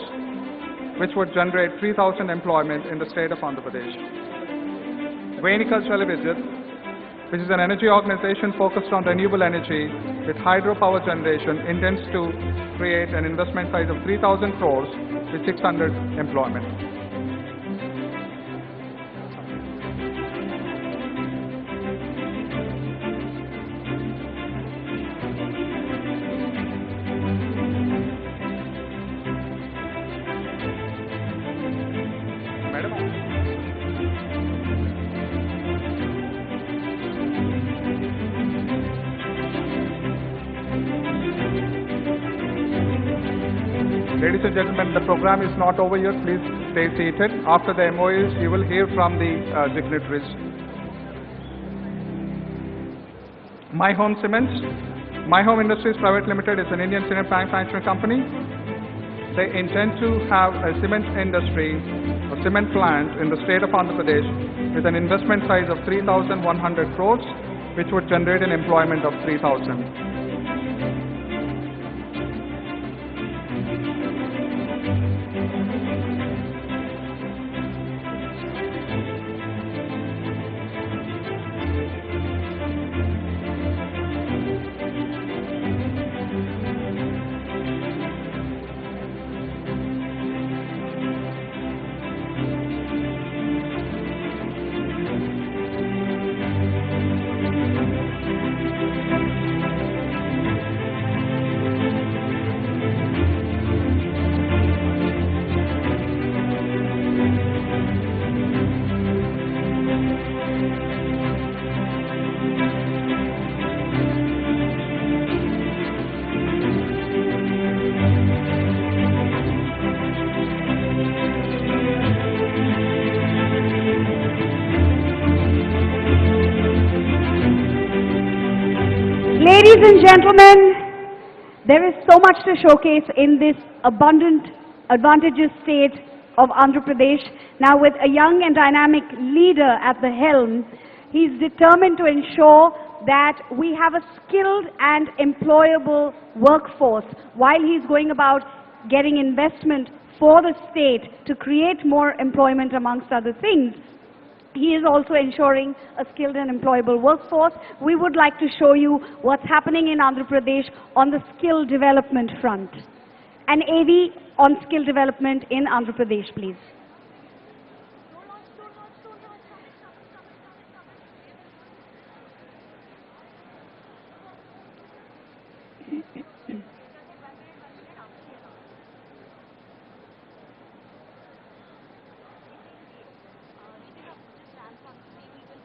which would generate 3,000 employment in the state of Andhra Pradesh. Venical Limited, which is an energy organization focused on renewable energy with hydropower generation, intends to create an investment size of 3,000 crores with 600 employment. Ladies and gentlemen, the program is not over yet. Please stay seated. After the MOUs, you will hear from the dignitaries. My Home Cements. My Home Industries Private Limited is an Indian cement manufacturing company. They intend to have a cement industry, a cement plant in the state of Andhra Pradesh with an investment size of 3,100 crores, which would generate an employment of 3,000. Ladies and gentlemen, there is so much to showcase in this abundant, advantageous state of Andhra Pradesh. Now, with a young and dynamic leader at the helm, he's determined to ensure that we have a skilled and employable workforce while he's going about getting investment for the state to create more employment amongst other things. He is also ensuring a skilled and employable workforce. We would like to show you what's happening in Andhra Pradesh on the skill development front. An AV on skill development in Andhra Pradesh, please.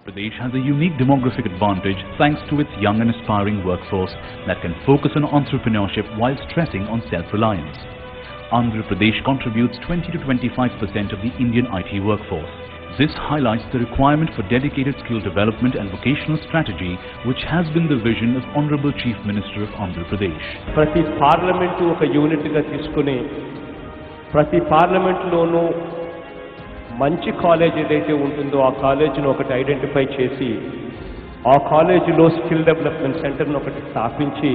Pradesh has a unique demographic advantage thanks to its young and aspiring workforce that can focus on entrepreneurship while stressing on self-reliance. Andhra Pradesh contributes 20 to 25% of the Indian IT workforce. This highlights the requirement for dedicated skill development and vocational strategy, which has been the vision of Honorable Chief Minister of Andhra Pradesh. ప్రతి parliament ఒక యూనిట్గా తీసుకుని ప్రతి పార్లమెంట్లోనూ మంచి college ఏదైతే ఉంటుందో ఆ కాలేజీని ఒకటి ఐడెంటిఫై చేసి ఆ కాలేజీలో స్కిల్ డెవలప్మెంట్ సెంటర్ని ఒకటి స్థాపించి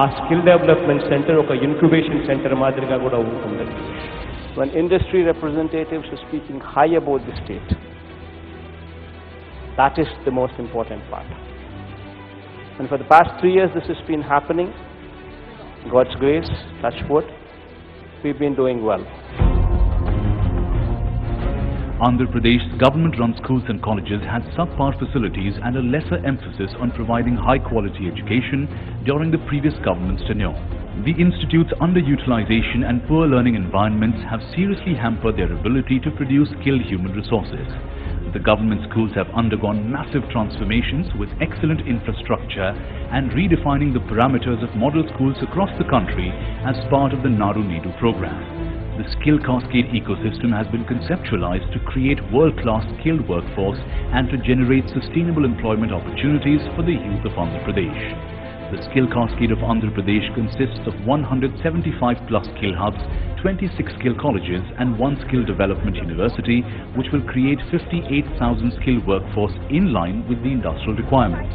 ఆ స్కిల్ డెవలప్మెంట్ సెంటర్ ఒక ఇంక్యుబేషన్ సెంటర్ మాదిరిగా కూడా ఉంటుంది. When industry representatives are speaking high about the state, that is the most important part. And for the past 3 years this has been happening. God's grace, touch wood, we've been doing well. Andhra Pradesh government-run schools and colleges had subpar facilities and a lesser emphasis on providing high-quality education during the previous government's tenure. The institute's underutilization and poor learning environments have seriously hampered their ability to produce skilled human resources. The government schools have undergone massive transformations with excellent infrastructure and redefining the parameters of model schools across the country as part of the Naru Needu program. The skill cascade ecosystem has been conceptualized to create world-class skilled workforce and to generate sustainable employment opportunities for the youth of Andhra Pradesh. The skill cascade of Andhra Pradesh consists of 175 plus skill hubs, 26 skill colleges and 1 skill development university, which will create 58,000 skilled workforce in line with the industrial requirements.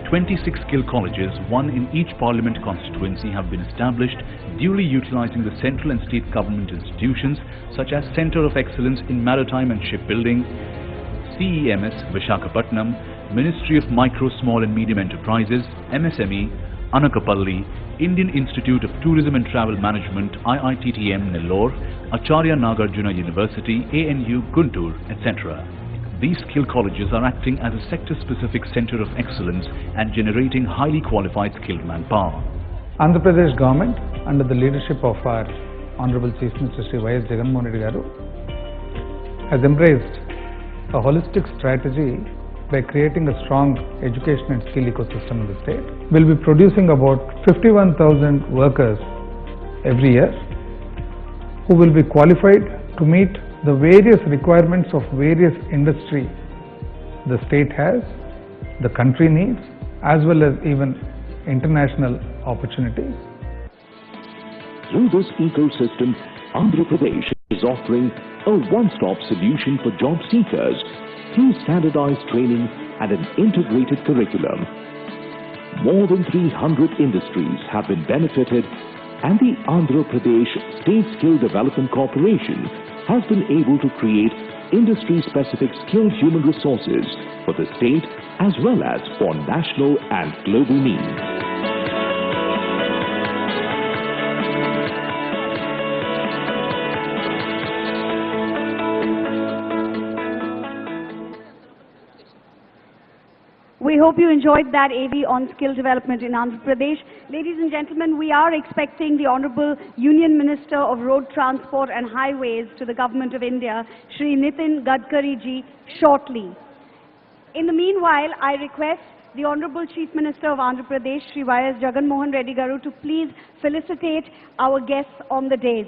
26 skill colleges, 1 in each parliament constituency, have been established, duly utilizing the central and state government institutions such as Center of Excellence in Maritime and Shipbuilding, CEMS Vishakhapatnam, Ministry of Micro, Small and Medium Enterprises, MSME, Anakapalli, Indian Institute of Tourism and Travel Management, IITTM Nellore, Acharya Nagarjuna University, ANU Guntur, etc. These skill colleges are acting as a sector-specific center of excellence and generating highly qualified skilled manpower. Andhra Pradesh government, under the leadership of our Honorable Chief Minister Shri Y.S. Jagannath Reddy Garu, has embraced a holistic strategy by creating a strong education and skill ecosystem in the state. We'll be producing about 51,000 workers every year who will be qualified to meet the various requirements of various industry the state has, the country needs, as well as even international opportunities. Through this ecosystem, Andhra Pradesh is offering a one-stop solution for job seekers through standardized training and an integrated curriculum. More than 300 industries have been benefited, and the Andhra Pradesh State Skill Development Corporation has been able to create industry-specific skilled human resources for the state as well as for national and global needs. We hope you enjoyed that AV on skill development in Andhra Pradesh. Ladies and gentlemen, we are expecting the Honorable Union Minister of Road Transport and Highways to the Government of India, Shri Nitin Gadkari ji, shortly. In the meanwhile, I request the Honorable Chief Minister of Andhra Pradesh, Shri Y.S. Jagannath Reddy Garu, to please felicitate our guests on the dais.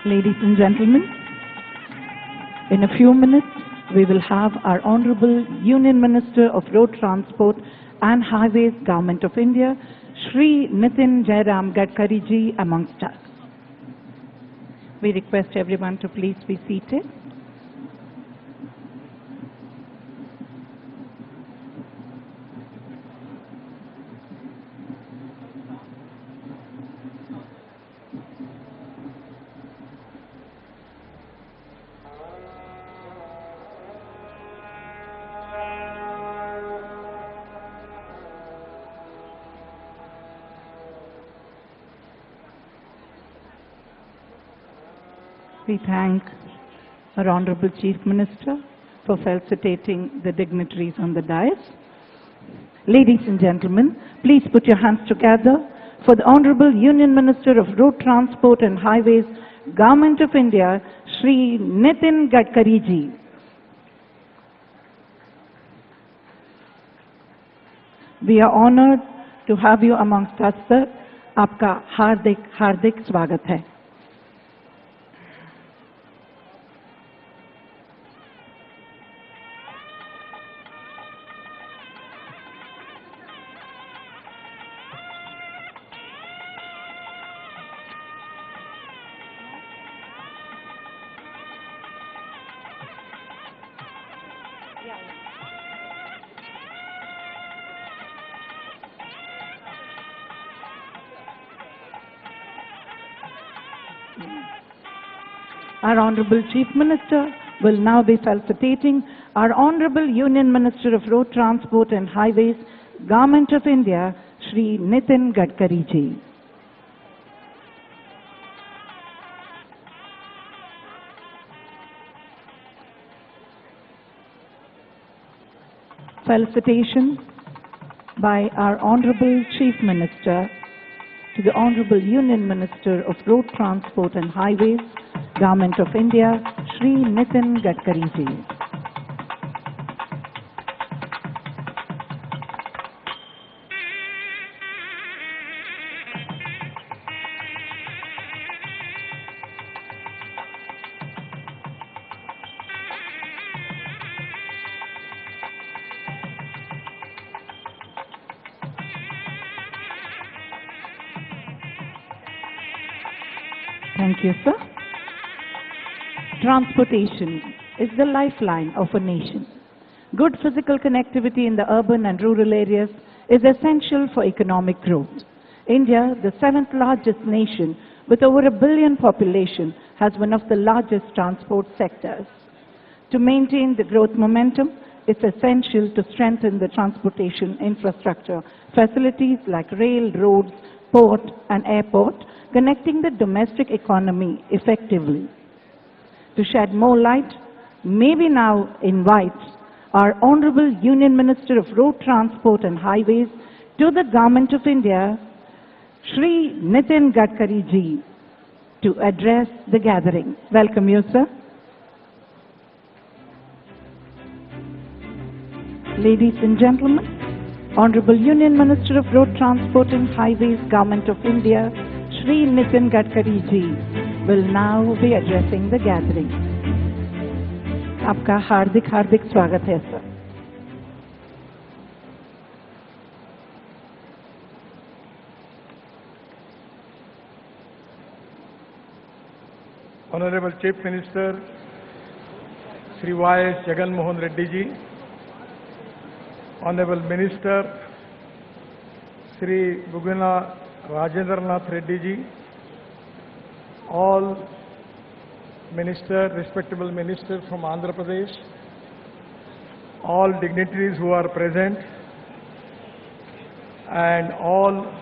Ladies and gentlemen, in a few minutes, we will have our Honorable Union Minister of Road Transport and Highways, Government of India, Shri Nitin Jairam Gadkari ji amongst us. We request everyone to please be seated. We thank our Honorable Chief Minister for felicitating the dignitaries on the dais. Ladies and gentlemen, please put your hands together for the Honorable Union Minister of Road Transport and Highways, Government of India, Shri Nitin Gadkari ji. We are honored to have you amongst us, sir. आपका हार्दिक हार्दिक स्वागत है. Our Honorable Chief Minister will now be felicitating our Honorable Union Minister of Road Transport and Highways, Government of India, Shri Nitin Gadkari ji. Felicitation by our Honorable Chief Minister to the Honorable Union Minister of Road Transport and Highways, Government of India, Shri Nitin Gadkari ji. Thank you, sir. Transportation is the lifeline of a nation. Good physical connectivity in the urban and rural areas is essential for economic growth. India, the 7th largest nation with over 1 billion population, has one of the largest transport sectors. To maintain the growth momentum, it's essential to strengthen the transportation infrastructure, facilities like rail, roads, port and airport, connecting the domestic economy effectively. To shed more light, may we now invite our Honorable Union Minister of Road Transport and Highways to the Government of India, Shri Nitin Gadkari ji, to address the gathering. Welcome you, sir. Ladies and gentlemen, Honorable Union Minister of Road Transport and Highways, Government of India, Shri Nitin Gadkari ji, will now be addressing the gathering. आपका हार्दिक हार्दिक स्वागत है, sir. Honorable Chief Minister, Shri Y.S. Jagan Mohan Reddy ji, Honorable Minister, Shri Buguna Rajendranath Reddy ji, all respectable ministers from Andhra Pradesh, all dignitaries who are present, and all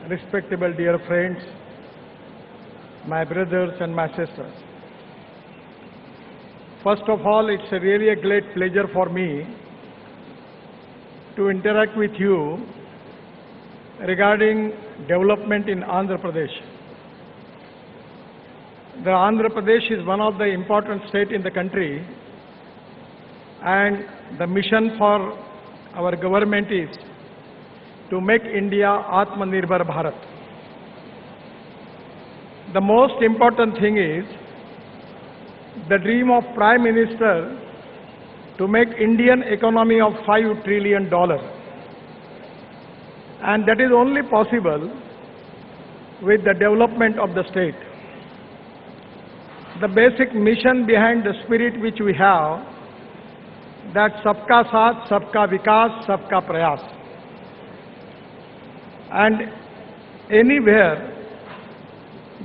respectable dear friends, my brothers and my sisters. First of all, it's really a great pleasure for me to interact with you regarding development in Andhra Pradesh. The Andhra Pradesh is one of the important states in the country, and the mission for our government is to make India Atmanirbhar Bharat. The most important thing is the dream of Prime Minister to make Indian economy of $5 trillion. And that is only possible with the development of the state. The basic mission behind the spirit which we have, that Sabka Saath, Sabka Vikas, Sabka Prayas. And anywhere,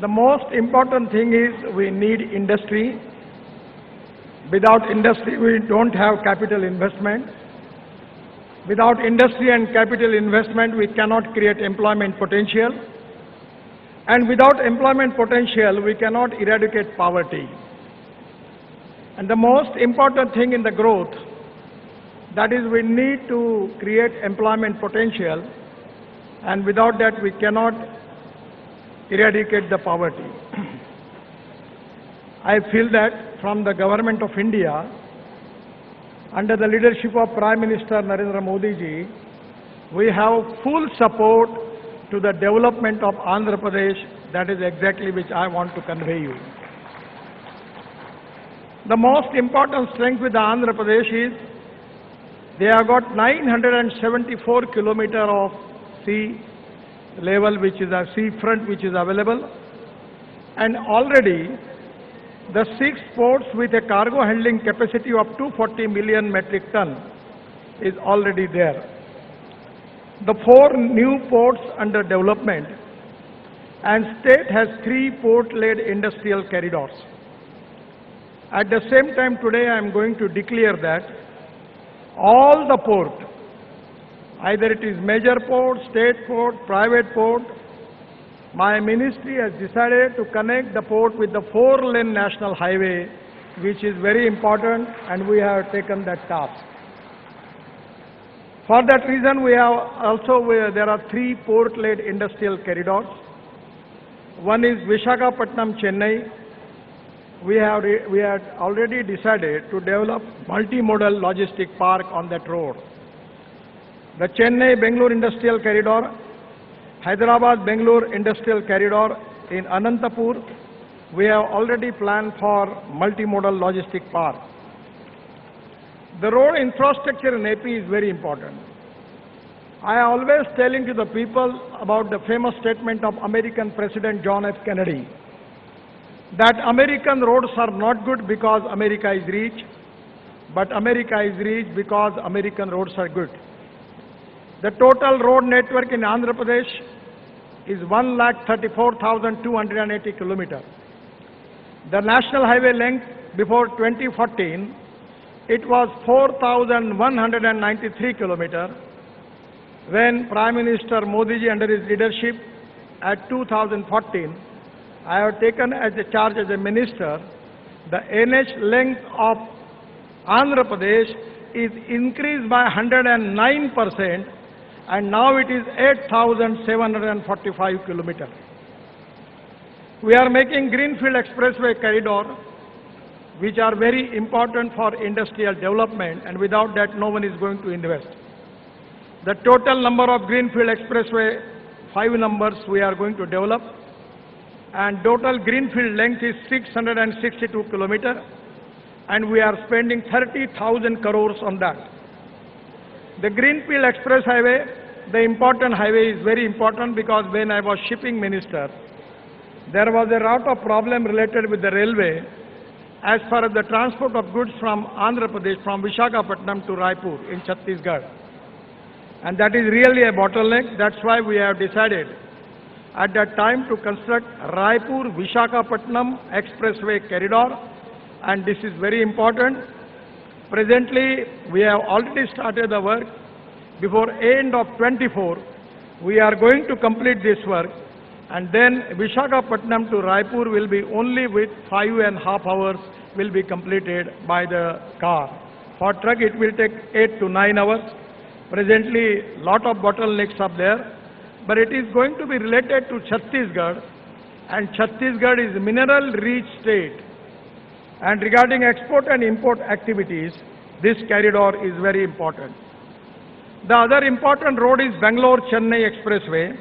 the most important thing is we need industry. Without industry, we don't have capital investment. Without industry and capital investment, we cannot create employment potential. And without employment potential, we cannot eradicate poverty. And the most important thing in the growth, that is we need to create employment potential, and without that we cannot eradicate the poverty. I feel that from the government of India, under the leadership of Prime Minister Narendra Modi ji, we have full support to the development of Andhra Pradesh. That is exactly which I want to convey you. The most important strength with the Andhra Pradesh is they have got 974 kilometers of sea level, which is a sea front which is available, and already the 6 ports with a cargo handling capacity of 240 million metric ton is already there. The 4 new ports under development, and state has 3 port-led industrial corridors. At the same time today I am going to declare that all the port, either it is major port, state port, private port, my ministry has decided to connect the port with the 4-lane national highway, which is very important, and we have taken that task. For that reason, we have also, there are 3 port-led industrial corridors. One is Visakhapatnam, Chennai. We had already decided to develop multimodal logistic park on that road. The Chennai-Bangalore Industrial Corridor, Hyderabad-Bangalore Industrial Corridor in Anantapur, we have already planned for multimodal logistic park. The road infrastructure in AP is very important. I am always telling to the people about the famous statement of American President John F. Kennedy, that American roads are not good because America is rich, but America is rich because American roads are good. The total road network in Andhra Pradesh is 1,34,280 kilometers. The national highway length before 2014, it was 4,193 kilometers. When Prime Minister Modi ji under his leadership at 2014, I have taken as a charge as a minister, the NH length of Andhra Pradesh is increased by 109%, and now it is 8,745 kilometers. We are making Greenfield Expressway corridor, which are very important for industrial development, and without that no one is going to invest. The total number of Greenfield Expressway, 5 numbers we are going to develop, and total Greenfield length is 662 kilometers, and we are spending 30,000 crores on that. The Greenfield Express Highway, the important highway, is very important because when I was shipping minister, there was a lot of problem related with the railway as far as the transport of goods from Andhra Pradesh, from Visakhapatnam to Raipur in Chhattisgarh. And that is really a bottleneck. That's why we have decided at that time to construct Raipur-Visakhapatnam Expressway corridor, and this is very important. Presently, we have already started the work. Before end of 24, we are going to complete this work, and then Visakhapatnam to Raipur will be only with 5.5 hours will be completed by the car. For truck, it will take 8 to 9 hours. Presently, lot of bottlenecks are there, but it is going to be related to Chhattisgarh, and Chhattisgarh is a mineral-rich state. And regarding export and import activities, this corridor is very important. The other important road is Bangalore-Chennai Expressway.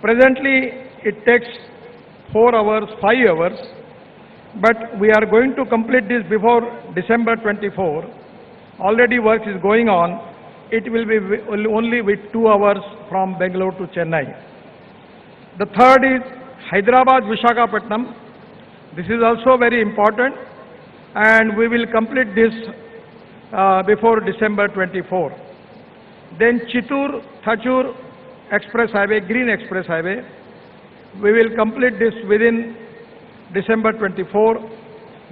Presently, it takes 4 hours, 5 hours. but we are going to complete this before December 24. Already work is going on. It will be only with 2 hours from Bangalore to Chennai. The third is Hyderabad-Visakhapatnam. This is also very important, and we will complete this before December 24. Then Chittoor-Thachur Express Highway, Green Express Highway, we will complete this within December 24.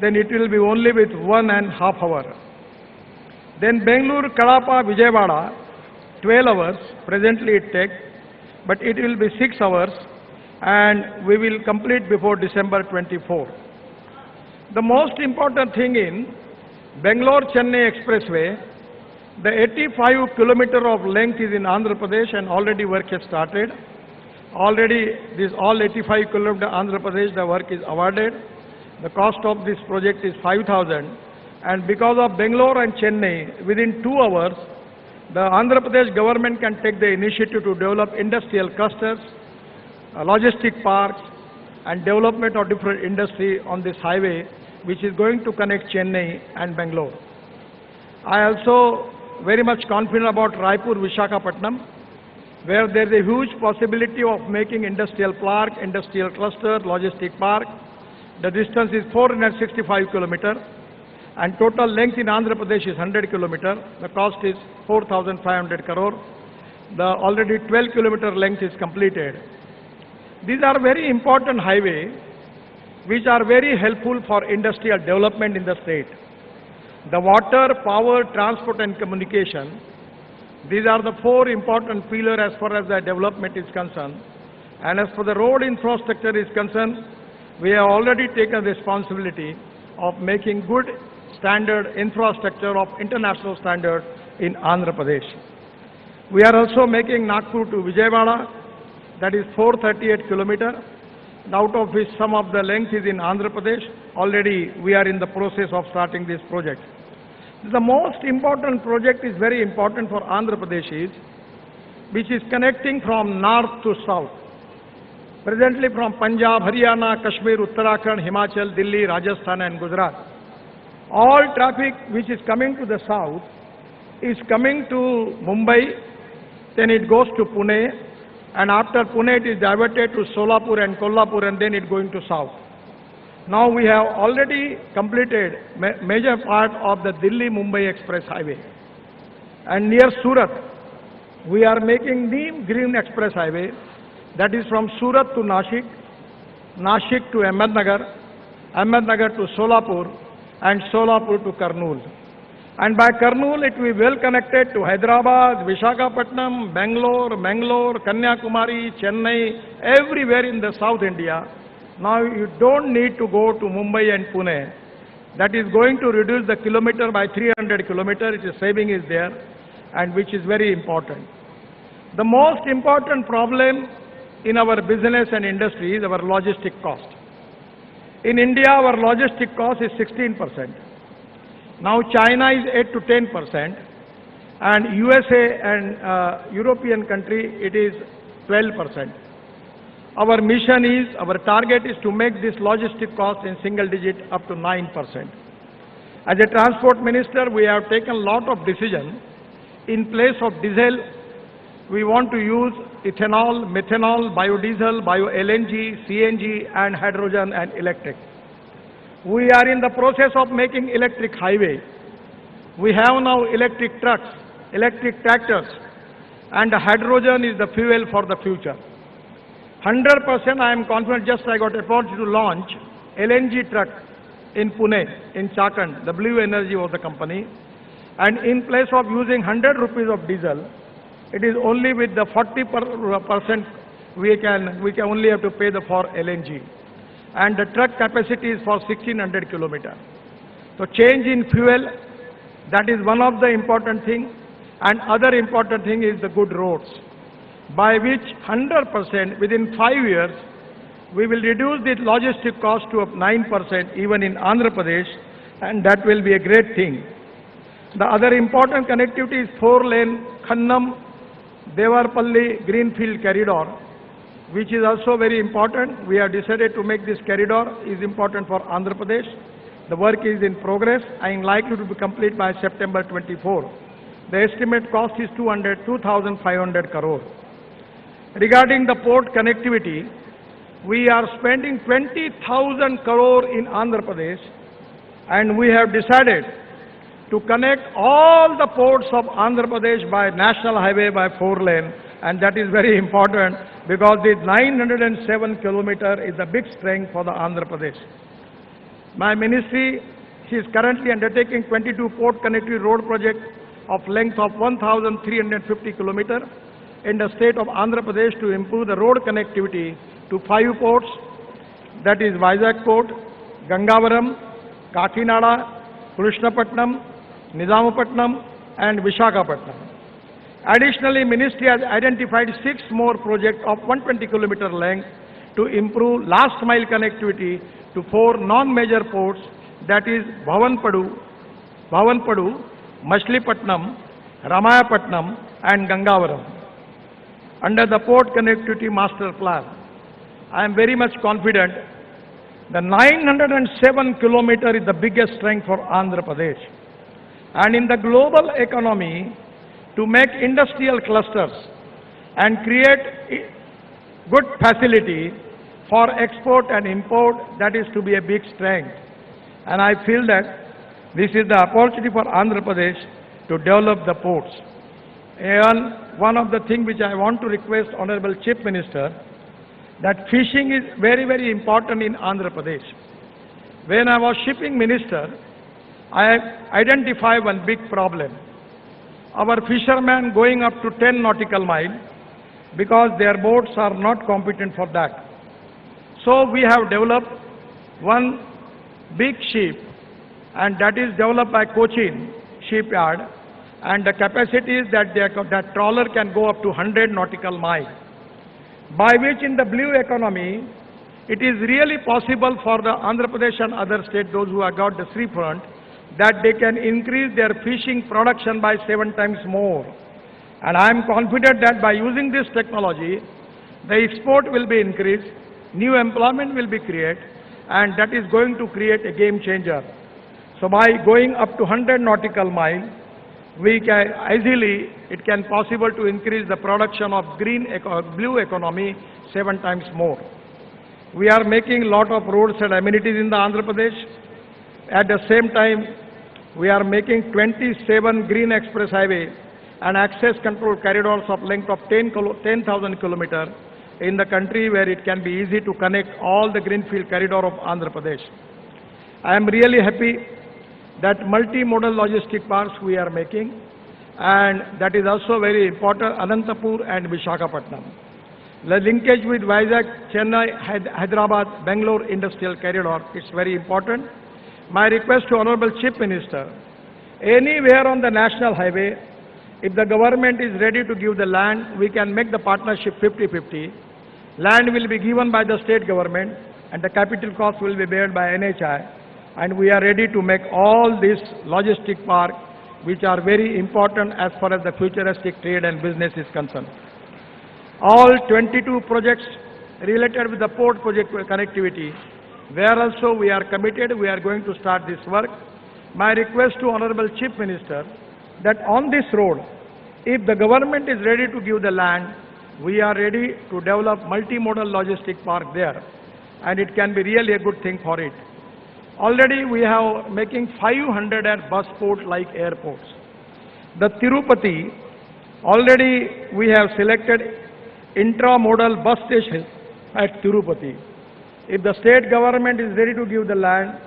Then it will be only with 1.5 hours. Then Bangalore-Kadapa-Vijayawada, 12 hours, presently it takes, but it will be 6 hours, and we will complete before December 24. The most important thing in Bangalore-Chennai Expressway, the 85 kilometer of length is in Andhra Pradesh, and already work has started. Already this all 85 kilometer Andhra Pradesh, the work is awarded. The cost of this project is 5,000. And because of Bangalore and Chennai, within 2 hours, the Andhra Pradesh government can take the initiative to develop industrial clusters, logistic parks, and development of different industry on this highway, which is going to connect Chennai and Bangalore. I also very much confident about Raipur-Visakhapatnam, where there is a huge possibility of making industrial park, industrial cluster, logistic park. The distance is 465 kilometers, and total length in Andhra Pradesh is 100 kilometers. The cost is 4,500 crore. The already 12 kilometer length is completed. These are very important highways which are very helpful for industrial development in the state. The water, power, transport and communication, these are the 4 important pillars as far as the development is concerned. And as for the road infrastructure is concerned, we have already taken responsibility of making good standard infrastructure of international standard in Andhra Pradesh. We are also making Nagpur to Vijayawada, that is 438 kilometers, out of which some of the length is in Andhra Pradesh. Already we are in the process of starting this project. The most important project is very important for Andhra Pradesh, which is connecting from north to south. Presently from Punjab, Haryana, Kashmir, Uttarakhand, Himachal, Delhi, Rajasthan and Gujarat. All traffic which is coming to the south is coming to Mumbai, then it goes to Pune, and after Pune it is diverted to Solapur and Kolhapur, and then it going to south. Now we have already completed major part of the Delhi-Mumbai Express Highway. And near Surat, we are making the Green Express Highway, that is from Surat to Nashik, Nashik to Ahmednagar, Ahmednagar to Solapur, and Solapur to Kurnool. And by Kurnool, it will be well connected to Hyderabad, Visakhapatnam, Bangalore, Kanyakumari, Chennai, everywhere in the South India. Now you don't need to go to Mumbai and Pune. That is going to reduce the kilometer by 300 kilometers. It is saving is there, and which is very important. The most important problem in our business and industry is our logistic cost. In India, our logistic cost is 16%. Now China is 8 to 10%, and USA and European country, it is 12%. Our mission is, our target is to make this logistic cost in single digit up to 9%. As a transport minister, we have taken a lot of decision. In place of diesel, we want to use ethanol, methanol, biodiesel, bio-LNG, CNG and hydrogen and electric. We are in the process of making electric highway. We have now electric trucks, electric tractors, and hydrogen is the fuel for the future. 100% I am confident. Just I got a opportunity to launch LNG truck in Pune, in Chakan. The Blue Energy was the company. And in place of using 100 rupees of diesel, it is only with the 40% we can only have to pay for LNG. And the truck capacity is for 1600 kilometers. So change in fuel, that is one of the important thing. And other important thing is the good roads, by which 100% within 5 years, we will reduce the logistic cost to 9% even in Andhra Pradesh, and that will be a great thing. The other important connectivity is 4-lane Khannam Devarpalli Greenfield Corridor, which is also very important. We have decided to make this corridor is important for Andhra Pradesh. The work is in progress and likely to be complete by September 24. The estimate cost is 2,500 crore. Regarding the port connectivity, we are spending 20,000 crore in Andhra Pradesh, and we have decided to connect all the ports of Andhra Pradesh by national highway by 4-lane, and that is very important because this 907 kilometer is a big strength for the Andhra Pradesh. My ministry is currently undertaking 22 port connectivity road projects of length of 1,350 kilometers in the state of Andhra Pradesh to improve the road connectivity to 5 ports, that is Vizag Port, Gangavaram, Kakinada, Krishnapatnam, Nizamapatnam and Visakhapatnam. Additionally, Ministry has identified 6 more projects of 120 kilometer length to improve last mile connectivity to 4 non-major ports, that is Bhavanpadu, Machilipatnam, Ramayapatnam and Gangavaram. Under the Port Connectivity Master Plan, I am very much confident the 907 kilometer is the biggest strength for Andhra Pradesh. And in the global economy, to make industrial clusters and create good facility for export and import, that is to be a big strength. And I feel that this is the opportunity for Andhra Pradesh to develop the ports. And one of the things which I want to request Honorable Chief Minister, that fishing is very, very important in Andhra Pradesh. When I was shipping minister, I identified one big problem. Our fishermen going up to 10 nautical miles because their boats are not competent for that. So we have developed one big ship, and that is developed by Cochin shipyard, and the capacity is that that trawler can go up to 100 nautical miles, by which in the blue economy, it is really possible for the Andhra Pradesh and other states, those who have got the sea front, that they can increase their fishing production by 7 times more. And I am confident that by using this technology, the export will be increased, new employment will be created, and that is going to create a game changer. So by going up to 100 nautical miles, we can easily, it can possible to increase the production of blue economy 7 times more. We are making lot of roads and amenities in the Andhra Pradesh. At the same time, we are making 27 green express highway and access control corridors of length of 10,000 kilometers in the country, where it can be easy to connect all the greenfield corridor of Andhra Pradesh. I am really happy that multimodal logistic parks we are making, and that is also very important, Anantapur and Visakhapatnam. The linkage with Vizag, Chennai, Hyderabad, Bangalore industrial corridor is very important. My request to Honorable Chief Minister, anywhere on the national highway, if the government is ready to give the land, we can make the partnership 50-50. Land will be given by the state government and the capital cost will be borne by NHI. And we are ready to make all these logistic parks, which are very important as far as the futuristic trade and business is concerned. All 22 projects related with the port project connectivity, where also we are committed, we are going to start this work. My request to Honorable Chief Minister, that on this road, if the government is ready to give the land, we are ready to develop multimodal logistic park there, and it can be really a good thing for it. Already we have making 500 at bus port like airports. The Tirupati, already we have selected intramodal bus station at Tirupati. If the state government is ready to give the land,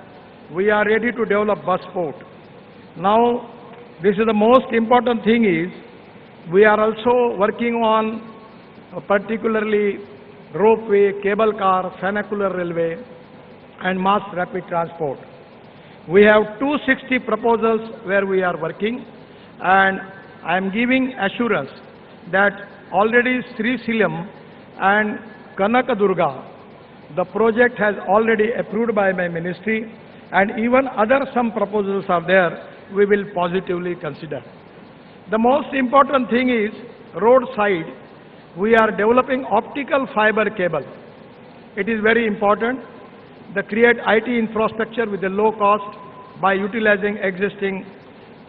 we are ready to develop bus port. Now, this is the most important thing is, we are also working on particularly ropeway, cable car, vernacular railway and mass rapid transport. We have 260 proposals where we are working, and I am giving assurance that already Sri Silam and Kanakadurga, the project has already approved by my ministry, and even other some proposals are there, we will positively consider. The most important thing is roadside. we are developing optical fiber cable. It is very important to create IT infrastructure with a low cost by utilizing existing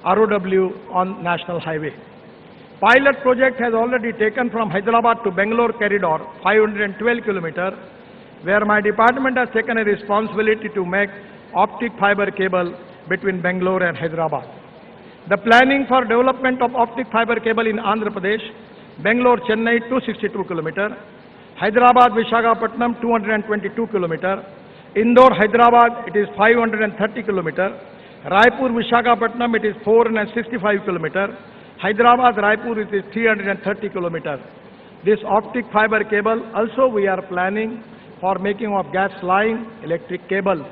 ROW on national highway. Pilot project has already taken from Hyderabad to Bangalore corridor, 512 kilometers, where my department has taken a responsibility to make optic fiber cable between Bangalore and Hyderabad. The planning for development of optic fiber cable in Andhra Pradesh, Bangalore, Chennai, 262 kilometers, Hyderabad, Visakhapatnam, 222 kilometers, Indore, Hyderabad, it is 530 kilometers, Raipur, Visakhapatnam, it is 465 kilometers, Hyderabad, Raipur, it is 330 kilometers. This optic fiber cable also we are planning for making of gas line, electric cable,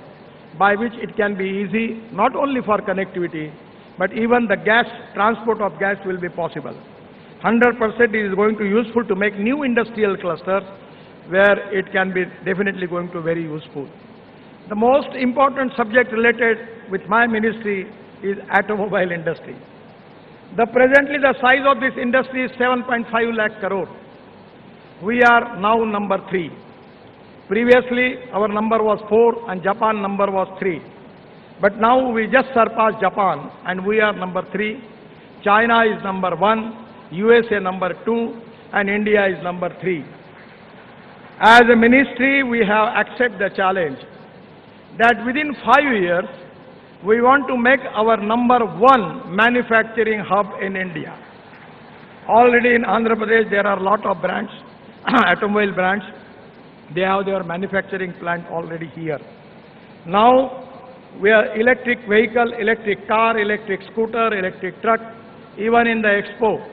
by which it can be easy not only for connectivity, but even the gas, transport of gas will be possible. 100% it is going to be useful to make new industrial clusters where it can be definitely going to be very useful. The most important subject related with my ministry is automobile industry. Presently the size of this industry is 7.5 lakh crore. We are now number 3. Previously our number was 4 and Japan number was 3. But now we just surpassed Japan and we are number 3. China is number 1, USA number 2 and India is number 3. As a ministry we have accepted the challenge that within 5 years we want to make our number 1 manufacturing hub in India. Already in Andhra Pradesh there are a lot of brands, automobile brands. They have their manufacturing plant already here. Now we are electric vehicle, electric car, electric scooter, electric truck. Even in the expo,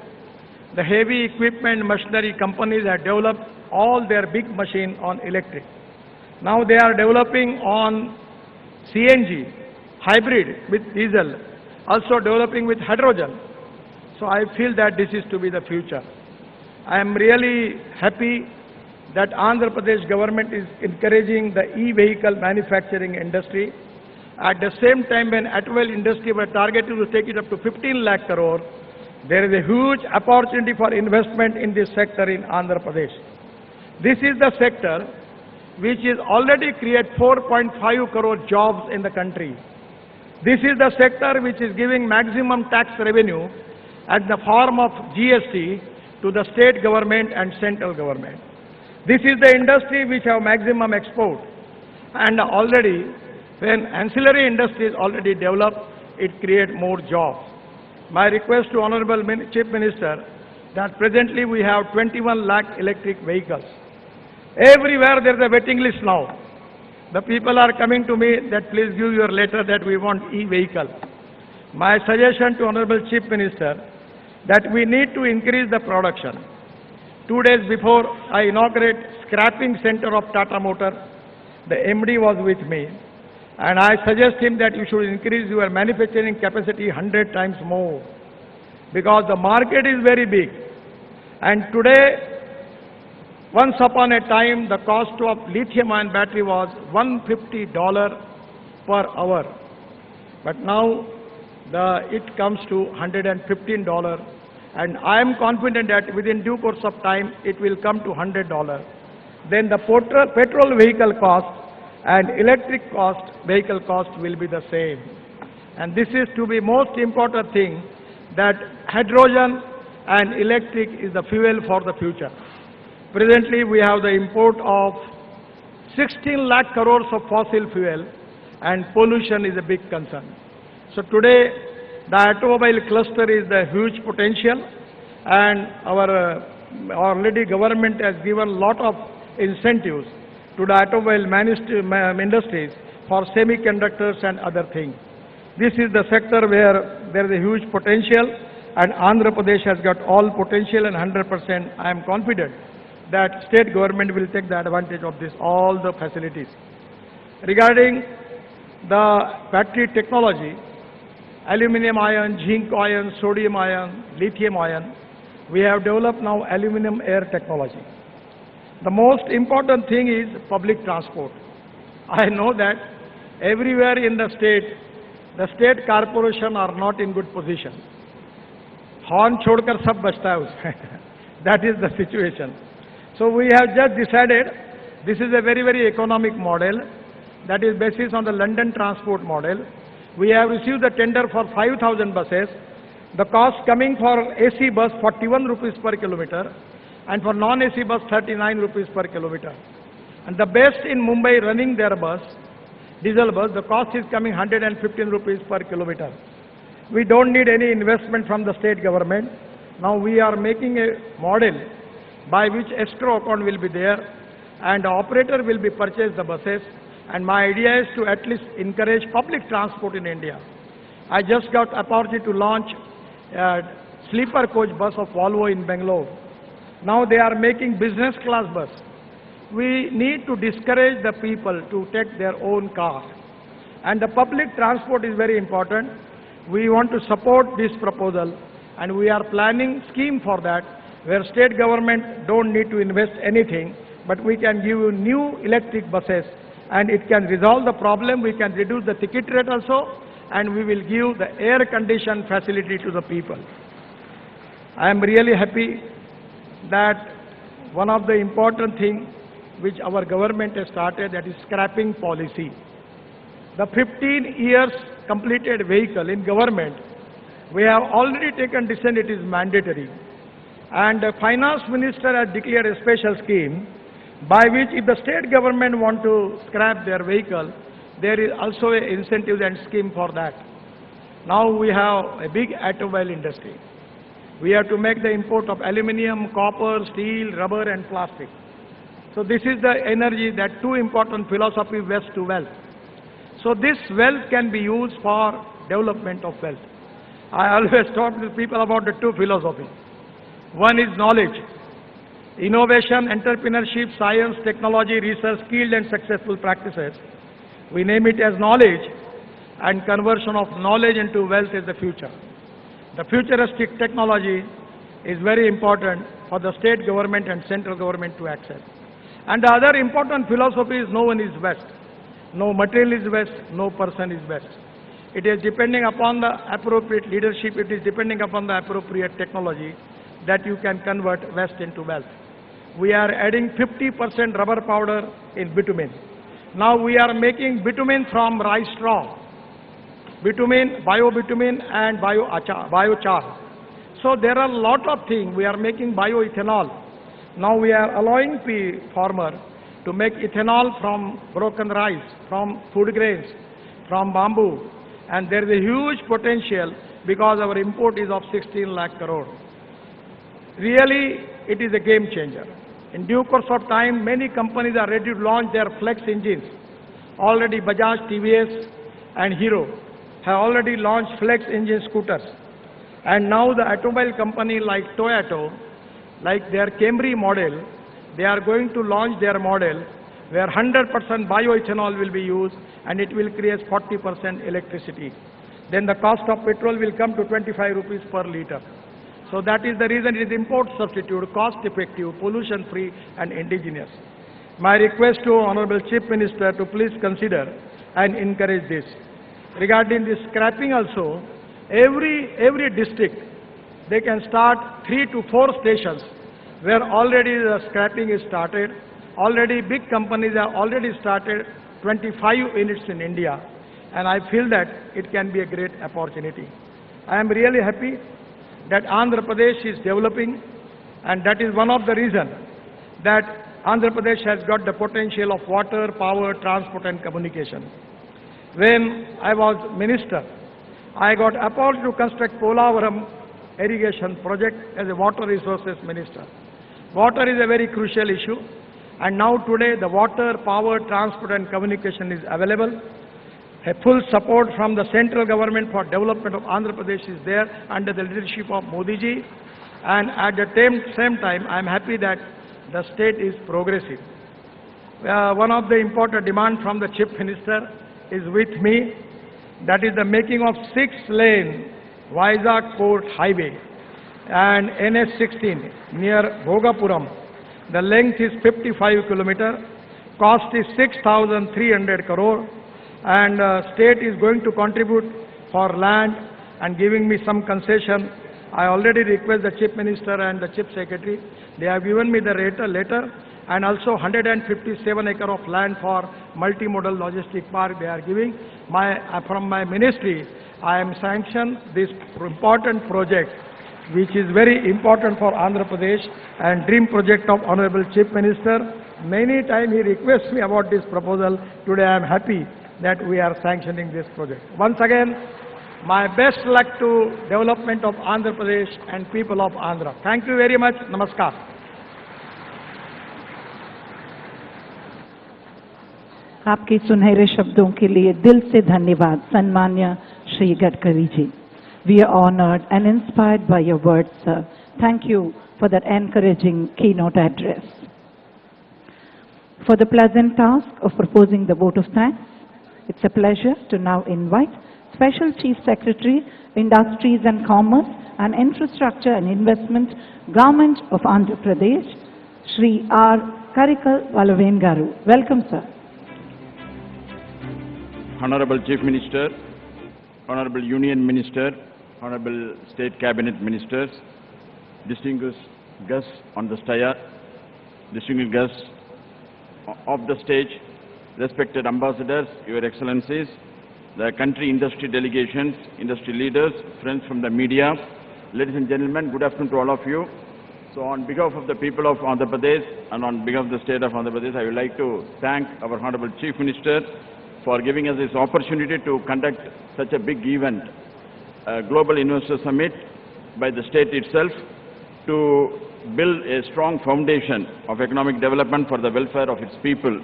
the heavy equipment machinery companies have developed all their big machine on electric. Now they are developing on CNG, hybrid with diesel, also developing with hydrogen. So I feel that this is to be the future. I am really happy that Andhra Pradesh government is encouraging the e-vehicle manufacturing industry. At the same time, when automobile industry were targeted to take it up to 15 lakh crore, there is a huge opportunity for investment in this sector in Andhra Pradesh. This is the sector which is already create 4.5 crore jobs in the country. This is the sector which is giving maximum tax revenue at the form of GST to the state government and central government. This is the industry which have maximum export, and already when ancillary industry is already developed, it creates more jobs. My request to Honorable Chief Minister that presently we have 21 lakh electric vehicles. Everywhere there is a waiting list now. The people are coming to me that please give your letter that we want e-vehicle. My suggestion to Honorable Chief Minister that we need to increase the production. 2 days before I inaugurate scrapping center of Tata Motor, the MD was with me and I suggest him that you should increase your manufacturing capacity 100 times more because the market is very big. And today, once upon a time, the cost of lithium-ion battery was $150 per hour. But now it comes to $115. And I am confident that within due course of time, it will come to $100. Then the petrol vehicle cost and electric vehicle cost will be the same. And this is to be most important thing that hydrogen and electric is the fuel for the future. Presently, we have the import of 16 lakh crores of fossil fuel and pollution is a big concern. So today, the automobile cluster is the huge potential and our already government has given a lot of incentives to the automobile industries for semiconductors and other things. This is the sector where there is a huge potential and Andhra Pradesh has got all potential and 100% I am confident that state government will take the advantage of this, all the facilities. Regarding the battery technology, aluminum ion, zinc ion, sodium ion, lithium ion, we have developed now aluminum air technology. The most important thing is public transport. I know that everywhere in the state corporation are not in good position. Horn छोड़कर सब बचता है उसमें. That is the situation. So we have just decided this is a very, very economic model that is based on the London transport model. We have received the tender for 5,000 buses. The cost coming for AC bus 41 rupees per kilometer and for non-AC bus 39 rupees per kilometer. And the best in Mumbai running their bus, diesel bus, the cost is coming 115 rupees per kilometer. We don't need any investment from the state government. Now we are making a model by which escrow account will be there and the operator will be purchased the buses. And my idea is to at least encourage public transport in India. I just got opportunity to launch a sleeper coach bus of Volvo in Bangalore. Now they are making business class bus. We need to discourage the people to take their own car. And the public transport is very important. We want to support this proposal and we are planning scheme for that where state government don't need to invest anything, but we can give you new electric buses and it can resolve the problem. We can reduce the ticket rate also and we will give the air condition facility to the people. I am really happy that one of the important things which our government has started, that is scrapping policy. The 15 years completed vehicle in government, we have already taken decision it is mandatory. And the finance minister has declared a special scheme by which if the state government want to scrap their vehicle, there is also an incentive and scheme for that. Now we have a big automobile industry. We have to make the import of aluminium, copper, steel, rubber and plastic. So this is the energy, that two important philosophy, waste to wealth. So this wealth can be used for development of wealth. I always talk to people about the two philosophies. One is knowledge, innovation, entrepreneurship, science, technology, research, skilled and successful practices. We name it as knowledge, and conversion of knowledge into wealth is the future. The futuristic technology is very important for the state government and central government to access. And the other important philosophy is no one is West. No material is West, no person is West. It is depending upon the appropriate leadership, it is depending upon the appropriate technology that you can convert West into wealth. We are adding 50% rubber powder in bitumen. Now we are making bitumen from rice straw. Bitumen, bio-bitumen and biochar. So there are a lot of things. We are making bioethanol. Now we are allowing farmer to make ethanol from broken rice, from food grains, from bamboo. And there is a huge potential because our import is of 16 lakh crore. Really, it is a game changer. In due course of time, many companies are ready to launch their flex engines. Already Bajaj, TVS and Hero have already launched flex engine scooters. And now the automobile company like Toyota, like their Camry model, they are going to launch their model where 100% bioethanol will be used and it will create 40% electricity. Then the cost of petrol will come to 25 rupees per liter. So that is the reason it is import substitute, cost effective, pollution free and indigenous. My request to Honorable Chief Minister to please consider and encourage this. Regarding this scrapping also, every district, they can start 3 to 4 stations where already the scrapping is started. Already big companies have already started 25 units in India. And I feel that it can be a great opportunity. I am really happy that Andhra Pradesh is developing, and that is one of the reasons that Andhra Pradesh has got the potential of water, power, transport and communication. When I was minister, I got opportunity to construct Polavaram irrigation project as a water resources minister. Water is a very crucial issue, and now today the water, power, transport and communication is available. A full support from the central government for development of Andhra Pradesh is there under the leadership of Modi ji, and at the same time I am happy that the state is progressive. One of the important demands from the Chief Minister is with me, that is the making of 6-lane Vizag Port Highway and NH16 near Bhogapuram. The length is 55 km, cost is 6,300 crore, and state is going to contribute for land and giving me some concession I already request the Chief Minister and the Chief Secretary. They have given me the letter and also 157 acres of land for multimodal logistic park they are giving. From my ministry, I am sanctioned this important project, which is very important for Andhra Pradesh and dream project of Honorable Chief Minister. Many times he requests me about this proposal. Today I am happy that we are sanctioning this project. Once again, my best luck to development of Andhra Pradesh and people of Andhra. Thank you very much. Namaskar. आपके सुनहरे शब्दों के लिए दिल से धन्यवाद सन्मान्य Shri Gadkari ji. We are honored and inspired by your words, sir. Thank you for that encouraging keynote address. For the pleasant task of proposing the vote of thanks, it's a pleasure to now invite Special Chief Secretary, Industries and Commerce and Infrastructure and Investment, Government of Andhra Pradesh, Shri R. Karikal Valaven Garu. Welcome, sir. Honorable Chief Minister, Honorable Union Minister, Honorable State Cabinet Ministers, distinguished guests on the staya, distinguished guests of the stage, respected ambassadors, Your Excellencies, the country industry delegations, industry leaders, friends from the media, ladies and gentlemen, good afternoon to all of you. So on behalf of the people of Andhra Pradesh and on behalf of the state of Andhra Pradesh, I would like to thank our Honorable Chief Minister for giving us this opportunity to conduct such a big event, a Global Investor Summit by the state itself, to build a strong foundation of economic development for the welfare of its people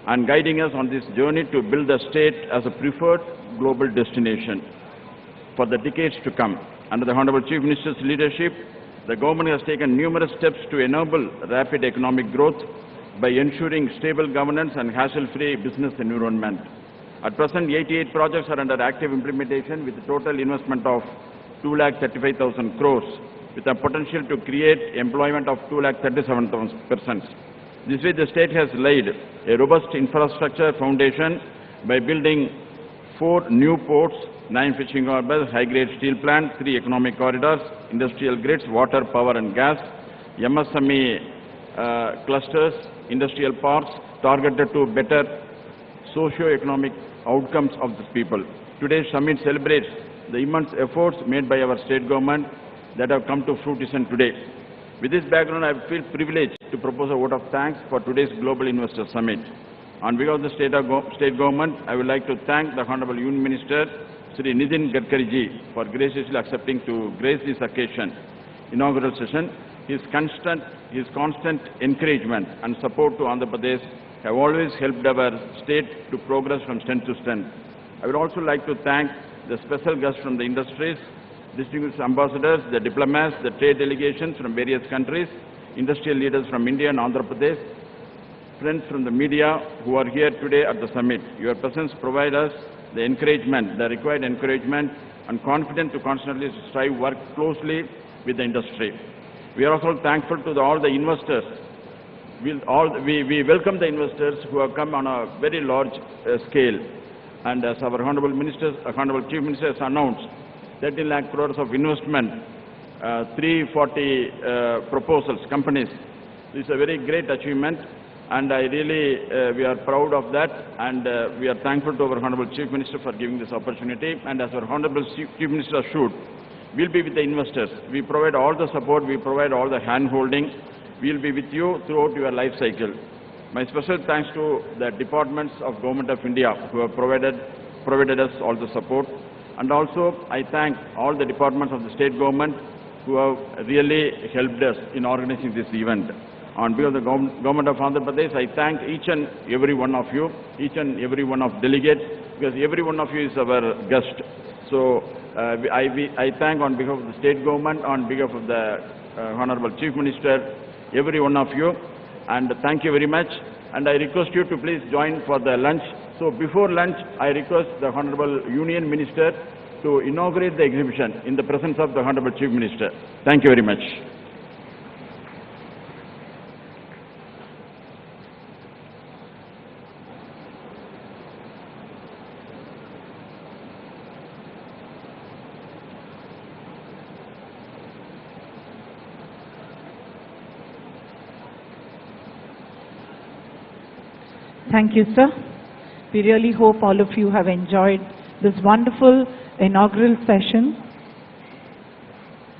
and guiding us on this journey to build the state as a preferred global destination for the decades to come. Under the Honorable Chief Minister's leadership, the government has taken numerous steps to enable rapid economic growth by ensuring stable governance and hassle-free business environment. At present, 88 projects are under active implementation with a total investment of 2,35,000 crores, with a potential to create employment of 2,37,000 persons. This way, the state has laid a robust infrastructure foundation by building 4 new ports, 9 fishing harbors, high-grade steel plants, 3 economic corridors, industrial grids, water, power and gas, MSME clusters, industrial parks targeted to better socio-economic outcomes of the people. Today's summit celebrates the immense efforts made by our state government that have come to fruition today. With this background, I feel privileged to propose a vote of thanks for today's Global Investor Summit. On behalf of the state government, I would like to thank the Honorable Union Minister, Shri Nitin Gadkari ji, for graciously accepting to grace this occasion, inaugural session. His constant encouragement and support to Andhra Pradesh have always helped our state to progress from strength to strength. I would also like to thank the special guests from the industries, distinguished ambassadors, the diplomats, the trade delegations from various countries, industrial leaders from India and Andhra Pradesh, friends from the media who are here today at the summit. Your presence provides us the encouragement, the required encouragement and confidence to constantly strive work closely with the industry. We are also thankful to all the investors. We welcome the investors who have come on a very large scale. And as our Honorable Chief Minister has announced, 13 lakh crores of investment, 340 proposals, companies. This is a very great achievement, and I really, we are proud of that, and we are thankful to our Honorable Chief Minister for giving this opportunity. And as our Honorable Chief Minister assured, we'll be with the investors. We provide all the support, we provide all the hand-holding. We'll be with you throughout your life cycle. My special thanks to the departments of Government of India who have provided us all the support. And also, I thank all the departments of the state government who have really helped us in organizing this event. On behalf of the Government of Andhra Pradesh, I thank each and every one of you, each and every one of delegates, because every one of you is our guest. So, I thank on behalf of the state government, on behalf of the Honorable Chief Minister, every one of you, and thank you very much. And I request you to please join for the lunch. So before lunch, I request the Honorable Union Minister to inaugurate the exhibition in the presence of the Honorable Chief Minister. Thank you very much. Thank you, sir. We really hope all of you have enjoyed this wonderful inaugural session.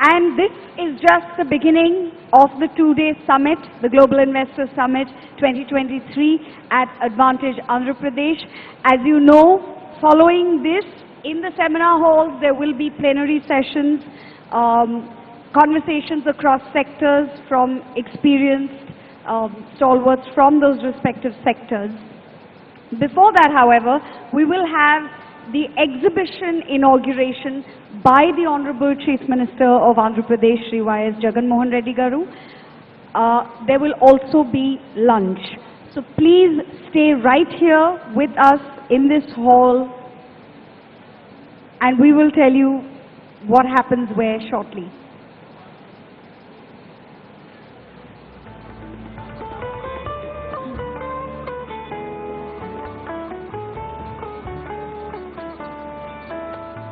And this is just the beginning of the two-day summit, the Global Investor Summit 2023 at Advantage Andhra Pradesh. As you know, following this, in the seminar halls, there will be plenary sessions, conversations across sectors from experienced stalwarts from those respective sectors. Before that, however, we will have the exhibition inauguration by the Honorable Chief Minister of Andhra Pradesh, Shri Y.S. Jagan Mohan Reddy Garu. There will also be lunch. So please stay right here with us in this hall, and we will tell you what happens where shortly.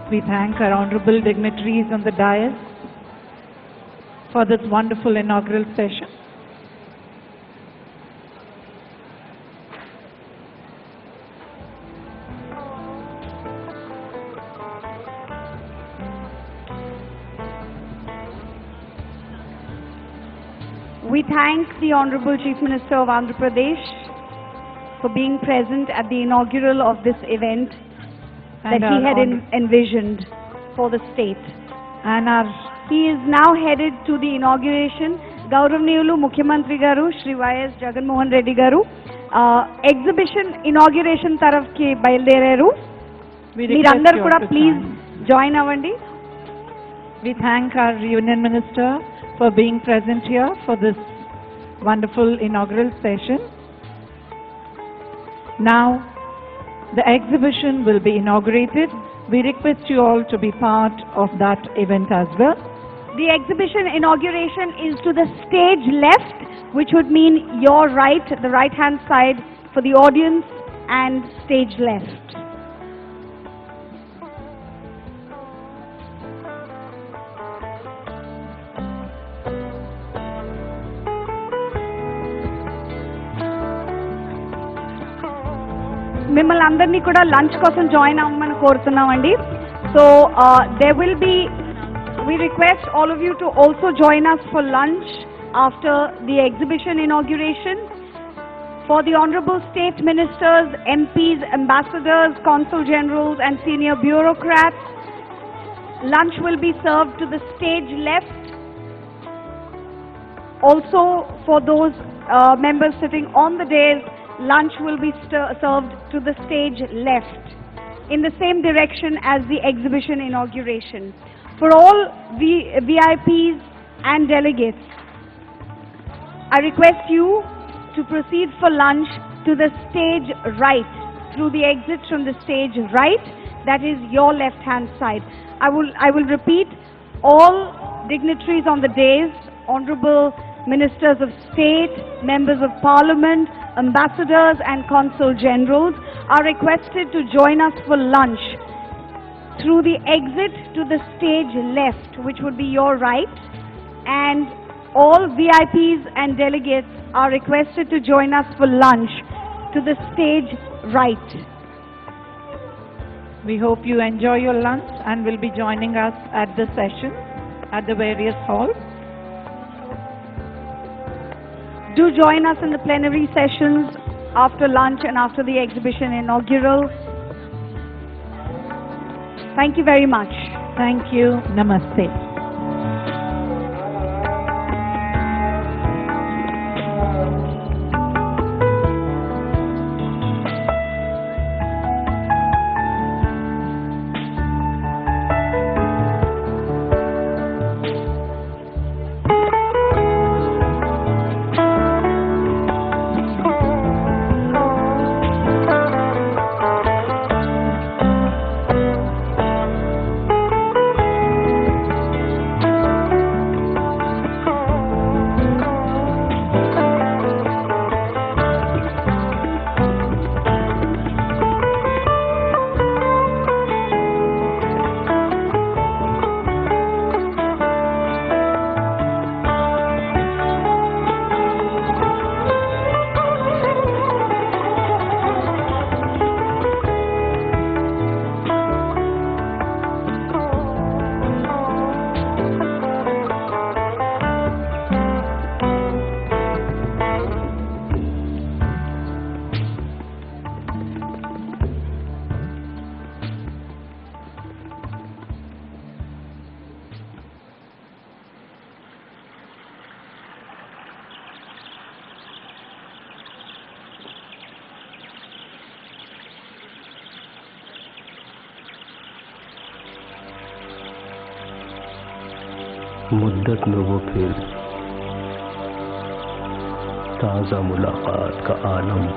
We thank our honorable dignitaries on the dais for this wonderful inaugural session. We thank the Honorable Chief Minister of Andhra Pradesh for being present at the inaugural of this event that he had envisioned for the state. And he is now headed to the inauguration. Gauravniyulu Mukhyamantri Garu, Shri Y.S. Jagan Mohan Reddy Garu, exhibition inauguration tarafki bayaldereru. Meerandaru kuda please join avandi. We thank our Union Minister for being present here for this wonderful inaugural session. Now, the exhibition will be inaugurated. We request you all to be part of that event as well. The exhibition inauguration is to the stage left, which would mean your right, the right-hand side for the audience, and stage left. మిమ్మల్ని అందరినీ కూడా lunch కోసం join అవ్వమని కోరుతున్నామండి. So there will be, we request all of you to also join us for lunch after the exhibition inauguration. For the honorable state ministers, MPs, ambassadors, consul generals and senior bureaucrats, lunch will be served to the stage left. Also for those members sitting on the dais, lunch will be served to the stage left in the same direction as the exhibition inauguration. For all VIPs and delegates, I request you to proceed for lunch to the stage right, through the exit from the stage right, that is your left hand side. I will repeat, all dignitaries on the dais, honorable ministers of state, members of parliament, ambassadors and consul generals are requested to join us for lunch through the exit to the stage left, which would be your right, and all VIPs and delegates are requested to join us for lunch to the stage right. We hope you enjoy your lunch and will be joining us at the session at the various halls. Do join us in the plenary sessions after lunch and after the exhibition inaugural. Thank you very much. Thank you. Namaste. मुद्दत में वो फिर ताज़ा मुलाकात का आलम।